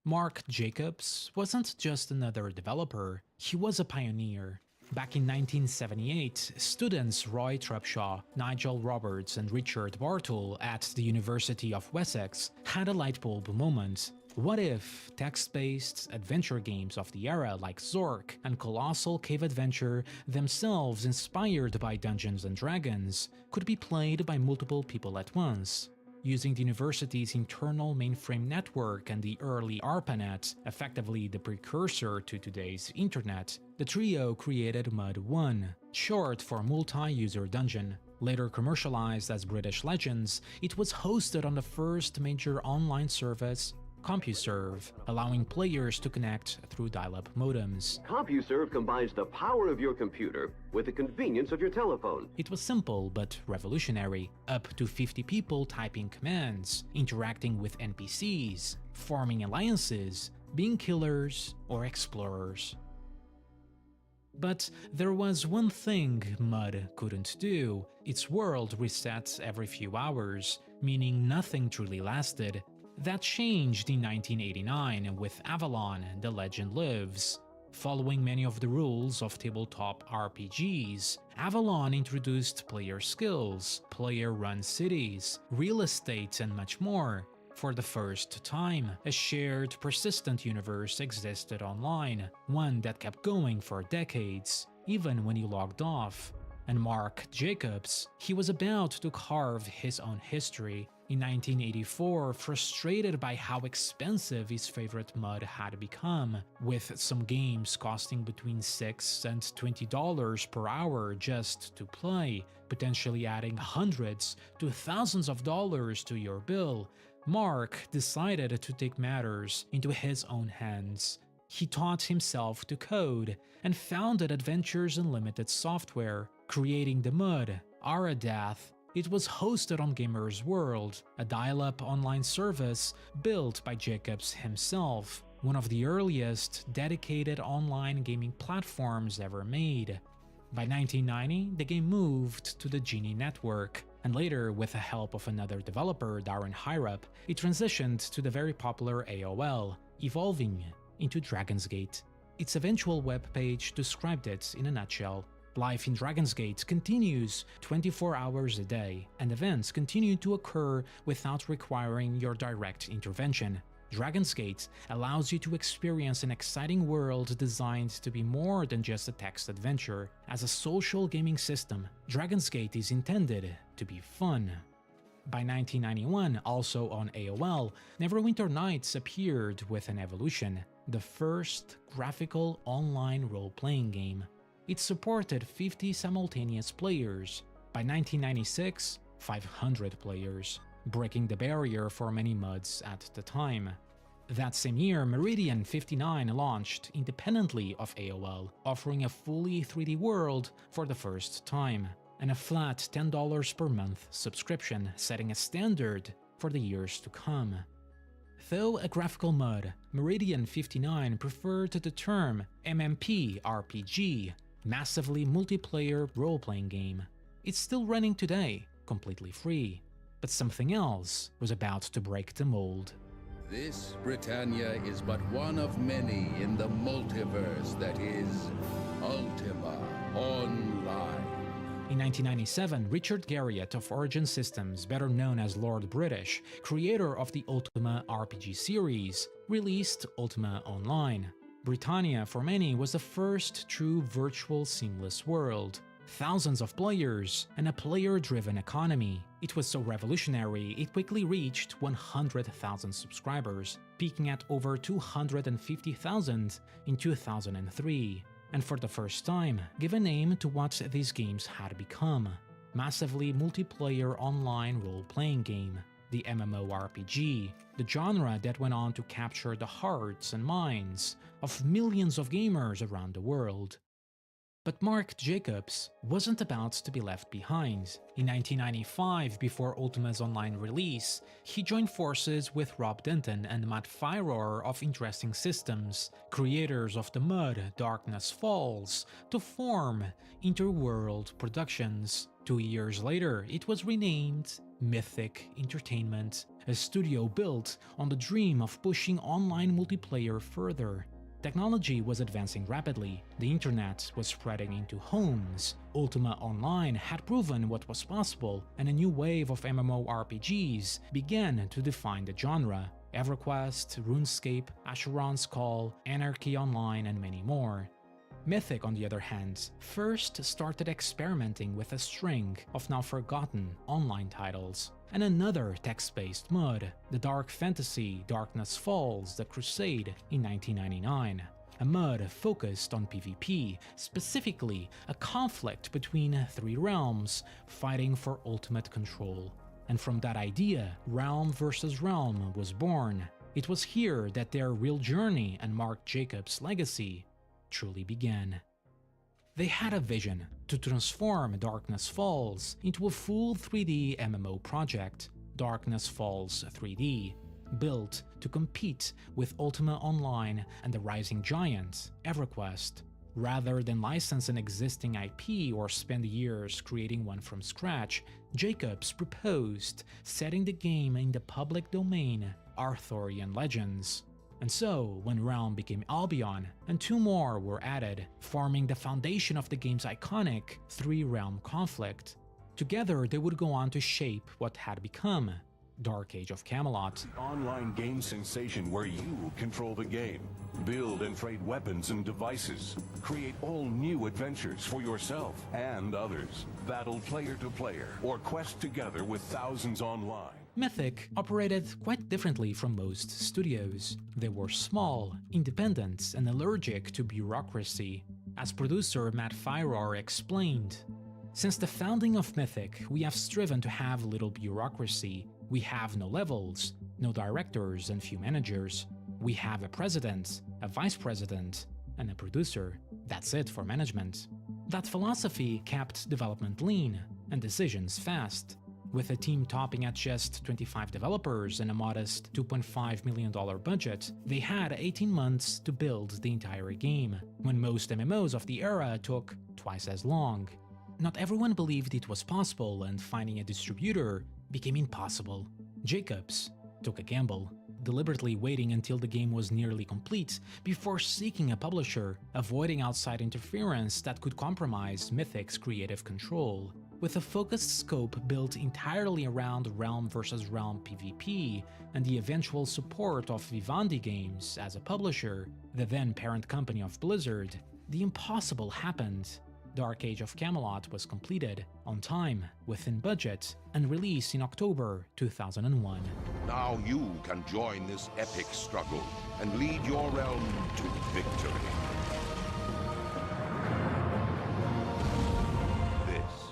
Speaker 3: Mark Jacobs wasn't just another developer, he was a pioneer. Back in 1978, students Roy Trubshaw, Nigel Roberts, and Richard Bartle at the University of Wessex had a lightbulb moment. What if text-based adventure games of the era like Zork and Colossal Cave Adventure, themselves inspired by Dungeons & Dragons, could be played by multiple people at once? Using the university's internal mainframe network and the early ARPANET, effectively the precursor to today's internet, the trio created MUD-1, short for Multi-User Dungeon. Later commercialized as British Legends, it was hosted on the first major online service, CompuServe, allowing players to connect through dial-up modems.
Speaker 5: CompuServe combines the power of your computer with the convenience of your telephone.
Speaker 3: It was simple but revolutionary, up to 50 people typing commands, interacting with NPCs, forming alliances, being killers or explorers. But there was one thing MUD couldn't do. Its world resets every few hours, meaning nothing truly lasted. That changed in 1989 with Avalon: The Legend Lives. Following many of the rules of tabletop RPGs, Avalon introduced player skills, player-run cities, real estate, and much more. For the first time, a shared, persistent universe existed online, one that kept going for decades, even when you logged off. And Mark Jacobs, he was about to carve his own history. In 1984, frustrated by how expensive his favorite MUD had become, with some games costing between $6 and $20 per hour just to play, potentially adding hundreds to thousands of dollars to your bill, Mark decided to take matters into his own hands. He taught himself to code and founded Adventures Unlimited Software, creating the MUD, Aradath. It was hosted on Gamers World, a dial-up online service built by Jacobs himself, one of the earliest dedicated online gaming platforms ever made. By 1990, the game moved to the Genie network, and later, with the help of another developer, Darren Hyrup, it transitioned to the very popular AOL, evolving into Dragon's Gate. Its eventual webpage described it in a nutshell. Life in Dragon's Gate continues 24 hours a day, and events continue to occur without requiring your direct intervention. Dragon's Gate allows you to experience an exciting world designed to be more than just a text adventure. As a social gaming system, Dragon's Gate is intended to be fun. By 1991, also on AOL, Neverwinter Nights appeared with an evolution, the first graphical online role-playing game. It supported 50 simultaneous players. By 1996, 500 players, breaking the barrier for many MUDs at the time. That same year, Meridian 59 launched independently of AOL, offering a fully 3D world for the first time, and a flat $10 per month subscription, setting a standard for the years to come. Though a graphical MUD, Meridian 59 preferred the term MMPRPG, massively multiplayer role-playing game. It's still running today, completely free. But something else was about to break the mold.
Speaker 6: This Britannia is but one of many in the multiverse that is Ultima Online.
Speaker 3: In 1997, Richard Garriott of Origin Systems, better known as Lord British, creator of the Ultima RPG series, released Ultima Online. Britannia, for many, was the first true virtual seamless world. Thousands of players, and a player-driven economy. It was so revolutionary, it quickly reached 100,000 subscribers, peaking at over 250,000 in 2003, and for the first time, give a name to what these games had become. Massively multiplayer online role-playing game, the MMORPG, the genre that went on to capture the hearts and minds of millions of gamers around the world. But Mark Jacobs wasn't about to be left behind. In 1995, before Ultima's online release, he joined forces with Rob Denton and Matt Firor of Interesting Systems, creators of the MUD Darkness Falls, to form Interworld Productions. 2 years later, it was renamed Mythic Entertainment, a studio built on the dream of pushing online multiplayer further. Technology was advancing rapidly, the internet was spreading into homes, Ultima Online had proven what was possible, and a new wave of MMORPGs began to define the genre. EverQuest, RuneScape, Asheron's Call, Anarchy Online, and many more. Mythic, on the other hand, first started experimenting with a string of now forgotten online titles, and another text-based MUD, the dark fantasy Darkness Falls: The Crusade in 1999. A MUD focused on PvP, specifically a conflict between three realms fighting for ultimate control. And from that idea, Realm vs. Realm was born. It was here that their real journey and Mark Jacobs' legacy truly began. They had a vision to transform Darkness Falls into a full 3D MMO project, Darkness Falls 3D, built to compete with Ultima Online and the rising giant, EverQuest. Rather than license an existing IP or spend years creating one from scratch, Jacobs proposed setting the game in the public domain, Arthurian Legends. And so, when Realm became Albion, and two more were added, forming the foundation of the game's iconic three-realm conflict. Together, they would go on to shape what had become Dark Age of Camelot.
Speaker 7: Online game sensation where you control the game. Build and trade weapons and devices. Create all new adventures for yourself and others. Battle player to player or quest together with thousands online.
Speaker 3: Mythic operated quite differently from most studios. They were small, independent, and allergic to bureaucracy. As producer Matt Firor explained, "Since the founding of Mythic, we have striven to have little bureaucracy. We have no levels, no directors and few managers. We have a president, a vice president, and a producer. That's it for management." That philosophy kept development lean and decisions fast. With a team topping at just 25 developers and a modest $2.5 million budget, they had 18 months to build the entire game, when most MMOs of the era took twice as long. Not everyone believed it was possible, and finding a distributor became impossible. Jacobs took a gamble, deliberately waiting until the game was nearly complete before seeking a publisher, avoiding outside interference that could compromise Mythic's creative control. With a focused scope built entirely around Realm vs. Realm PvP and the eventual support of Vivendi Games as a publisher, the then parent company of Blizzard, the impossible happened. Dark Age of Camelot was completed, on time, within budget, and released in October 2001.
Speaker 8: Now you can join this epic struggle and lead your realm to victory. This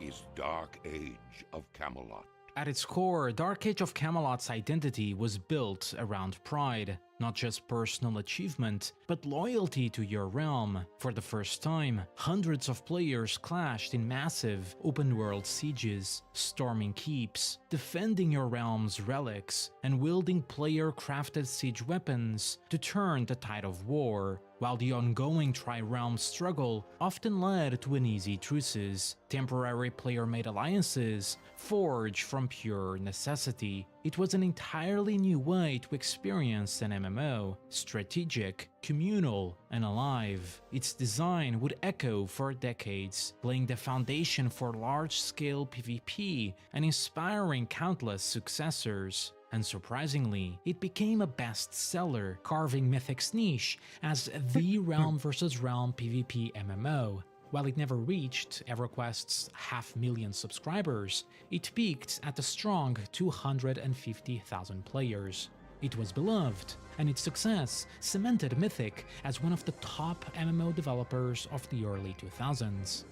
Speaker 8: is Dark Age of Camelot.
Speaker 3: At its core, Dark Age of Camelot's identity was built around pride, not just personal achievement, but loyalty to your realm. For the first time, hundreds of players clashed in massive, open-world sieges, storming keeps, defending your realm's relics, and wielding player-crafted siege weapons to turn the tide of war. while the ongoing Tri-Realm struggle often led to uneasy truces, temporary player-made alliances forged from pure necessity. It was an entirely new way to experience an MMO, strategic, communal, and alive. Its design would echo for decades, laying the foundation for large-scale PvP and inspiring countless successors. Unsurprisingly, it became a bestseller, carving Mythic's niche as the realm versus realm PvP MMO. While it never reached EverQuest's 500,000 subscribers, it peaked at a strong 250,000 players. It was beloved, and its success cemented Mythic as one of the top MMO developers of the early 2000s.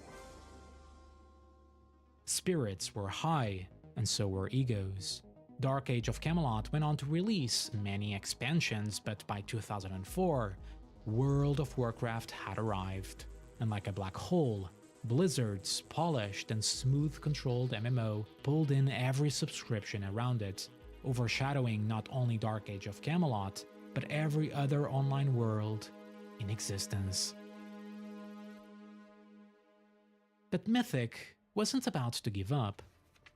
Speaker 3: Spirits were high, and so were egos. Dark Age of Camelot went on to release many expansions, but by 2004, World of Warcraft had arrived. And like a black hole, Blizzard's polished and smooth-controlled MMO pulled in every subscription around it, overshadowing not only Dark Age of Camelot, but every other online world in existence. But Mythic wasn't about to give up.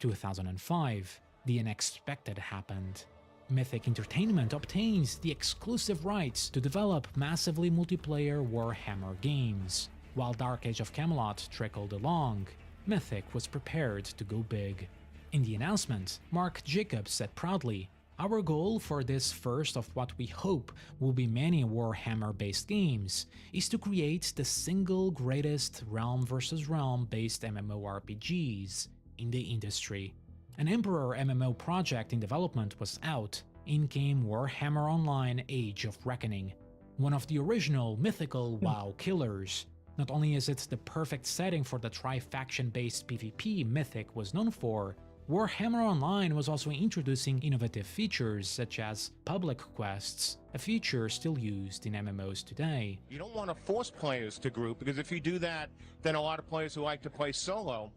Speaker 3: 2005, the unexpected happened. Mythic Entertainment obtains the exclusive rights to develop massively multiplayer Warhammer games. While Dark Age of Camelot trickled along, Mythic was prepared to go big. In the announcement, Mark Jacobs said proudly, "Our goal for this first of what we hope will be many Warhammer-based games is to create the single greatest realm versus realm-based MMORPGs in the industry." An Emperor MMO project in development was out. In came Warhammer Online: Age of Reckoning, one of the original mythical WoW killers. Not only is it the perfect setting for the tri-faction-based PvP Mythic was known for, Warhammer Online was also introducing innovative features such as public quests, a feature still used in MMOs today.
Speaker 2: You don't want to force players to group, because if you do that, then a lot of players who like to play solo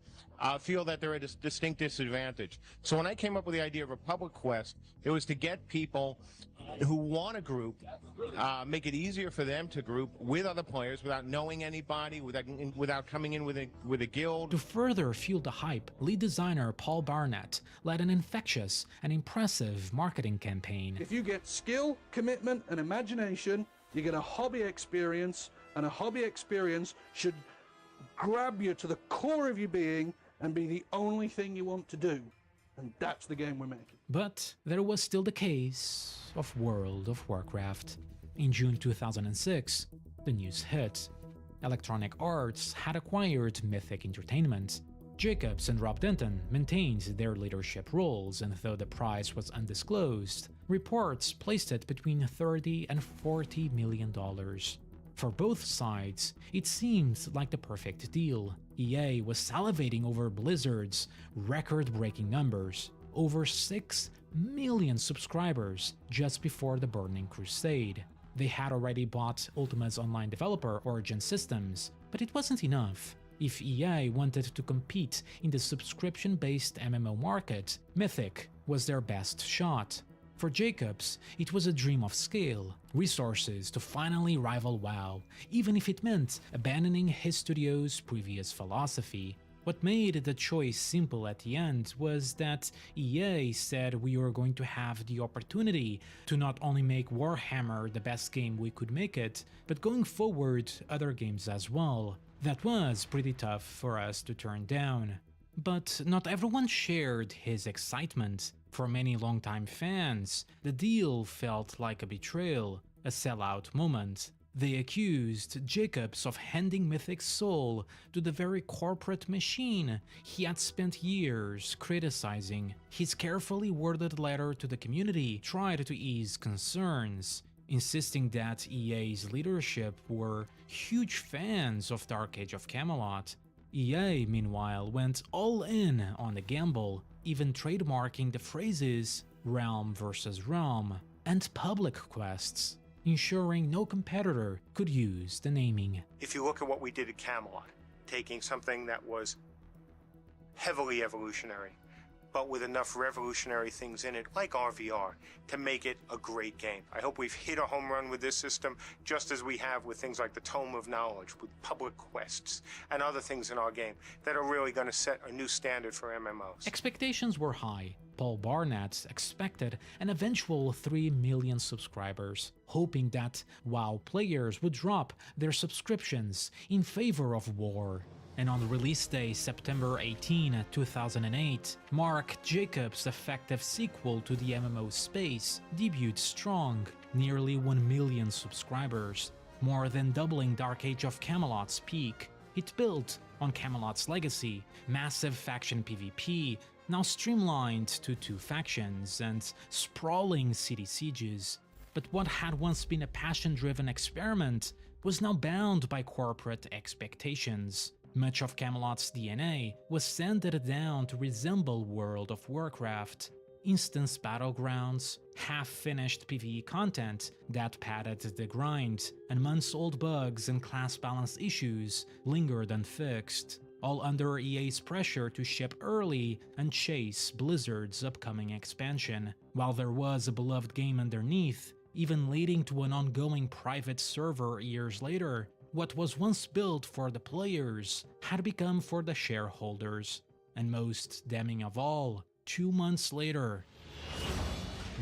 Speaker 2: feel that they're at a distinct disadvantage. So when I came up with the idea of a public quest, it was to get people who want to group, make it easier for them to group with other players without knowing anybody, without coming in with a guild.
Speaker 3: To further fuel the hype, lead designer Paul Barnett led an infectious and impressive marketing campaign.
Speaker 9: If you get skill, commitment, and imagination, you get a hobby experience, and a hobby experience should grab you to the core of your being and be the only thing you want to do. And that's the game we're making.
Speaker 3: But there was still the case of World of Warcraft. In June 2006, the news hit. Electronic Arts had acquired Mythic Entertainment. Jacobs and Rob Denton maintained their leadership roles, and though the price was undisclosed, reports placed it between $30 and $40 million. For both sides, it seemed like the perfect deal. EA was salivating over Blizzard's record-breaking numbers, over 6 million subscribers just before the Burning Crusade. They had already bought Ultima's online developer Origin Systems, but it wasn't enough. If EA wanted to compete in the subscription-based MMO market, Mythic was their best shot. For Jacobs, it was a dream of scale, resources to finally rival WoW, even if it meant abandoning his studio's previous philosophy. What made the choice simple at the end was that EA said we were going to have the opportunity to not only make Warhammer the best game we could make it, but going forward other games as well. That was pretty tough for us to turn down. But not everyone shared his excitement. For many longtime fans, the deal felt like a betrayal, a sellout moment. They accused Jacobs of handing Mythic's soul to the very corporate machine he had spent years criticizing. His carefully worded letter to the community tried to ease concerns, insisting that EA's leadership were huge fans of Dark Age of Camelot. EA, meanwhile, went all in on the gamble, even trademarking the phrases realm versus realm and public quests, ensuring no competitor could use the naming.
Speaker 10: If you look at what we did at Camelot, taking something that was heavily evolutionary,
Speaker 2: but with enough revolutionary things in it, like RVR, to make it a great game. I hope we've hit a home run with this system, just as we have with things like the Tome of Knowledge, with public quests, and other things in our game that are really going to set a new standard for MMOs.
Speaker 3: Expectations were high. Paul Barnett expected an eventual 3 million subscribers, hoping that WoW players would drop their subscriptions in favor of war. And on release day, September 18, 2008, Mark Jacobs' effective sequel to the MMO space debuted strong, nearly 1 million subscribers, more than doubling Dark Age of Camelot's peak. It built on Camelot's legacy, massive faction PvP, now streamlined to 2 factions, and sprawling city sieges. But what had once been a passion-driven experiment was now bound by corporate expectations. Much of Camelot's DNA was sanded down to resemble World of Warcraft. Instance battlegrounds, half-finished PvE content that padded the grind, and months-old bugs and class balance issues lingered unfixed, all under EA's pressure to ship early and chase Blizzard's upcoming expansion. While there was a beloved game underneath, even leading to an ongoing private server years later, what was once built for the players had become for the shareholders. And most damning of all, 2 months later,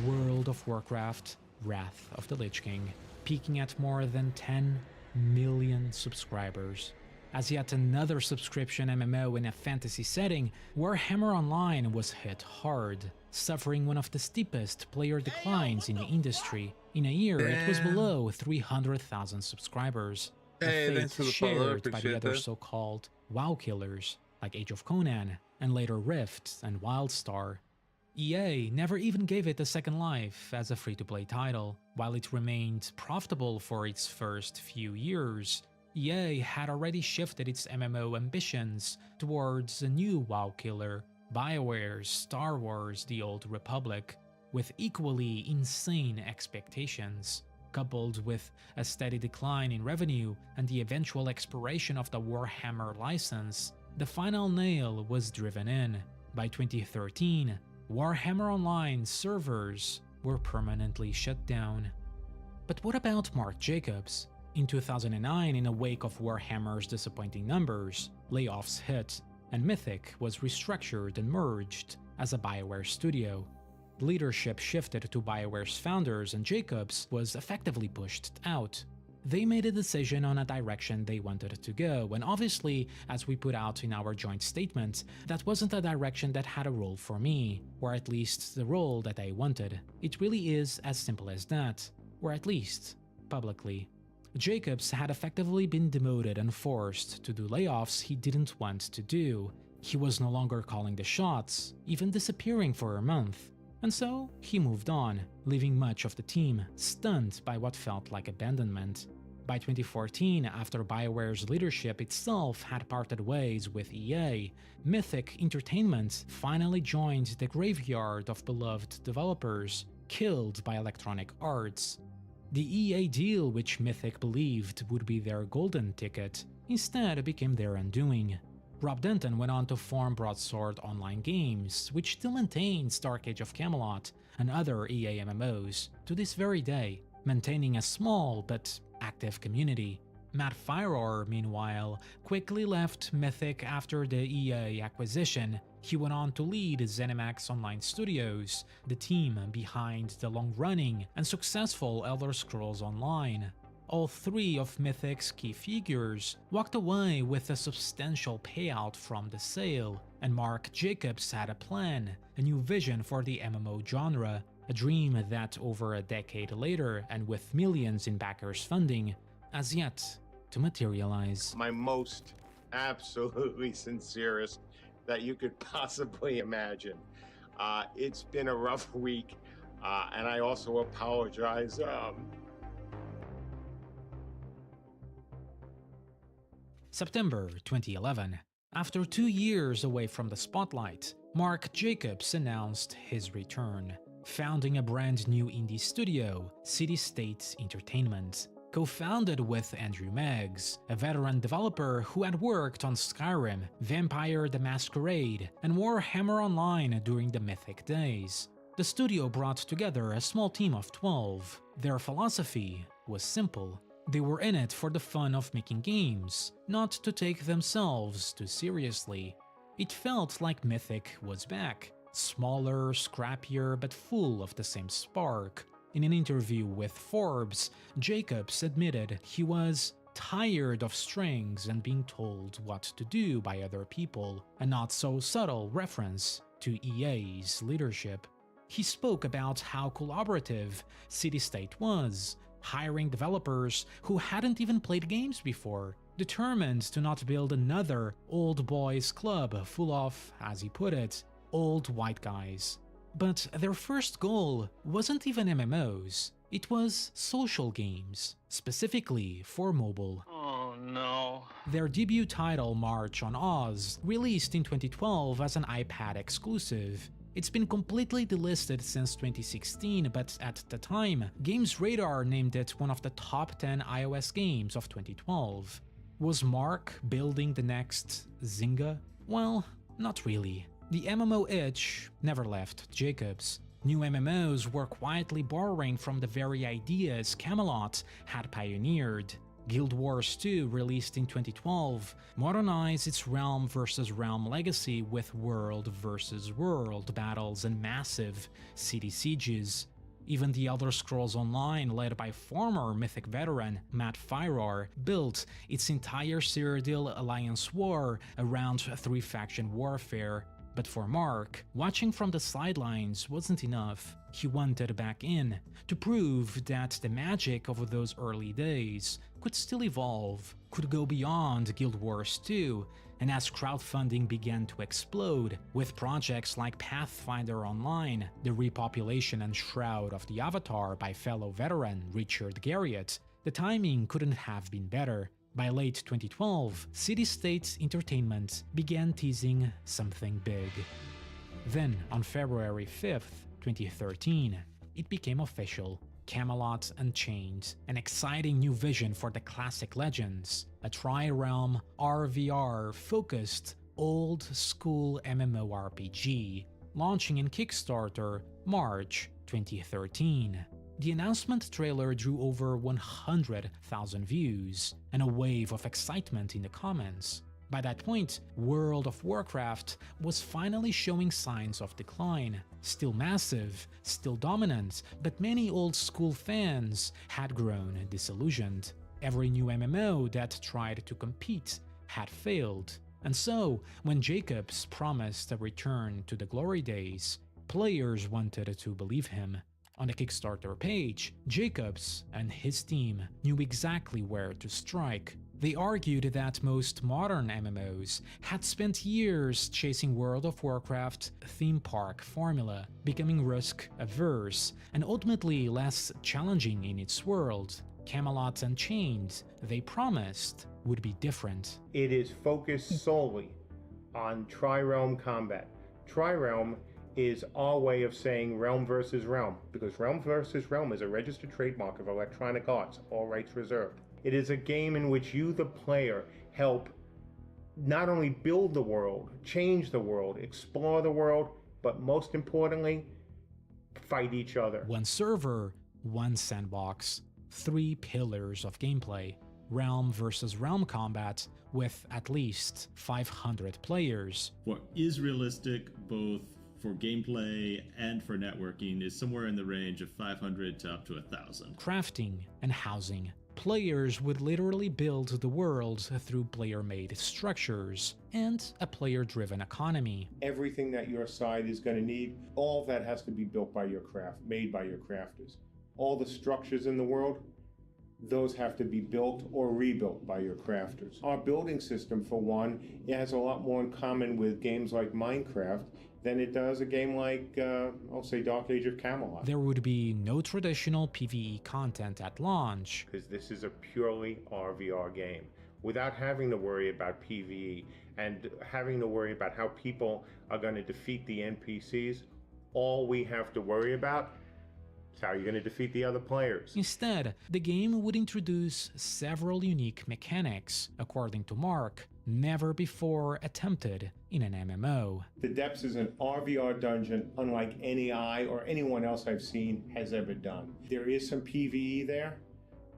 Speaker 3: World of Warcraft: Wrath of the Lich King, peaking at more than 10 million subscribers. As yet another subscription MMO in a fantasy setting, Warhammer Online was hit hard, suffering one of the steepest player declines in the industry. In a year, it was below 300,000 subscribers.
Speaker 1: Hey,
Speaker 3: A
Speaker 1: thanks for
Speaker 3: fate
Speaker 1: the follow,
Speaker 3: shared by the
Speaker 1: appreciate
Speaker 3: other
Speaker 1: that.
Speaker 3: so-called WoW killers, like Age of Conan, and later Rift and WildStar. EA never even gave it a second life as a free-to-play title. While it remained profitable for its first few years, EA had already shifted its MMO ambitions towards a new WoW killer, BioWare's Star Wars: The Old Republic, with equally insane expectations. Coupled with a steady decline in revenue and the eventual expiration of the Warhammer license, the final nail was driven in. By 2013, Warhammer Online servers were permanently shut down. But what about Mark Jacobs? In 2009, in the wake of Warhammer's disappointing numbers, layoffs hit, and Mythic was restructured and merged as a BioWare studio. Leadership shifted to BioWare's founders, and Jacobs was effectively pushed out. They made a decision on a direction they wanted to go, and obviously, as we put out in our joint statement, that wasn't a direction that had a role for me, or at least the role that I wanted. It really is as simple as that, or at least publicly. Jacobs had effectively been demoted and forced to do layoffs he didn't want to do. He was no longer calling the shots, even disappearing for a month. And so, he moved on, leaving much of the team stunned by what felt like abandonment. By 2014, after BioWare's leadership itself had parted ways with EA, Mythic Entertainment finally joined the graveyard of beloved developers, killed by Electronic Arts. The EA deal, which Mythic believed would be their golden ticket, instead became their undoing. Rob Denton went on to form Broadsword Online Games, which still maintains Dark Age of Camelot and other EA MMOs to this very day, maintaining a small but active community. Matt Firor, meanwhile, quickly left Mythic after the EA acquisition. He went on to lead ZeniMax Online Studios, the team behind the long-running and successful Elder Scrolls Online. All 3 of Mythic's key figures walked away with a substantial payout from the sale, and Mark Jacobs had a plan, a new vision for the MMO genre, a dream that over a decade later, and with millions in backers' funding, has yet to materialize.
Speaker 2: My most absolutely sincerest that you could possibly imagine. It's been a rough week, and I also apologize.
Speaker 3: September 2011. After 2 years away from the spotlight, Mark Jacobs announced his return, founding a brand new indie studio, City State Entertainment. Co-founded with Andrew Meggs, a veteran developer who had worked on Skyrim, Vampire the Masquerade, and Warhammer Online during the Mythic days. The studio brought together a small team of 12. Their philosophy was simple. They were in it for the fun of making games, not to take themselves too seriously. It felt like Mythic was back, smaller, scrappier, but full of the same spark. In an interview with Forbes, Jacobs admitted he was tired of strings and being told what to do by other people, a not so subtle reference to EA's leadership. He spoke about how collaborative City State was, hiring developers who hadn't even played games before, determined to not build another old boys club full of, as he put it, old white guys. But their first goal wasn't even MMOs, it was social games, specifically for mobile.
Speaker 10: Oh no.
Speaker 3: Their debut title, March on Oz, released in 2012 as an iPad exclusive. It's been completely delisted since 2016, but at the time, GamesRadar named it one of the top 10 iOS games of 2012. Was Mark building the next Zynga? Well, not really. The MMO itch never left Jacobs. New MMOs were quietly borrowing from the very ideas Camelot had pioneered. Guild Wars 2, released in 2012, modernized its realm versus realm legacy with world versus world battles and massive city sieges. Even The Elder Scrolls Online, led by former Mythic veteran Matt Firor, built its entire Cyrodiil Alliance war around three-faction warfare. But for Mark, watching from the sidelines wasn't enough. He wanted back in, to prove that the magic of those early days could still evolve, could go beyond Guild Wars 2, and as crowdfunding began to explode, with projects like Pathfinder Online, the repopulation and Shroud of the Avatar by fellow veteran Richard Garriott, the timing couldn't have been better. By late 2012, City State Entertainment began teasing something big. Then, on February 5th, 2013, it became official. Camelot Unchained, an exciting new vision for the classic legends, a tri-realm RVR-focused old-school MMORPG, launching in Kickstarter March 2013. The announcement trailer drew over 100,000 views, and a wave of excitement in the comments. By that point, World of Warcraft was finally showing signs of decline. Still massive, still dominant, but many old-school fans had grown disillusioned. Every new MMO that tried to compete had failed. And so, when Jacobs promised a return to the glory days, players wanted to believe him. On the Kickstarter page, Jacobs and his team knew exactly where to strike. They argued that most modern MMOs had spent years chasing World of Warcraft theme park formula, becoming risk-averse and ultimately less challenging in its world. Camelot Unchained, they promised, would be different.
Speaker 4: It is focused solely on tri-realm combat. Tri-realm is our way of saying realm versus realm, because realm versus realm is a registered trademark of Electronic Arts, all rights reserved. It is a game in which you, the player, help not only build the world, change the world, explore the world, but most importantly, fight each other.
Speaker 3: One server, one sandbox, 3 pillars of gameplay, realm versus realm combat with at least 500 players.
Speaker 11: What is realistic both for gameplay and for networking is somewhere in the range of 500 to up to 1,000.
Speaker 3: Crafting and housing. Players would literally build the world through player-made structures and a player-driven economy.
Speaker 4: Everything that your side is going to need, all that has to be built by your craft, made by your crafters. All the structures in the world, those have to be built or rebuilt by your crafters. Our building system, for one, it has a lot more in common with games like Minecraft than it does a game like, I'll say, Dark Age of Camelot.
Speaker 3: There would be no traditional PvE content at launch.
Speaker 4: Because this is a purely RVR game, without having to worry about PvE and having to worry about how people are going to defeat the NPCs. All we have to worry about, So how are you going to defeat the other players?
Speaker 3: Instead, the game would introduce several unique mechanics, according to Mark, never before attempted in an MMO.
Speaker 4: The Depths is an RVR dungeon unlike any I or anyone else I've seen has ever done. There is some PvE there,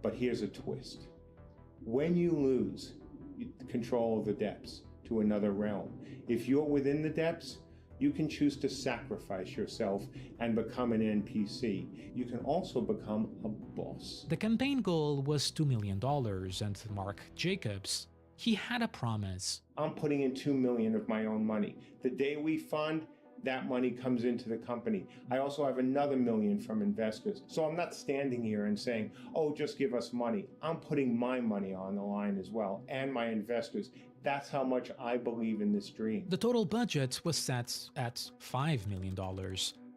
Speaker 4: but here's a twist. When you lose control of the Depths to another realm, if you're within the Depths, you can choose to sacrifice yourself and become an NPC. You can also become a boss.
Speaker 3: The campaign goal was $2 million, and Mark Jacobs, he had a promise.
Speaker 4: I'm putting in $2 million of my own money. The day we fund, that money comes into the company. I also have another $1 million from investors. So I'm not standing here and saying, oh, just give us money. I'm putting my money on the line as well, and my investors. That's how much I believe in this dream.
Speaker 3: The total budget was set at $5 million,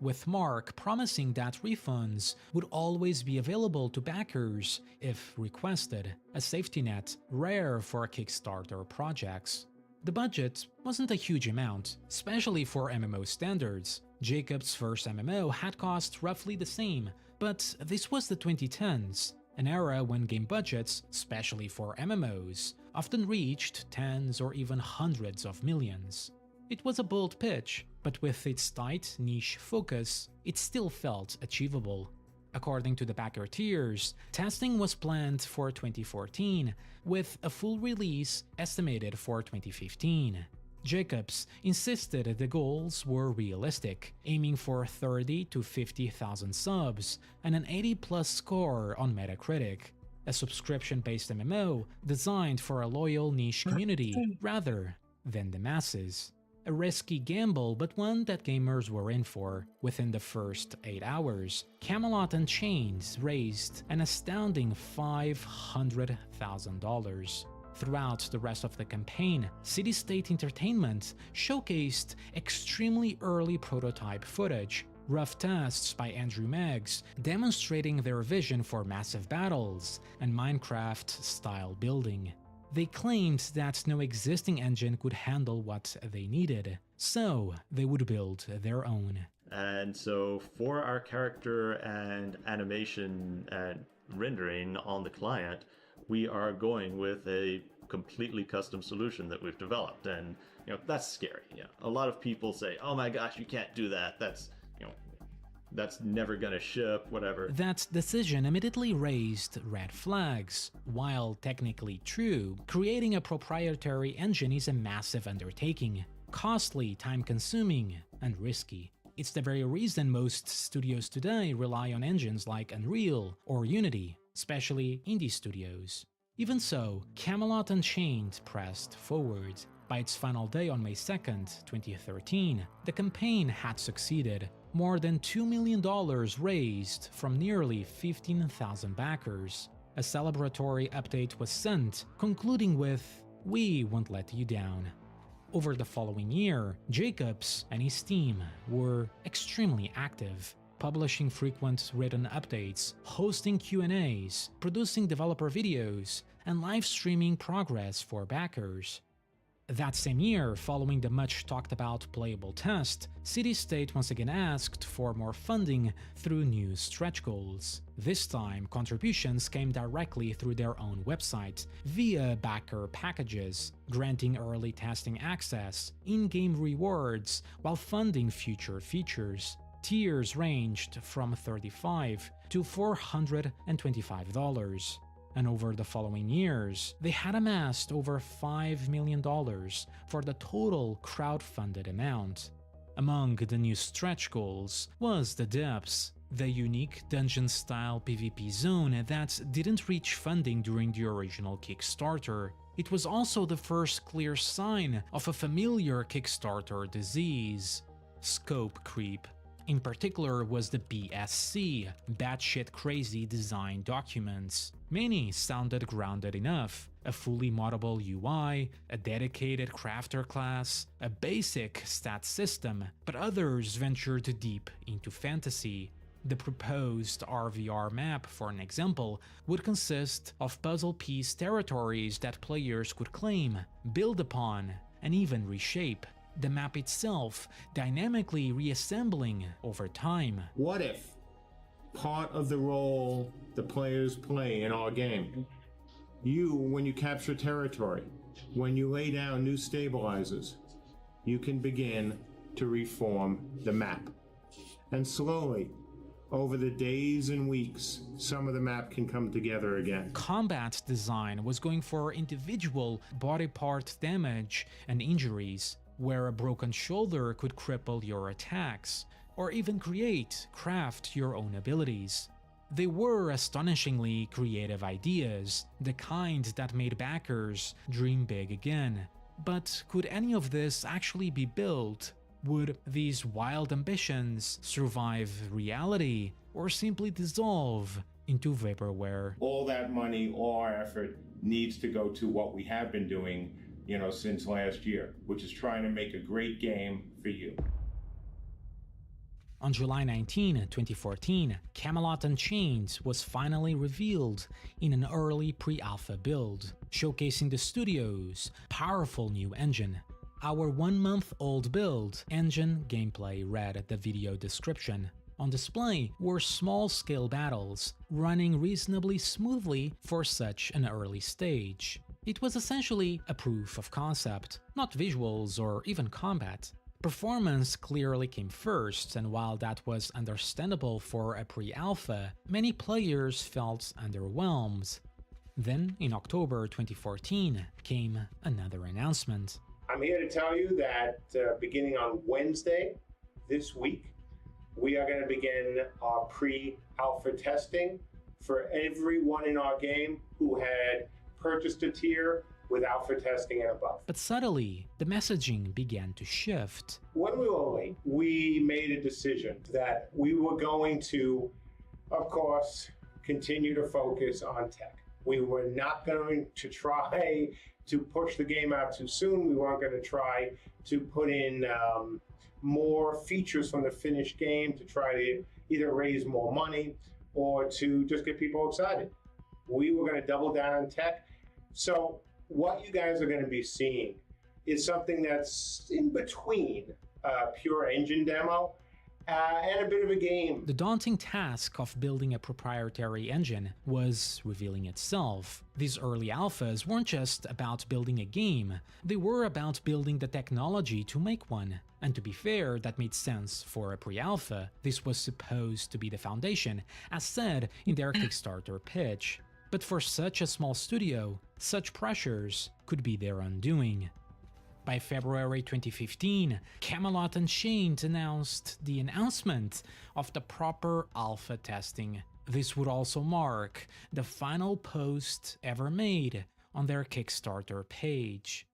Speaker 3: with Mark promising that refunds would always be available to backers if requested, a safety net rare for Kickstarter projects. The budget wasn't a huge amount, especially for MMO standards. Jacob's first MMO had cost roughly the same, but this was the 2010s, an era when game budgets, especially for MMOs, often reached tens or even hundreds of millions. It was a bold pitch, but with its tight niche focus, it still felt achievable. According to the backer tiers, testing was planned for 2014, with a full release estimated for 2015. Jacobs insisted the goals were realistic, aiming for 30 to 50,000 subs and an 80+ score on Metacritic, a subscription-based MMO designed for a loyal niche community rather than the masses. A risky gamble, but one that gamers were in for. Within the first 8 hours, Camelot Unchained raised an astounding $500,000. Throughout the rest of the campaign, City State Entertainment showcased extremely early prototype footage, rough tests by Andrew Meggs demonstrating their vision for massive battles and Minecraft-style building. They claimed that no existing engine could handle what they needed, so they would build their own.
Speaker 10: And so for our character and animation and rendering on the client, we are going with a completely custom solution that we've developed. And, that's scary. Yeah. A lot of people say, oh my gosh, you can't do that. That's never gonna ship, whatever.
Speaker 3: That decision immediately raised red flags. While technically true, creating a proprietary engine is a massive undertaking, costly, time-consuming, and risky. It's the very reason most studios today rely on engines like Unreal or Unity, especially indie studios. Even so, Camelot Unchained pressed forward. By its final day on May 2nd, 2013, the campaign had succeeded. More than $2 million raised from nearly 15,000 backers. A celebratory update was sent, concluding with, "We won't let you down." Over the following year, Jacobs and his team were extremely active, publishing frequent written updates, hosting Q&As, producing developer videos, and live streaming progress for backers. That same year, following the much-talked-about playable test, City State once again asked for more funding through new stretch goals. This time, contributions came directly through their own website, via backer packages, granting early testing access, in-game rewards, while funding future features. Tiers ranged from $35 to $425. And over the following years, they had amassed over $5 million for the total crowdfunded amount. Among the new stretch goals was the Depths, the unique dungeon-style PvP zone that didn't reach funding during the original Kickstarter. It was also the first clear sign of a familiar Kickstarter disease: scope creep. In particular was the BSC, batshit crazy design documents. Many sounded grounded enough: a fully moddable UI, a dedicated crafter class, a basic stat system, but others ventured deep into fantasy. The proposed RVR map, for an example, would consist of puzzle piece territories that players could claim, build upon, and even reshape. The map itself dynamically reassembling over time.
Speaker 4: What if part of the role the players play in our game. When you capture territory, when you lay down new stabilizers, you can begin to reform the map. And slowly, over the days and weeks, some of the map can come together again.
Speaker 3: Combat design was going for individual body part damage and injuries, where a broken shoulder could cripple your attacks, or even craft your own abilities. They were astonishingly creative ideas, the kind that made backers dream big again. But could any of this actually be built? Would these wild ambitions survive reality, or simply dissolve into vaporware?
Speaker 4: All that money, all our effort needs to go to what we have been doing, since last year, which is trying to make a great game for you.
Speaker 3: On July 19, 2014, Camelot Unchained was finally revealed in an early pre-alpha build, showcasing the studio's powerful new engine. Our 1-month-old build engine gameplay read at the video description. On display were small-scale battles, running reasonably smoothly for such an early stage. It was essentially a proof of concept, not visuals or even combat. Performance clearly came first, and while that was understandable for a pre-alpha, many players felt underwhelmed. Then, in October 2014, came another announcement.
Speaker 4: I'm here to tell you that beginning on Wednesday this week, we are going to begin our pre-alpha testing for everyone in our game who had purchased a tier with alpha testing and above.
Speaker 3: But subtly, the messaging began to shift.
Speaker 4: When we were late, we made a decision that we were going to, of course, continue to focus on tech. We were not going to try to push the game out too soon. We weren't going to try to put in more features from the finished game to try to either raise more money or to just get people excited. We were going to double down on tech. So what you guys are going to be seeing is something that's in between a pure engine demo and a bit of a game.
Speaker 3: The daunting task of building a proprietary engine was revealing itself. These early alphas weren't just about building a game, they were about building the technology to make one. And to be fair, that made sense for a pre-alpha. This was supposed to be the foundation, as said in their Kickstarter pitch. But for such a small studio, such pressures could be their undoing. By February 2015, Camelot Unchained announced the announcement of the proper alpha testing. This would also mark the final post ever made on their Kickstarter page.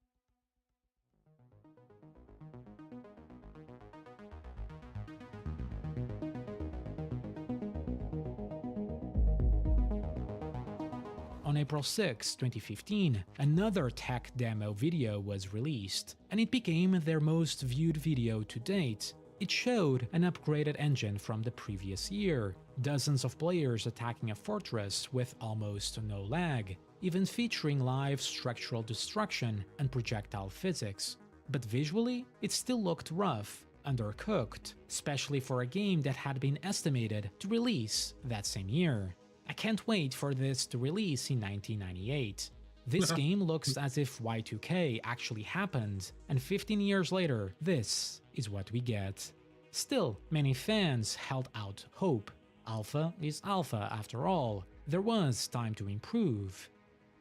Speaker 3: On April 6, 2015, another tech demo video was released, and it became their most viewed video to date. It showed an upgraded engine from the previous year, dozens of players attacking a fortress with almost no lag, even featuring live structural destruction and projectile physics. But visually, it still looked rough, undercooked, especially for a game that had been estimated to release that same year. I can't wait for this to release in 1998. This game looks as if Y2K actually happened, and 15 years later, this is what we get. Still, many fans held out hope. Alpha is alpha after all. There was time to improve.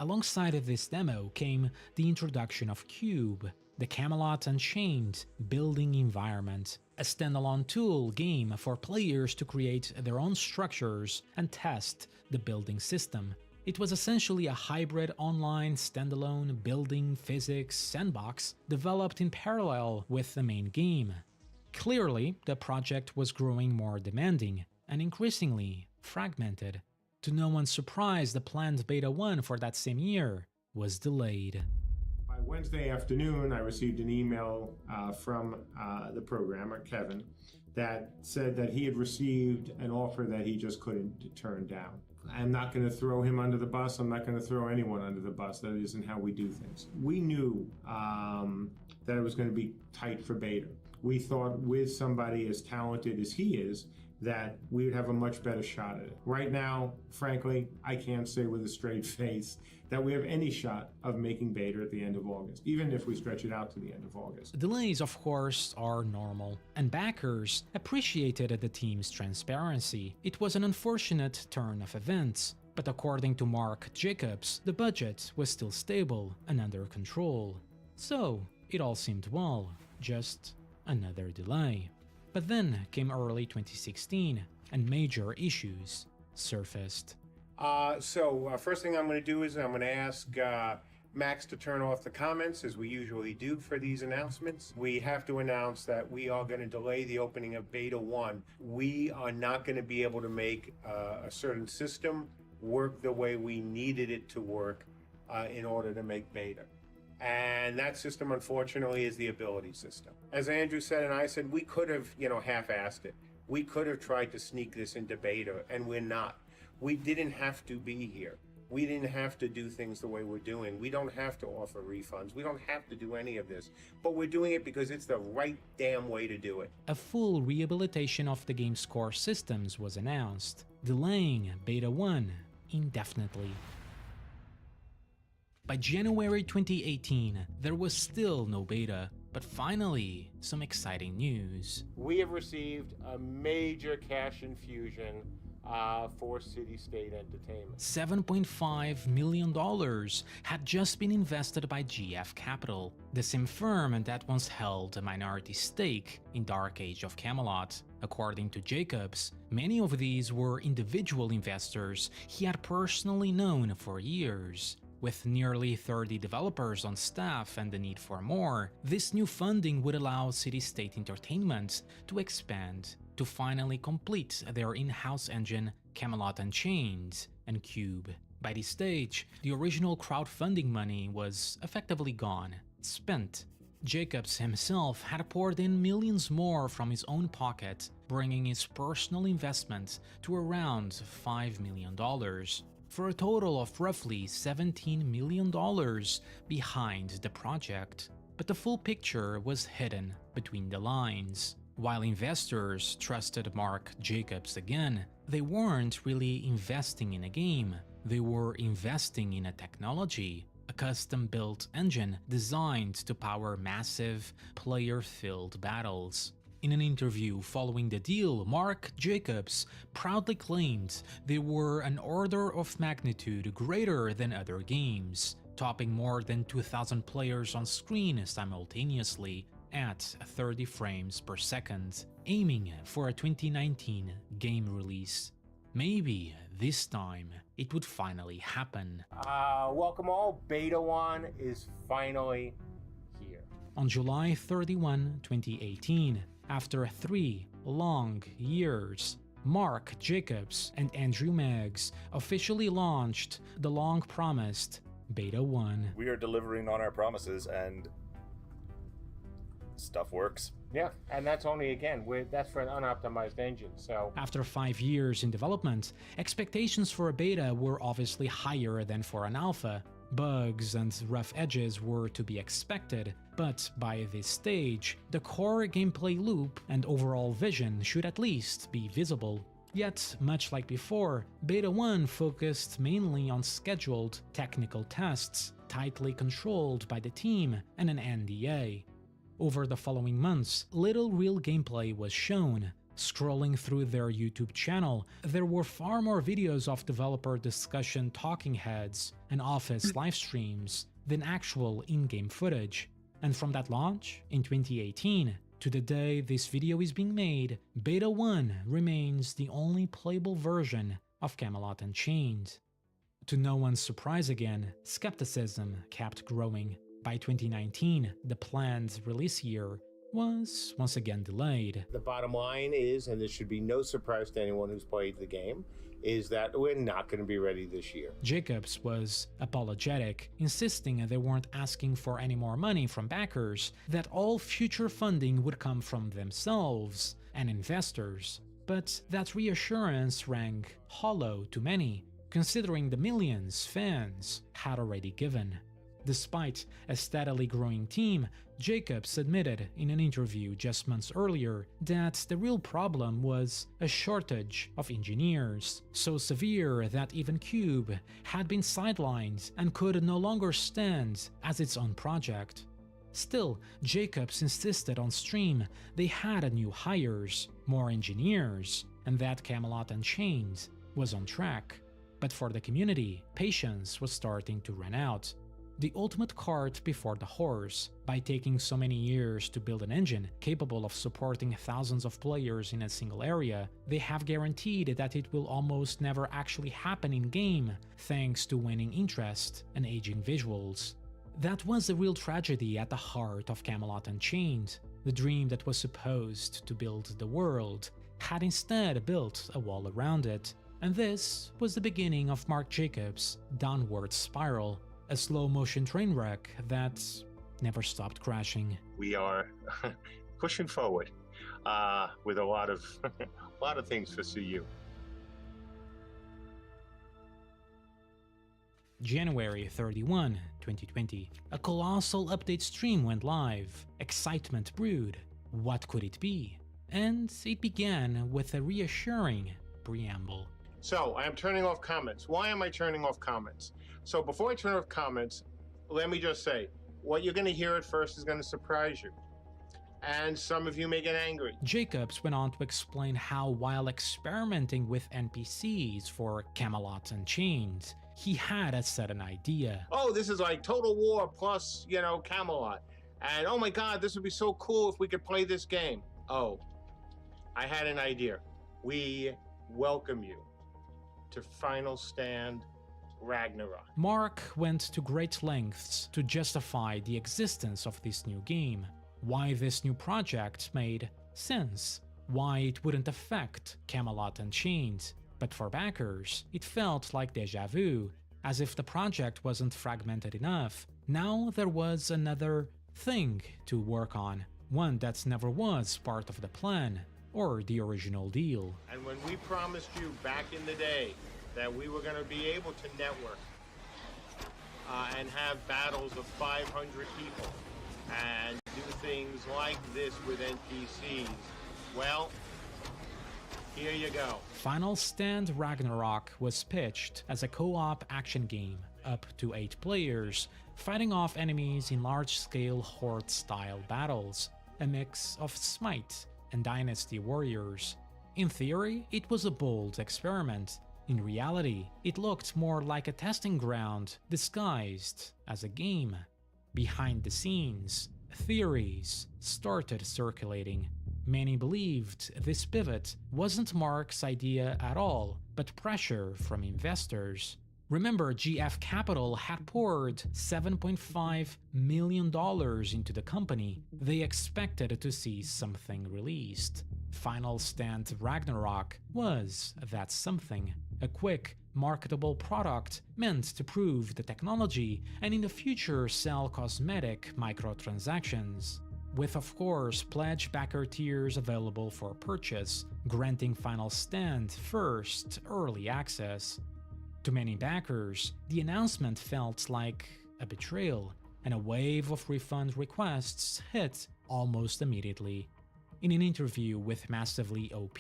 Speaker 3: Alongside of this demo came the introduction of Cube, the Camelot Unchained building environment, a standalone tool game for players to create their own structures and test the building system. It was essentially a hybrid online standalone building physics sandbox developed in parallel with the main game. Clearly, the project was growing more demanding and increasingly fragmented. To no one's surprise, the planned Beta 1 for that same year was delayed.
Speaker 4: By Wednesday afternoon, I received an email from the programmer, Kevin, that said that he had received an offer that he just couldn't turn down. I'm not going to throw him under the bus. I'm not going to throw anyone under the bus. That isn't how we do things. We knew that it was going to be tight for Beta. We thought with somebody as talented as he is, that we would have a much better shot at it. Right now, frankly, I can't say with a straight face that we have any shot of making beta at the end of August, even if we stretch it out to the end of August.
Speaker 3: Delays, of course, are normal, and backers appreciated the team's transparency. It was an unfortunate turn of events, but according to Mark Jacobs, the budget was still stable and under control. So, it all seemed well, just another delay. But then came early 2016, and major issues surfaced.
Speaker 4: First thing I'm going to do is I'm going to ask Max to turn off the comments, as we usually do for these announcements. We have to announce that we are going to delay the opening of Beta 1. We are not going to be able to make a certain system work the way we needed it to work in order to make Beta. And that system, unfortunately, is the ability system. As Andrew said and I said, we could have, half-assed it. We could have tried to sneak this into Beta, and we're not. We didn't have to be here. We didn't have to do things the way we're doing. We don't have to offer refunds. We don't have to do any of this. But we're doing it because it's the right damn way to do it.
Speaker 3: A full rehabilitation of the game's core systems was announced, delaying Beta 1 indefinitely. By January 2018, there was still no beta, but finally, some exciting news.
Speaker 4: We have received a major cash infusion for City State Entertainment.
Speaker 3: $7.5 million had just been invested by GF Capital, the same firm that once held a minority stake in Dark Age of Camelot. According to Jacobs, many of these were individual investors he had personally known for years. With nearly 30 developers on staff and the need for more, this new funding would allow City State Entertainment to expand, to finally complete their in-house engine Camelot Unchained and Cube. By this stage, the original crowdfunding money was effectively gone, spent. Jacobs himself had poured in millions more from his own pocket, bringing his personal investment to around $5 million. For a total of roughly $17 million behind the project. But the full picture was hidden between the lines. While investors trusted Mark Jacobs again, they weren't really investing in a game, they were investing in a technology, a custom-built engine designed to power massive, player-filled battles. In an interview following the deal, Mark Jacobs proudly claimed they were an order of magnitude greater than other games, topping more than 2,000 players on screen simultaneously at 30 frames per second, aiming for a 2019 game release. Maybe this time it would finally happen.
Speaker 4: Welcome all, Beta 1 is finally here.
Speaker 3: On July 31, 2018, after 3 long years, Mark Jacobs and Andrew Meggs officially launched the long-promised Beta 1.
Speaker 12: We are delivering on our promises, and stuff works.
Speaker 4: Yeah, and that's only, again, that's for an unoptimized engine, so...
Speaker 3: After 5 years in development, expectations for a beta were obviously higher than for an alpha. Bugs and rough edges were to be expected, but by this stage, the core gameplay loop and overall vision should at least be visible. Yet, much like before, Beta 1 focused mainly on scheduled technical tests, tightly controlled by the team and an NDA. Over the following months, little real gameplay was shown. Scrolling through their YouTube channel, there were far more videos of developer discussion talking heads and office live streams than actual in-game footage. And from that launch, in 2018, to the day this video is being made, Beta 1 remains the only playable version of Camelot Unchained. To no one's surprise again, skepticism kept growing. By 2019, the planned release year was once again delayed.
Speaker 4: The bottom line is, and this should be no surprise to anyone who's played the game, is that we're not going to be ready this year.
Speaker 3: Jacobs was apologetic, insisting they weren't asking for any more money from backers, that all future funding would come from themselves and investors. But that reassurance rang hollow to many, considering the millions fans had already given. Despite a steadily growing team, Jacobs admitted in an interview just months earlier that the real problem was a shortage of engineers, so severe that even Cube had been sidelined and could no longer stand as its own project. Still, Jacobs insisted on stream they had new hires, more engineers, and that Camelot Unchained was on track. But for the community, patience was starting to run out. The ultimate cart before the horse. By taking so many years to build an engine capable of supporting thousands of players in a single area, they have guaranteed that it will almost never actually happen in-game, thanks to waning interest and aging visuals. That was the real tragedy at the heart of Camelot Unchained. The dream that was supposed to build the world had instead built a wall around it. And this was the beginning of Mark Jacobs' downward spiral, a slow-motion train wreck that never stopped crashing.
Speaker 2: We are pushing forward with a lot of things for CU.
Speaker 3: January 31, 2020. A colossal update stream went live. Excitement brewed. What could it be? And it began with a reassuring preamble.
Speaker 2: So, I am turning off comments. Why am I turning off comments? So, before I turn off comments, let me just say, what you're going to hear at first is going to surprise you. And some of you may get angry.
Speaker 3: Jacobs went on to explain how, while experimenting with NPCs for Camelot Unchained, he had a sudden idea.
Speaker 2: Oh, this is like Total War plus, Camelot. And oh my god, this would be so cool if we could play this game. Oh, I had an idea. We welcome you to Final Stand Ragnarok.
Speaker 3: Mark went to great lengths to justify the existence of this new game, why this new project made sense, why it wouldn't affect Camelot Unchained. But for backers, it felt like déjà vu, as if the project wasn't fragmented enough. Now there was another thing to work on, one that never was part of the plan or the original deal.
Speaker 2: And when we promised you back in the day that we were going to be able to network and have battles of 500 people and do things like this with NPCs, well, here you go.
Speaker 3: Final Stand Ragnarok was pitched as a co-op action game, up to 8 players, fighting off enemies in large-scale horde-style battles, a mix of Smite and Dynasty Warriors. In theory, it was a bold experiment. In reality, it looked more like a testing ground disguised as a game. Behind the scenes, theories started circulating. Many believed this pivot wasn't Mark's idea at all, but pressure from investors. Remember, GF Capital had poured $7.5 million into the company. They expected to see something released. Final Stand Ragnarok was that something. A quick, marketable product meant to prove the technology and in the future sell cosmetic microtransactions. With, of course, pledge backer tiers available for purchase, granting Final Stand first early access. To many backers, the announcement felt like a betrayal, and a wave of refund requests hit almost immediately. In an interview with Massively OP,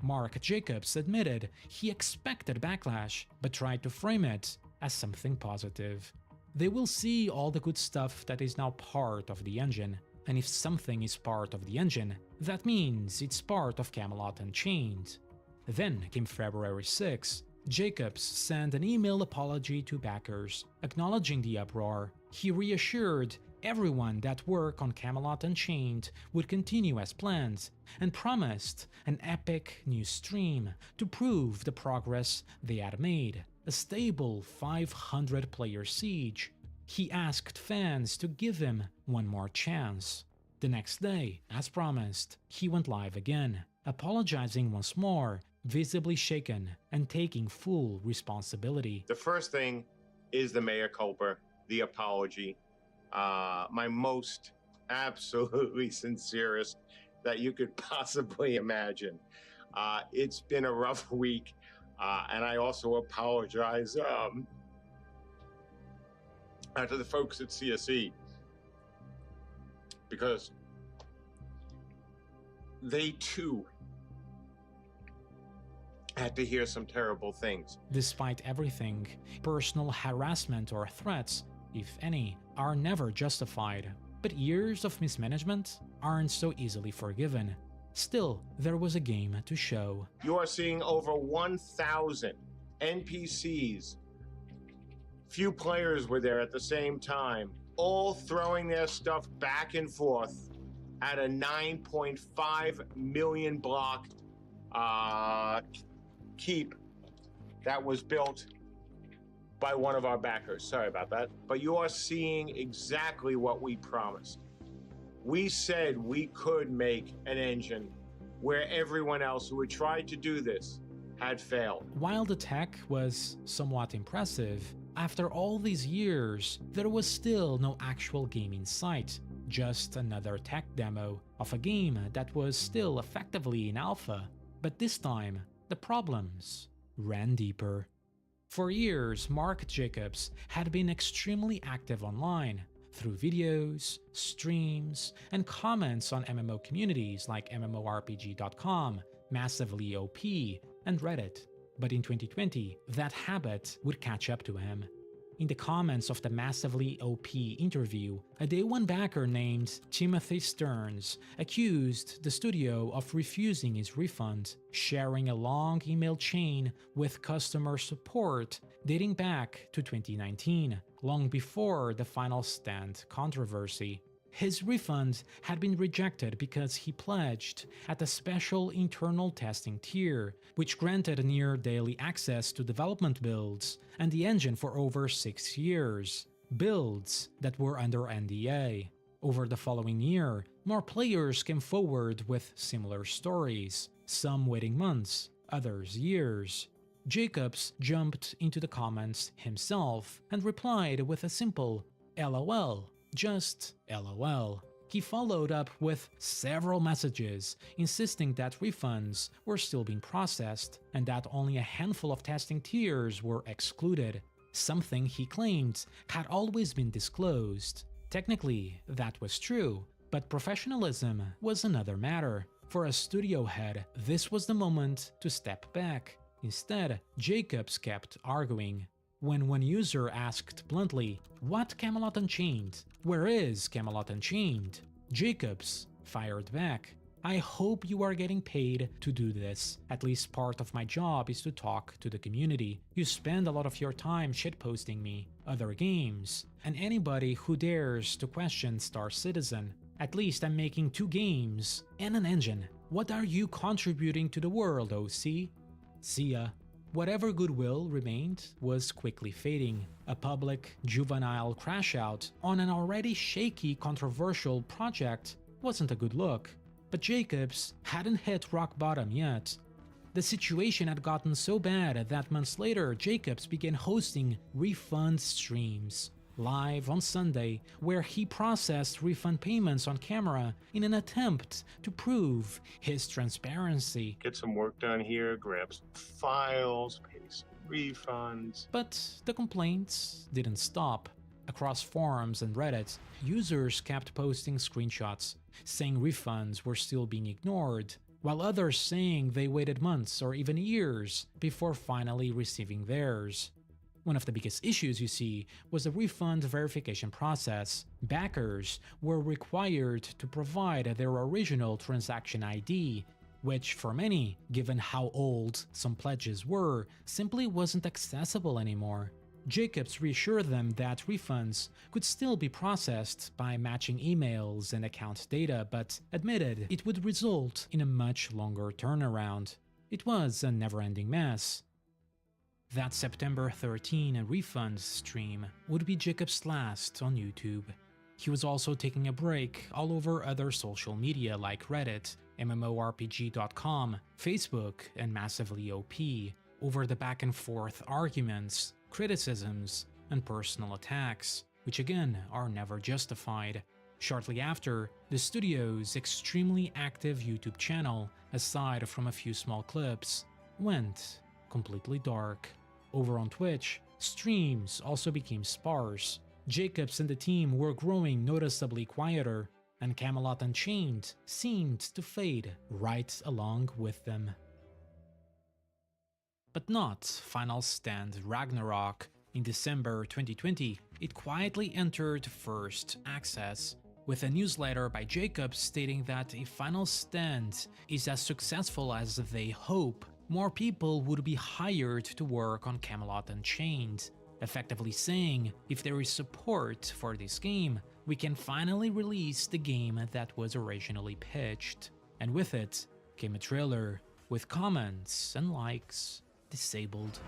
Speaker 3: Mark Jacobs admitted he expected backlash, but tried to frame it as something positive. They will see all the good stuff that is now part of the engine, and if something is part of the engine, that means it's part of Camelot Unchained. Then came February 6. Jacobs sent an email apology to backers, acknowledging the uproar. He reassured everyone that work on Camelot Unchained would continue as planned, and promised an epic new stream to prove the progress they had made, a stable 500-player siege. He asked fans to give him one more chance. The next day, as promised, he went live again, apologizing once more, visibly shaken and taking full responsibility.
Speaker 2: The first thing is the mea culpa, the apology. My most absolutely sincerest that you could possibly imagine. It's been a rough week, and I also apologize to the folks at CSE, because they too had to hear some terrible things.
Speaker 3: Despite everything, personal harassment or threats, if any, are never justified. But years of mismanagement aren't so easily forgiven. Still, there was a game to show.
Speaker 2: You are seeing over 1,000 NPCs. Few players were there at the same time, all throwing their stuff back and forth at a 9.5 million block keep that was built by one of our backers. Sorry about that. But you are seeing exactly what we promised. We said we could make an engine where everyone else who had tried to do this had failed.
Speaker 3: While the tech was somewhat impressive, after all these years, there was still no actual game in sight, just another tech demo of a game that was still effectively in alpha. But this time, the problems ran deeper. For years, Mark Jacobs had been extremely active online, through videos, streams, and comments on MMO communities like MMORPG.com, Massively OP, and Reddit. But in 2020, that habit would catch up to him. In the comments of the Massively OP interview, a Day One backer named Timothy Stearns accused the studio of refusing his refund, sharing a long email chain with customer support dating back to 2019, long before the Final Stand controversy. His refund had been rejected because he pledged at a special internal testing tier, which granted near daily access to development builds and the engine for over 6 years, builds that were under NDA. Over the following year, more players came forward with similar stories, some waiting months, others years. Jacobs jumped into the comments himself and replied with a simple LOL. Just LOL. He followed up with several messages insisting that refunds were still being processed and that only a handful of testing tiers were excluded, something he claimed had always been disclosed. Technically, that was true, but professionalism was another matter. For a studio head, this was the moment to step back. Instead, Jacobs kept arguing. When one user asked bluntly, "What Camelot Unchained? Where is Camelot Unchained?" Jacobs fired back, "I hope you are getting paid to do this. At least part of my job is to talk to the community. You spend a lot of your time shitposting me, other games, and anybody who dares to question Star Citizen. At least I'm making 2 games and an engine. What are you contributing to the world, OC? See ya." Whatever goodwill remained was quickly fading. A public, juvenile crash-out on an already shaky, controversial project wasn't a good look. But Jacobs hadn't hit rock bottom yet. The situation had gotten so bad that months later, Jacobs began hosting refund streams, live on Sunday, where he processed refund payments on camera in an attempt to prove his transparency.
Speaker 2: Get some work done here, grab some files, pay some refunds.
Speaker 3: But the complaints didn't stop. Across forums and Reddit, users kept posting screenshots, saying refunds were still being ignored, while others saying they waited months or even years before finally receiving theirs. One of the biggest issues, you see, was the refund verification process. Backers were required to provide their original transaction ID, which for many, given how old some pledges were, simply wasn't accessible anymore. Jacobs reassured them that refunds could still be processed by matching emails and account data, but admitted it would result in a much longer turnaround. It was a never-ending mess. That September 13 refund stream would be Jacobs' last on YouTube. He was also taking a break all over other social media like Reddit, MMORPG.com, Facebook, and Massively OP, over the back and forth arguments, criticisms, and personal attacks, which again are never justified. Shortly after, the studio's extremely active YouTube channel, aside from a few small clips, went completely dark. Over on Twitch, streams also became sparse. Jacobs and the team were growing noticeably quieter, and Camelot Unchained seemed to fade right along with them. But not Final Stand Ragnarok. In December 2020, it quietly entered first access, with a newsletter by Jacobs stating that if Final Stand is as successful as they hope, more people would be hired to work on Camelot Unchained, effectively saying if there is support for this game, we can finally release the game that was originally pitched. And with it came a trailer with comments and likes disabled.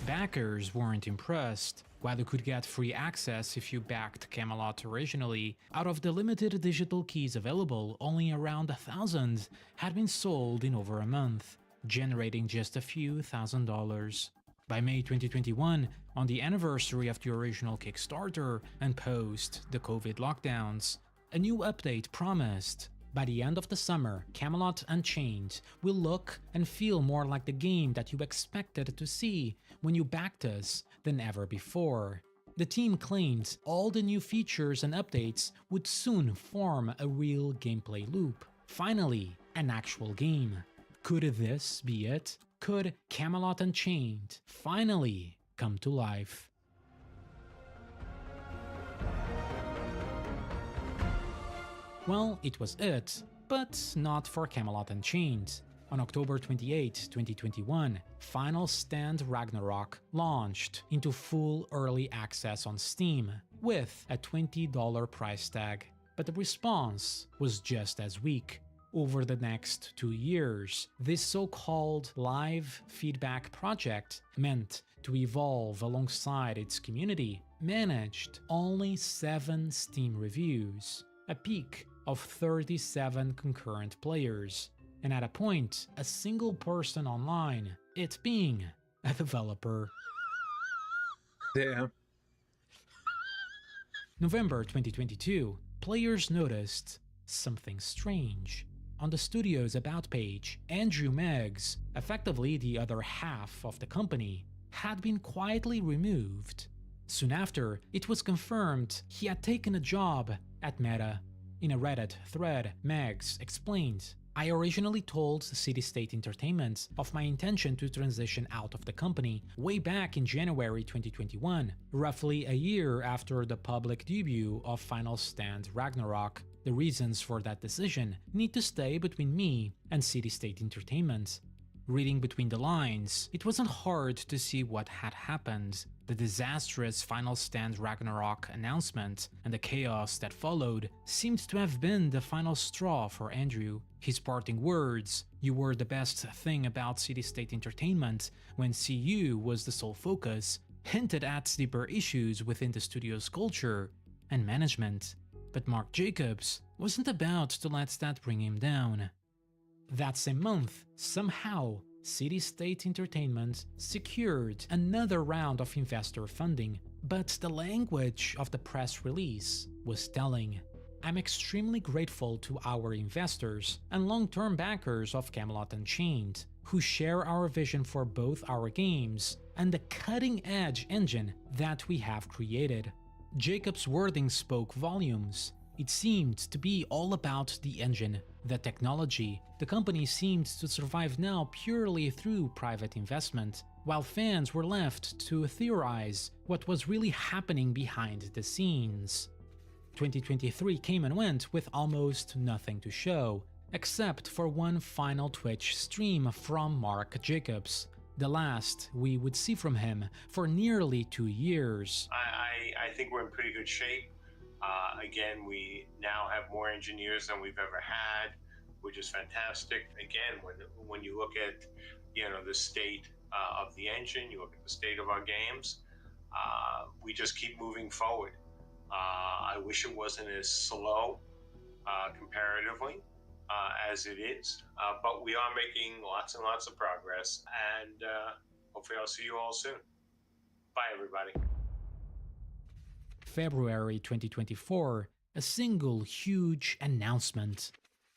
Speaker 3: Backers weren't impressed. While you could get free access if you backed Camelot originally, out of the limited digital keys available, only around 1,000 had been sold in over a month, generating just a few $1,000s. By May 2021, on the anniversary of the original Kickstarter and post the COVID lockdowns, a new update promised. By the end of the summer, Camelot Unchained will look and feel more like the game that you expected to see when you backed us than ever before. The team claimed all the new features and updates would soon form a real gameplay loop. Finally, an actual game. Could this be it? Could Camelot Unchained finally come to life? Well, it was it, but not for Camelot Unchained. On October 28, 2021, Final Stand Ragnarok launched into full early access on Steam with a $20 price tag, but the response was just as weak. Over the next 2 years, this so-called live feedback project, meant to evolve alongside its community, managed only 7 Steam reviews, a peak of 37 concurrent players, and at a point, a single person online, it being a developer.
Speaker 1: Damn.
Speaker 3: November 2022, players noticed something strange. On the studio's About page, Andrew Meggs, effectively the other half of the company, had been quietly removed. Soon after, it was confirmed he had taken a job at Meta. In a Reddit thread, Meggs explained, "I originally told City State Entertainment of my intention to transition out of the company way back in January 2021, roughly a year after the public debut of Final Stand Ragnarok. The reasons for that decision need to stay between me and City State Entertainment." Reading between the lines, it wasn't hard to see what had happened. The disastrous Final Stand Ragnarok announcement and the chaos that followed seemed to have been the final straw for Andrew. His parting words, "You were the best thing about City State Entertainment when CU was the sole focus," hinted at deeper issues within the studio's culture and management. But Mark Jacobs wasn't about to let that bring him down. That same month, somehow, City State Entertainment secured another round of investor funding, but the language of the press release was telling. "I'm extremely grateful to our investors and long-term backers of Camelot Unchained, who share our vision for both our games and the cutting-edge engine that we have created." Jacob's wording spoke volumes. It seemed to be all about the engine, the technology. The company seemed to survive now purely through private investment, while fans were left to theorize what was really happening behind the scenes. 2023 came and went with almost nothing to show, except for one final Twitch stream from Mark Jacobs, the last we would see from him for nearly 2 years.
Speaker 2: I think we're in pretty good shape. Again, we now have more engineers than we've ever had, which is fantastic. Again, when you look at the state of the engine, you look at the state of our games, we just keep moving forward. I wish it wasn't as slow comparatively as it is, but we are making lots and lots of progress, and hopefully I'll see you all soon. Bye, everybody.
Speaker 3: February 2024, a single huge announcement.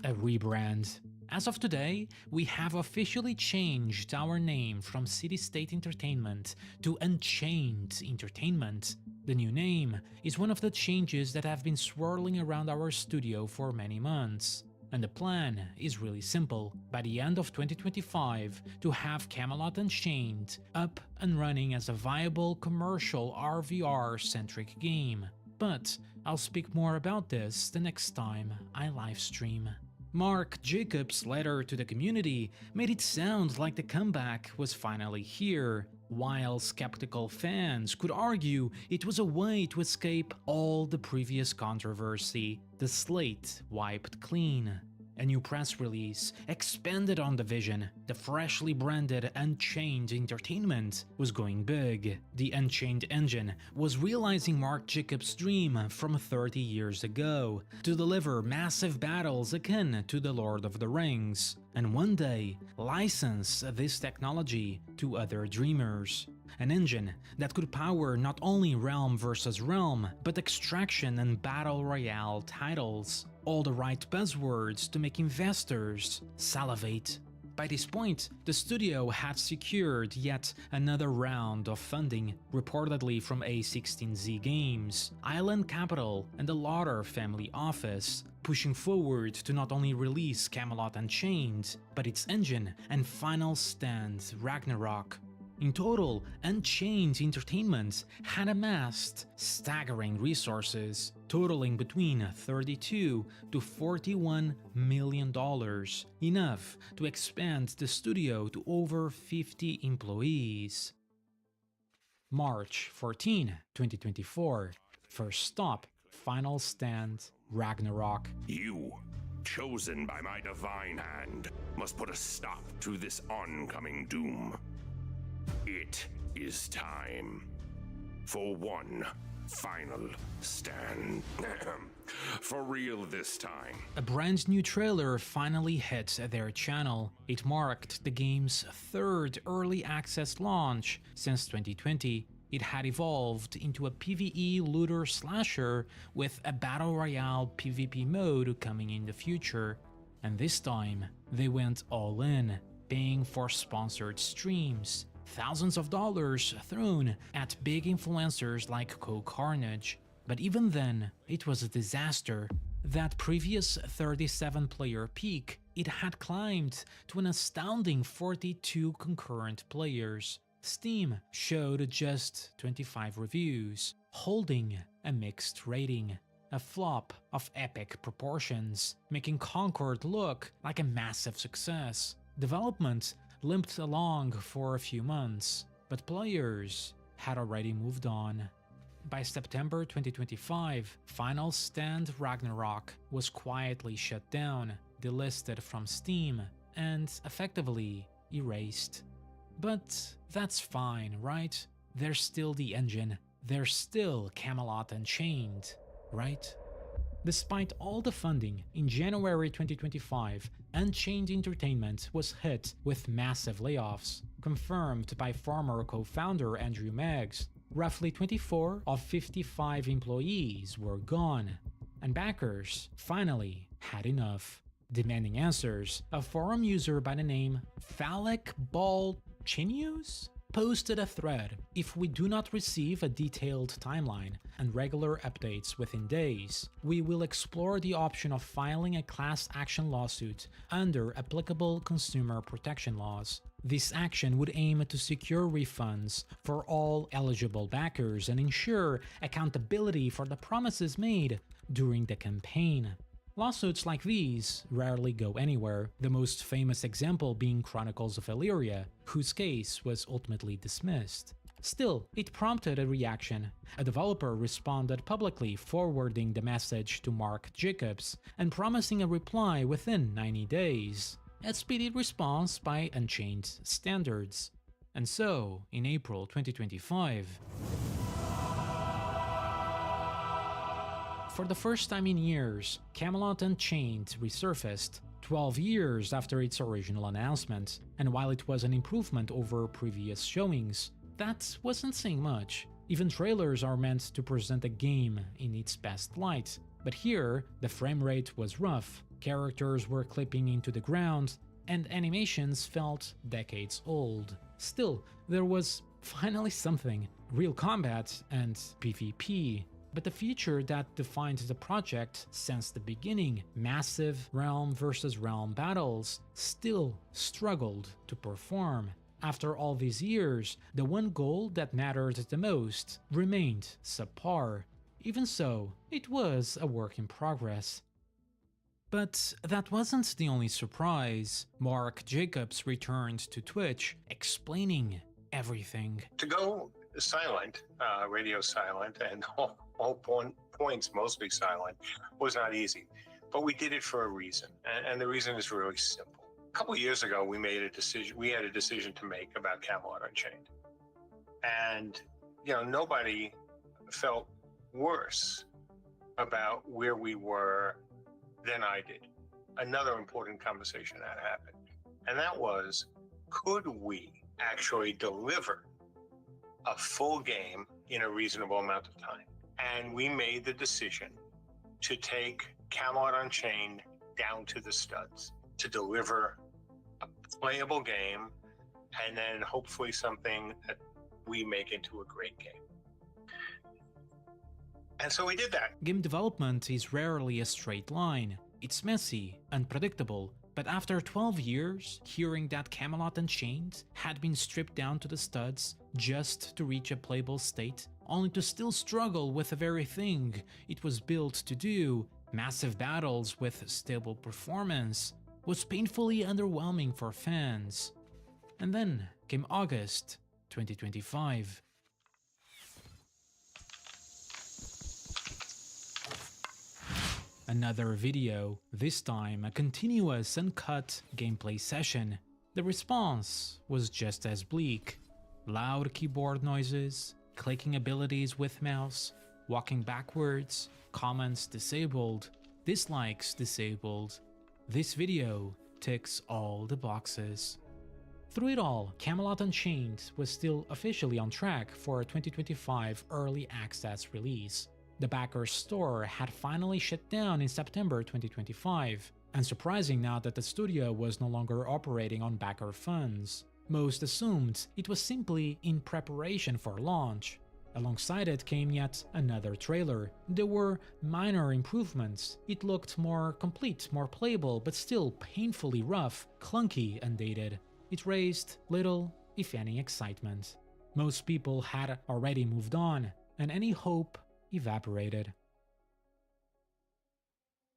Speaker 3: a rebrand. As of today, we have officially changed our name from City State Entertainment to Unchained Entertainment. The new name is one of the changes that have been swirling around our studio for many months. And the plan is really simple: by the end of 2025, to have Camelot Unchained up and running as a viable commercial RVR-centric game. But I'll speak more about this the next time I livestream. Mark Jacobs' letter to the community made it sound like the comeback was finally here, while skeptical fans could argue it was a way to escape all the previous controversy, the slate wiped clean. A new press release expanded on the vision. The freshly branded Unchained Entertainment was going big. The Unchained engine was realizing Mark Jacobs' dream from 30 years ago, to deliver massive battles akin to The Lord of the Rings, and one day license this technology to other dreamers. An engine that could power not only Realm vs. Realm, but Extraction and Battle Royale titles. All the right buzzwords to make investors salivate. By this point, the studio had secured yet another round of funding, reportedly from A16Z Games, Island Capital, and the Lauder family office, pushing forward to not only release Camelot Unchained, but its engine and final stand Ragnarok. In total, Unchained Entertainment had amassed staggering resources, totaling between $32 to $41 million, enough to expand the studio to over 50 employees. March 14, 2024. First stop, Final Stand Ragnarok.
Speaker 8: You, chosen by my divine hand, must put a stop to this oncoming doom. It is time for one final stand. For real this time.
Speaker 3: A brand new trailer finally hit their channel. It marked the game's third early access launch since 2020. It had evolved into a PvE looter slasher with a battle royale PvP mode coming in the future. And this time, they went all in, paying for sponsored streams. Thousands of dollars thrown at big influencers like CoCarnage. But even then, it was a disaster. That previous 37-player peak, it had climbed to an astounding 42 concurrent players. Steam showed just 25 reviews, holding a mixed rating. A flop of epic proportions, making Concord look like a massive success. Development limped along for a few months, but players had already moved on. By September 2025, Final Stand Ragnarok was quietly shut down, delisted from Steam, and effectively erased. But that's fine, right? There's still the engine, there's still Camelot Unchained, right? Despite all the funding, in January 2025, Unchained Entertainment was hit with massive layoffs, confirmed by former co-founder Andrew Meggs. Roughly 24 of 55 employees were gone, and backers finally had enough. Demanding answers, a forum user by the name Phallic Ball Chinius posted a thread. If we do not receive a detailed timeline and regular updates within days, we will explore the option of filing a class action lawsuit under applicable consumer protection laws. This action would aim to secure refunds for all eligible backers and ensure accountability for the promises made during the campaign. Lawsuits like these rarely go anywhere, the most famous example being Chronicles of Illyria, whose case was ultimately dismissed. Still, it prompted a reaction. A developer responded publicly, forwarding the message to Mark Jacobs and promising a reply within 90 days. A speedy response by Unchained standards. And so, in April 2025, for the first time in years, Camelot Unchained resurfaced, 12 years after its original announcement, and while it was an improvement over previous showings, that wasn't saying much. Even trailers are meant to present a game in its best light, but here the frame rate was rough, characters were clipping into the ground, and animations felt decades old. Still, there was finally something: real combat and PvP. But the feature that defined the project since the beginning, massive realm versus realm battles, still struggled to perform. After all these years, the one goal that mattered the most remained subpar. Even so, it was a work in progress. But that wasn't the only surprise. Mark Jacobs returned to Twitch, explaining everything.
Speaker 13: To go silent, radio silent, and all points mostly silent, was not easy. But we did it for a reason, and the reason is really simple. A couple of years ago, we made a decision. We had a decision to make about Camelot Unchained, and nobody felt worse about where we were than I did. Another important conversation that happened, and that was, could we actually deliver a full game in a reasonable amount of time? And we made the decision to take Camelot Unchained down to the studs, to deliver a playable game, and then hopefully something that we make into a great game. And so we did that.
Speaker 3: Game development is rarely a straight line. It's messy, unpredictable, but after 12 years, hearing that Camelot Unchained had been stripped down to the studs just to reach a playable state, only to still struggle with the very thing it was built to do, massive battles with stable performance, was painfully underwhelming for fans. And then came August 2025. Another video, this time a continuous uncut gameplay session. The response was just as bleak. Loud keyboard noises, clicking abilities with mouse, walking backwards, comments disabled, dislikes disabled. This video ticks all the boxes. Through it all, Camelot Unchained was still officially on track for a 2025 early access release. The Backer store had finally shut down in September 2025, and surprising now that the studio was no longer operating on backer funds. Most assumed it was simply in preparation for launch. Alongside it came yet another trailer. There were minor improvements. It looked more complete, more playable, but still painfully rough, clunky and dated. It raised little, if any, excitement. Most people had already moved on, and any hope evaporated.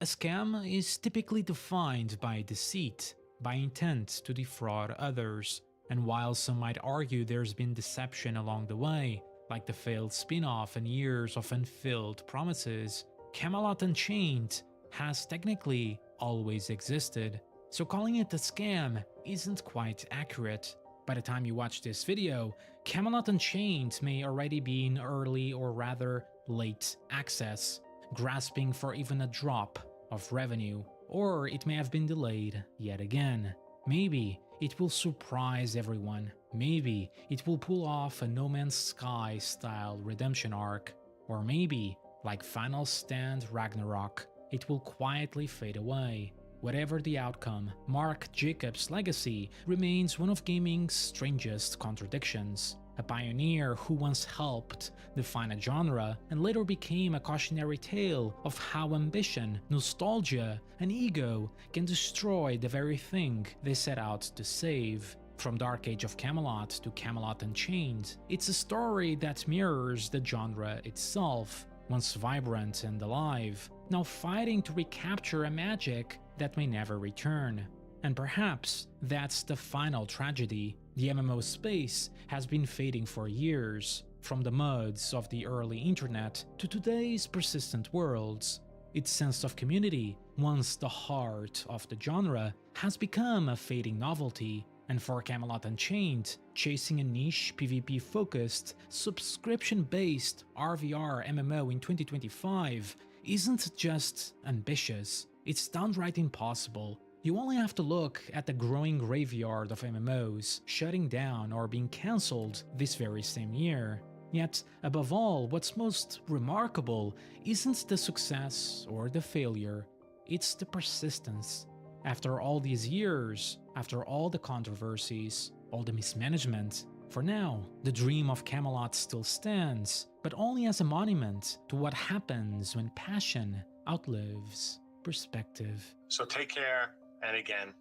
Speaker 3: A scam is typically defined by deceit, by intent to defraud others, and while some might argue there's been deception along the way, like the failed spin-off and years of unfilled promises, Camelot Unchained has technically always existed, so calling it a scam isn't quite accurate. By the time you watch this video, Camelot Unchained may already be in early or rather late access, grasping for even a drop of revenue, or it may have been delayed yet again. Maybe it will surprise everyone. Maybe it will pull off a No Man's Sky style redemption arc, or maybe, like Final Stand Ragnarok, it will quietly fade away. Whatever the outcome, Mark Jacobs' legacy remains one of gaming's strangest contradictions. A pioneer who once helped define a genre and later became a cautionary tale of how ambition, nostalgia, and ego can destroy the very thing they set out to save. From Dark Age of Camelot to Camelot Unchained, it's a story that mirrors the genre itself, once vibrant and alive, now fighting to recapture a magic that may never return. And perhaps that's the final tragedy. The MMO space has been fading for years, from the muds of the early internet to today's persistent worlds. Its sense of community, once the heart of the genre, has become a fading novelty, and for Camelot Unchained, chasing a niche PvP-focused, subscription-based RVR MMO in 2025 isn't just ambitious, it's downright impossible. You only have to look at the growing graveyard of MMOs shutting down or being cancelled this very same year. Yet, above all, what's most remarkable isn't the success or the failure, it's the persistence. After all these years, after all the controversies, all the mismanagement, for now, the dream of Camelot still stands, but only as a monument to what happens when passion outlives perspective.
Speaker 13: So take care, and again,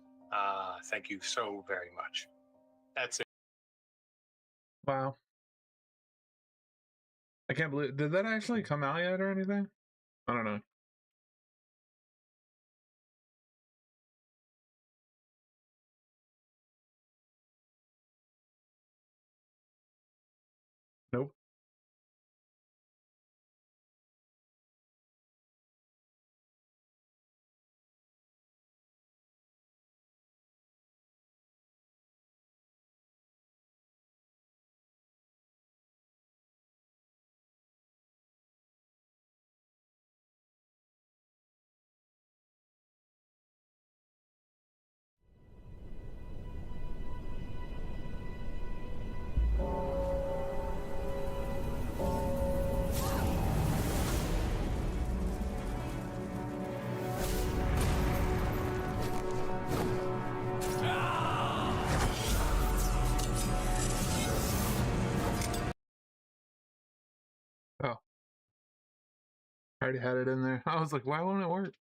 Speaker 13: thank you so very much. That's it.
Speaker 1: Wow. I can't believe, did that actually come out yet or anything? I don't know. Nope. Oh. I already had it in there. I was like, why won't it work?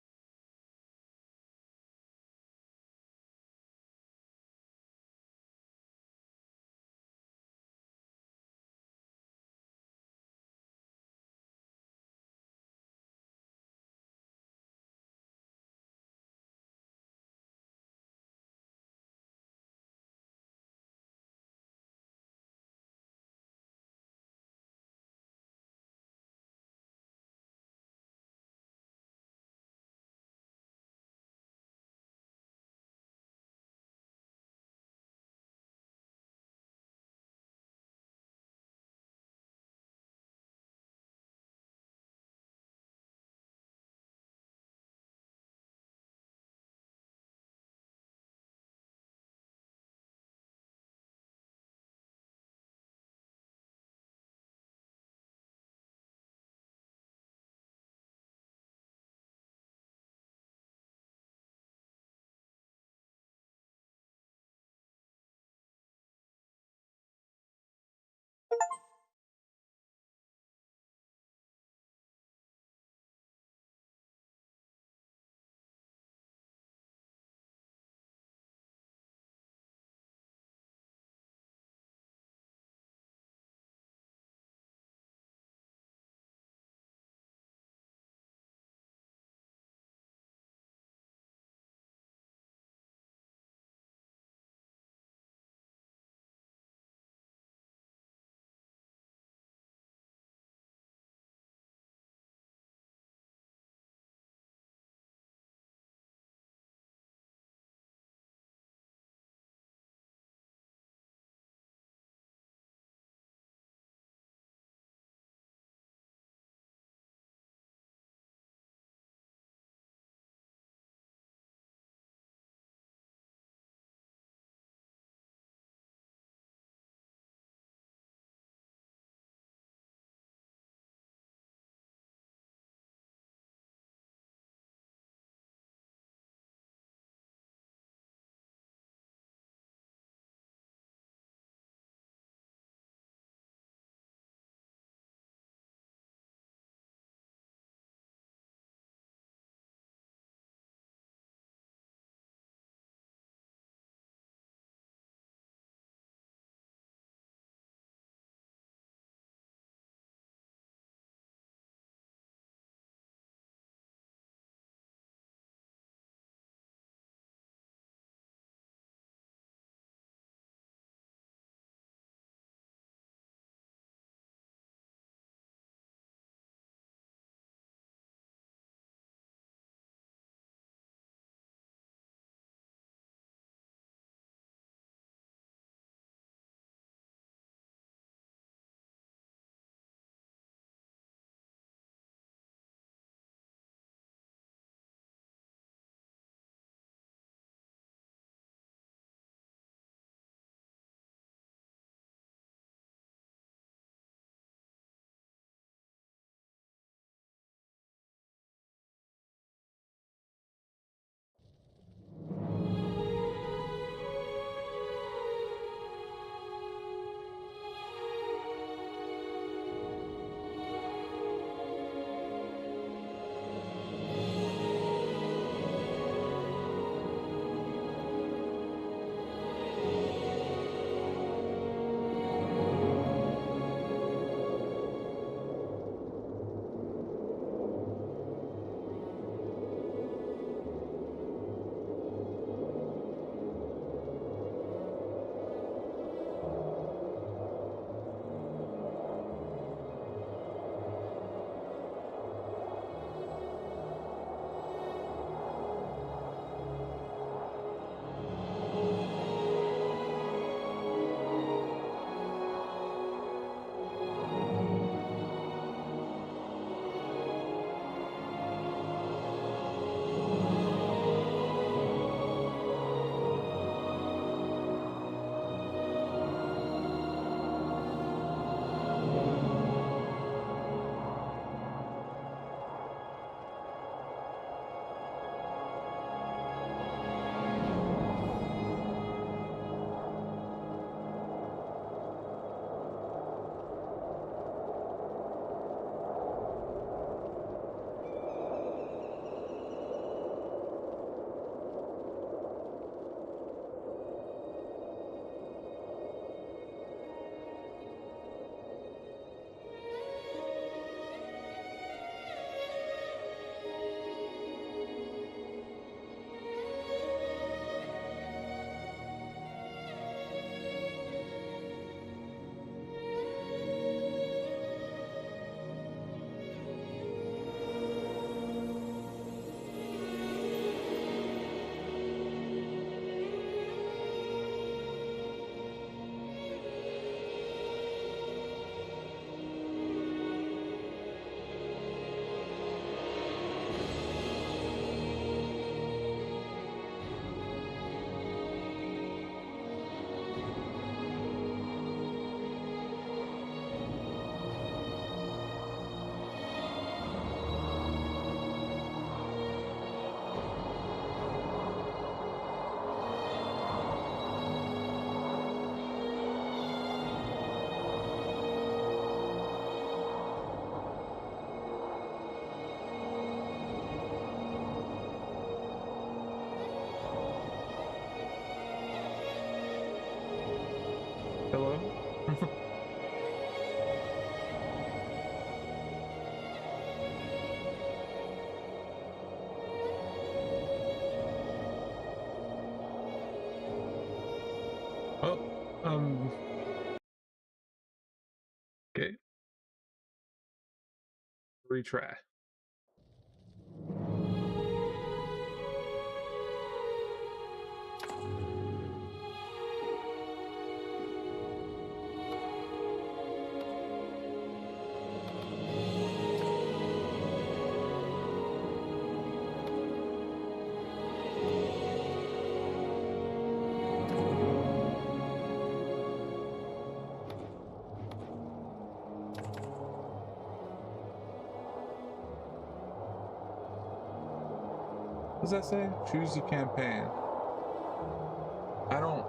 Speaker 1: Okay. Retry. What does that say? Choose a campaign. I don't.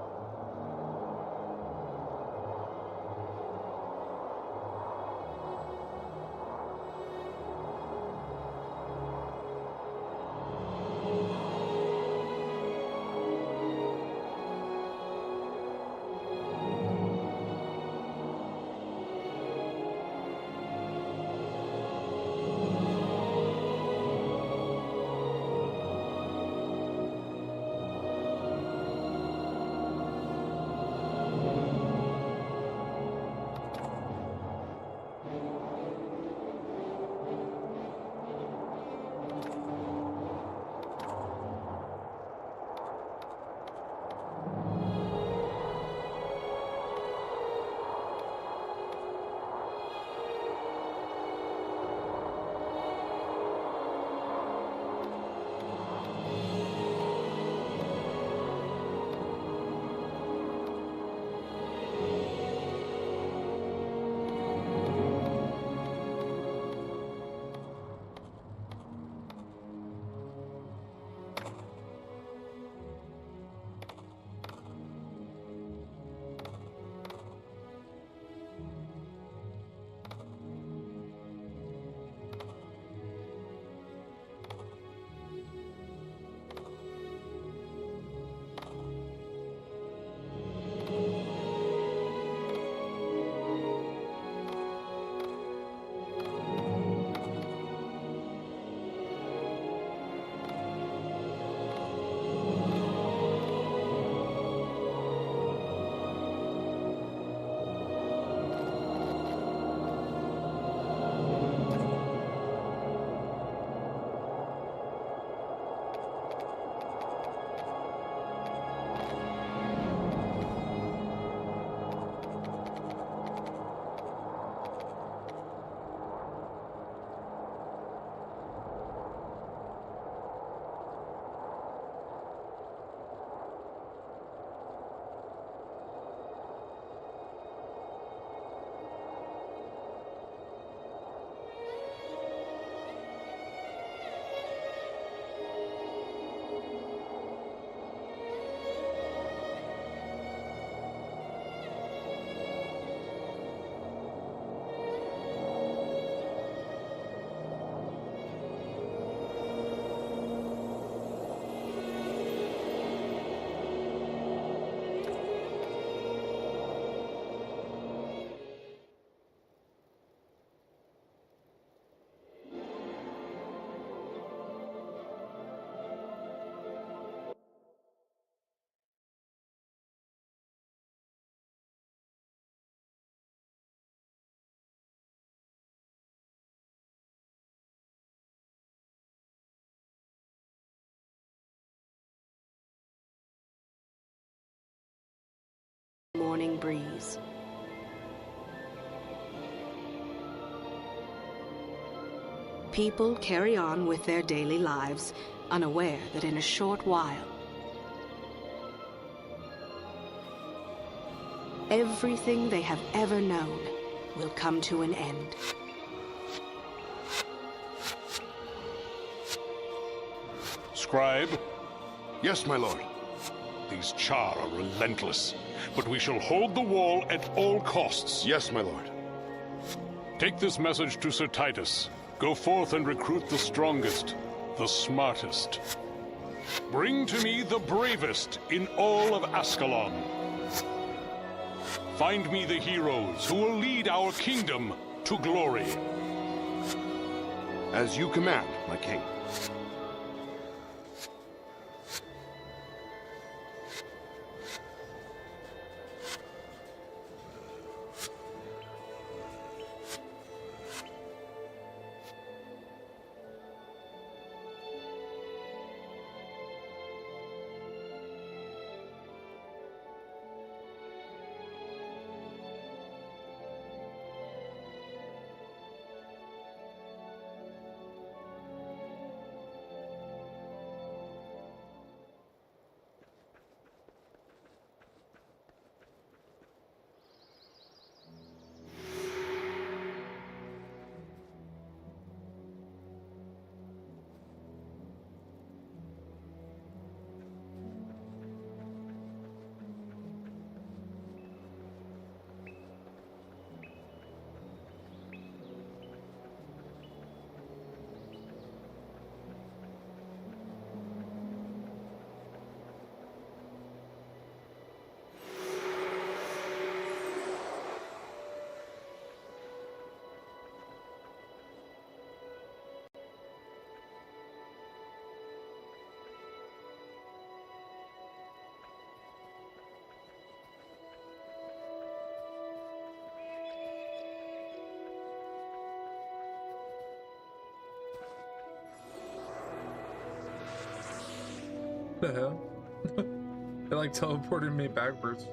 Speaker 14: Morning breeze. People carry on with their daily lives, unaware that in a short while, everything they have ever known will come to an end.
Speaker 15: Scribe?
Speaker 16: Yes, my lord.
Speaker 15: These Char are relentless, but we shall hold the wall at all costs.
Speaker 16: Yes, my lord.
Speaker 15: Take this message to Sir Titus. Go forth and recruit the strongest, the smartest. Bring to me the bravest in all of Ascalon. Find me the heroes who will lead our kingdom to glory.
Speaker 16: As you command, my king.
Speaker 1: The hell? It like teleported me backwards.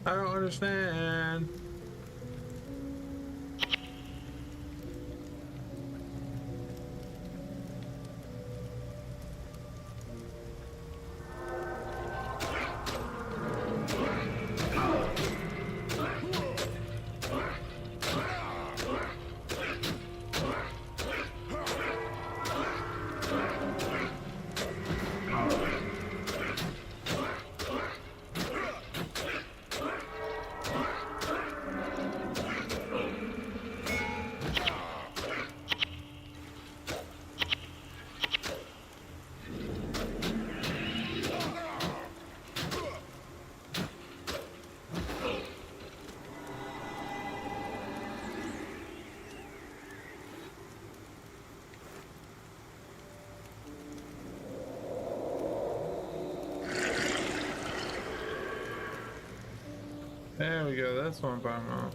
Speaker 1: I don't understand. There we go. That's what I'm talking about.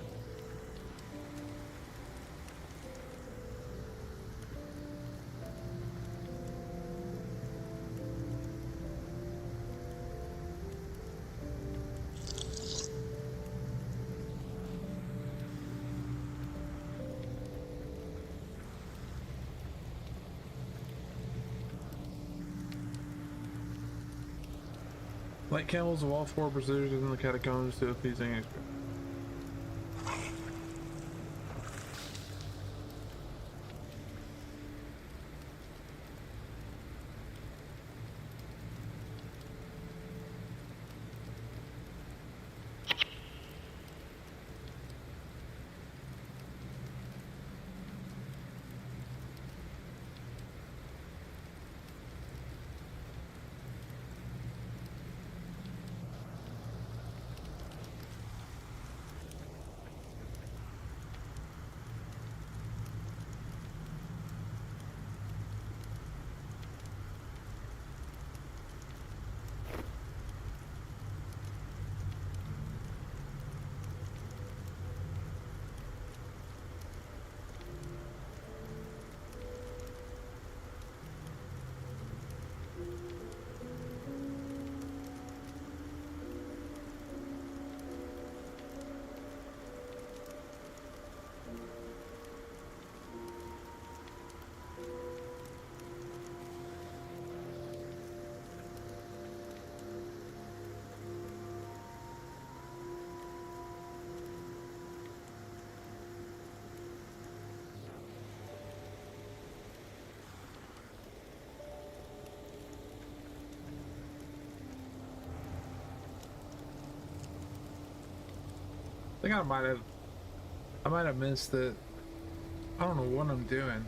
Speaker 1: Light candles of all 4 pursuers in the catacombs to a pleasing experience. I think I might have missed it. I don't know what I'm doing.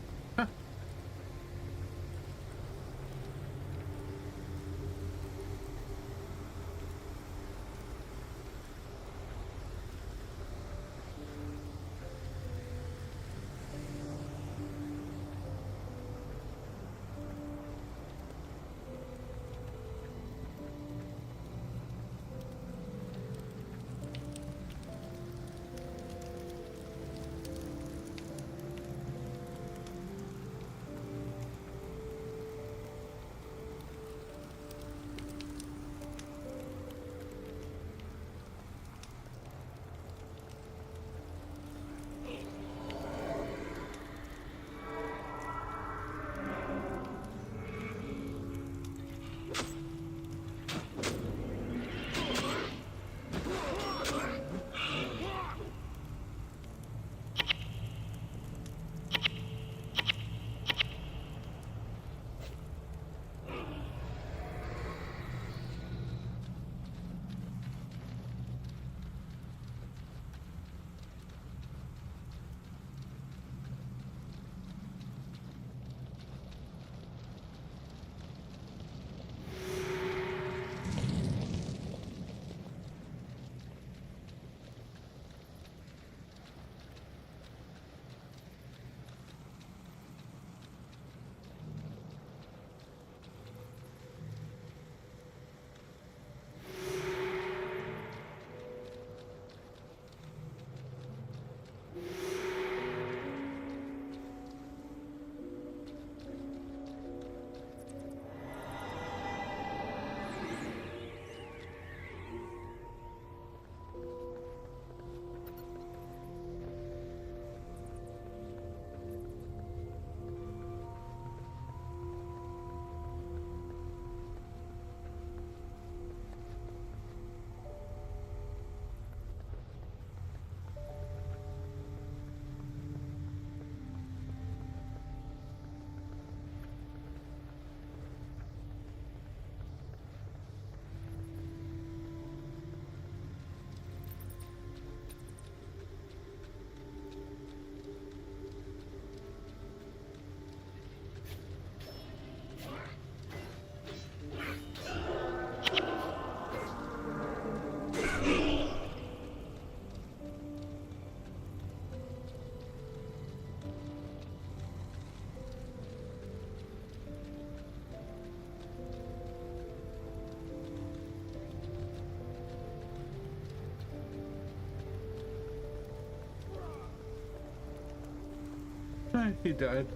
Speaker 1: He died.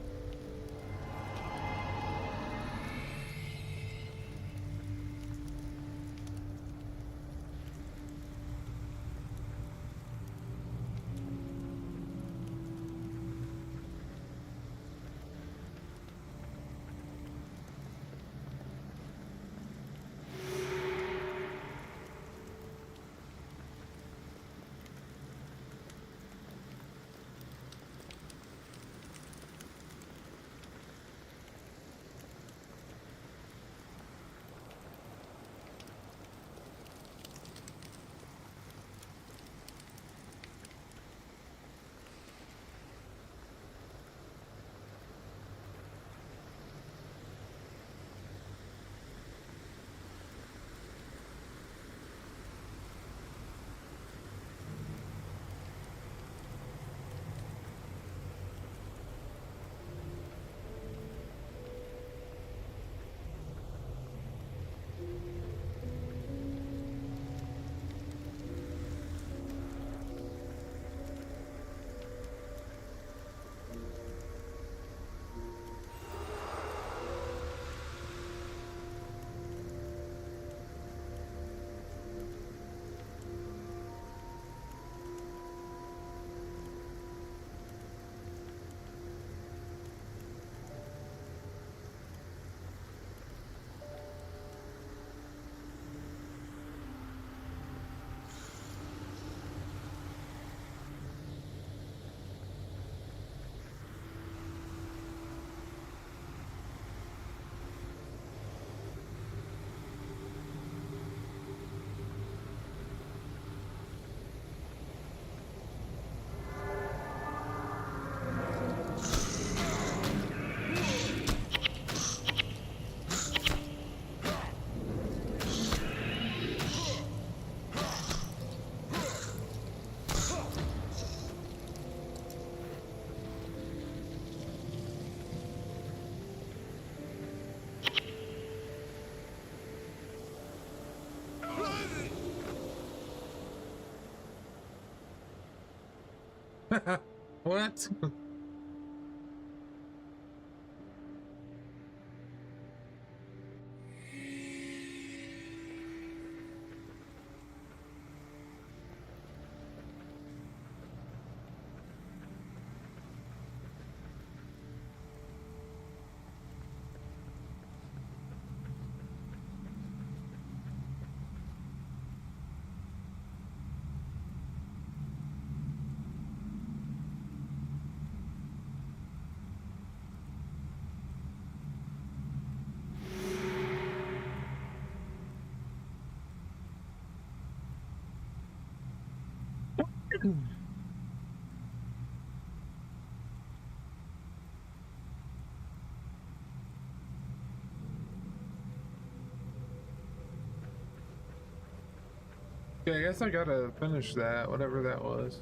Speaker 1: What? Yeah, I guess I gotta finish that, whatever that was.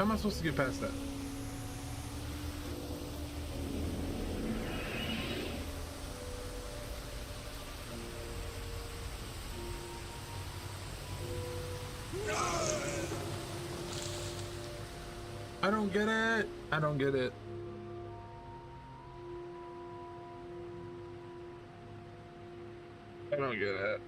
Speaker 1: How am I supposed to get past that? I don't get it. I don't get it. I don't get it.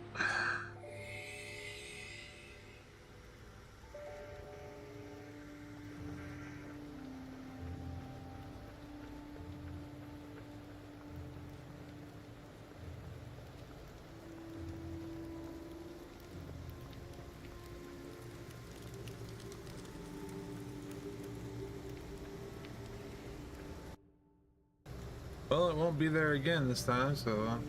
Speaker 1: Well, it won't be there again this time, so...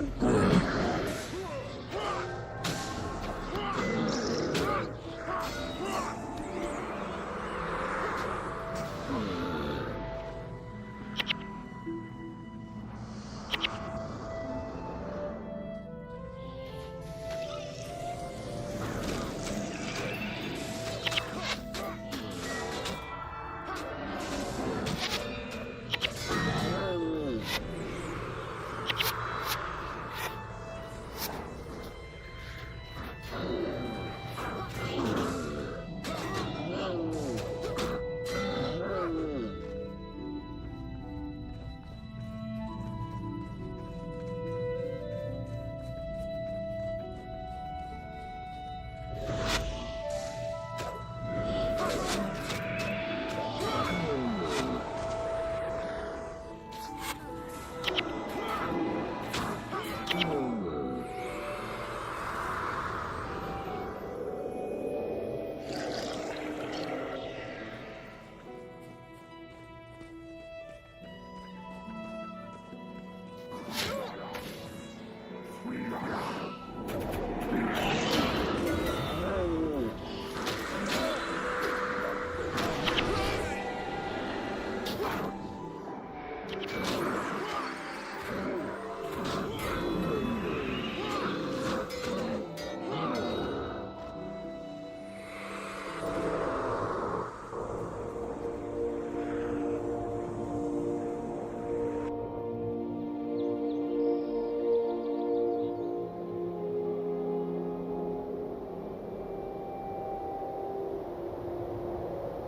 Speaker 1: that.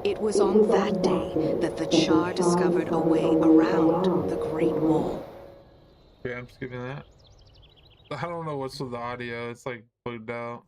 Speaker 14: It was on that day that the Char discovered a way around the Great Wall.
Speaker 1: Yeah, I'm skipping that. I don't know what's with the audio. It's like bugged out.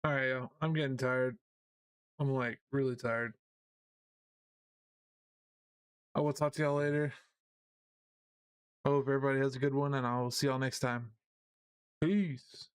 Speaker 1: All right, yo, I'm getting tired. I'm like really tired. I will talk to y'all later. I hope everybody has a good one, and I'll see y'all next time. Peace.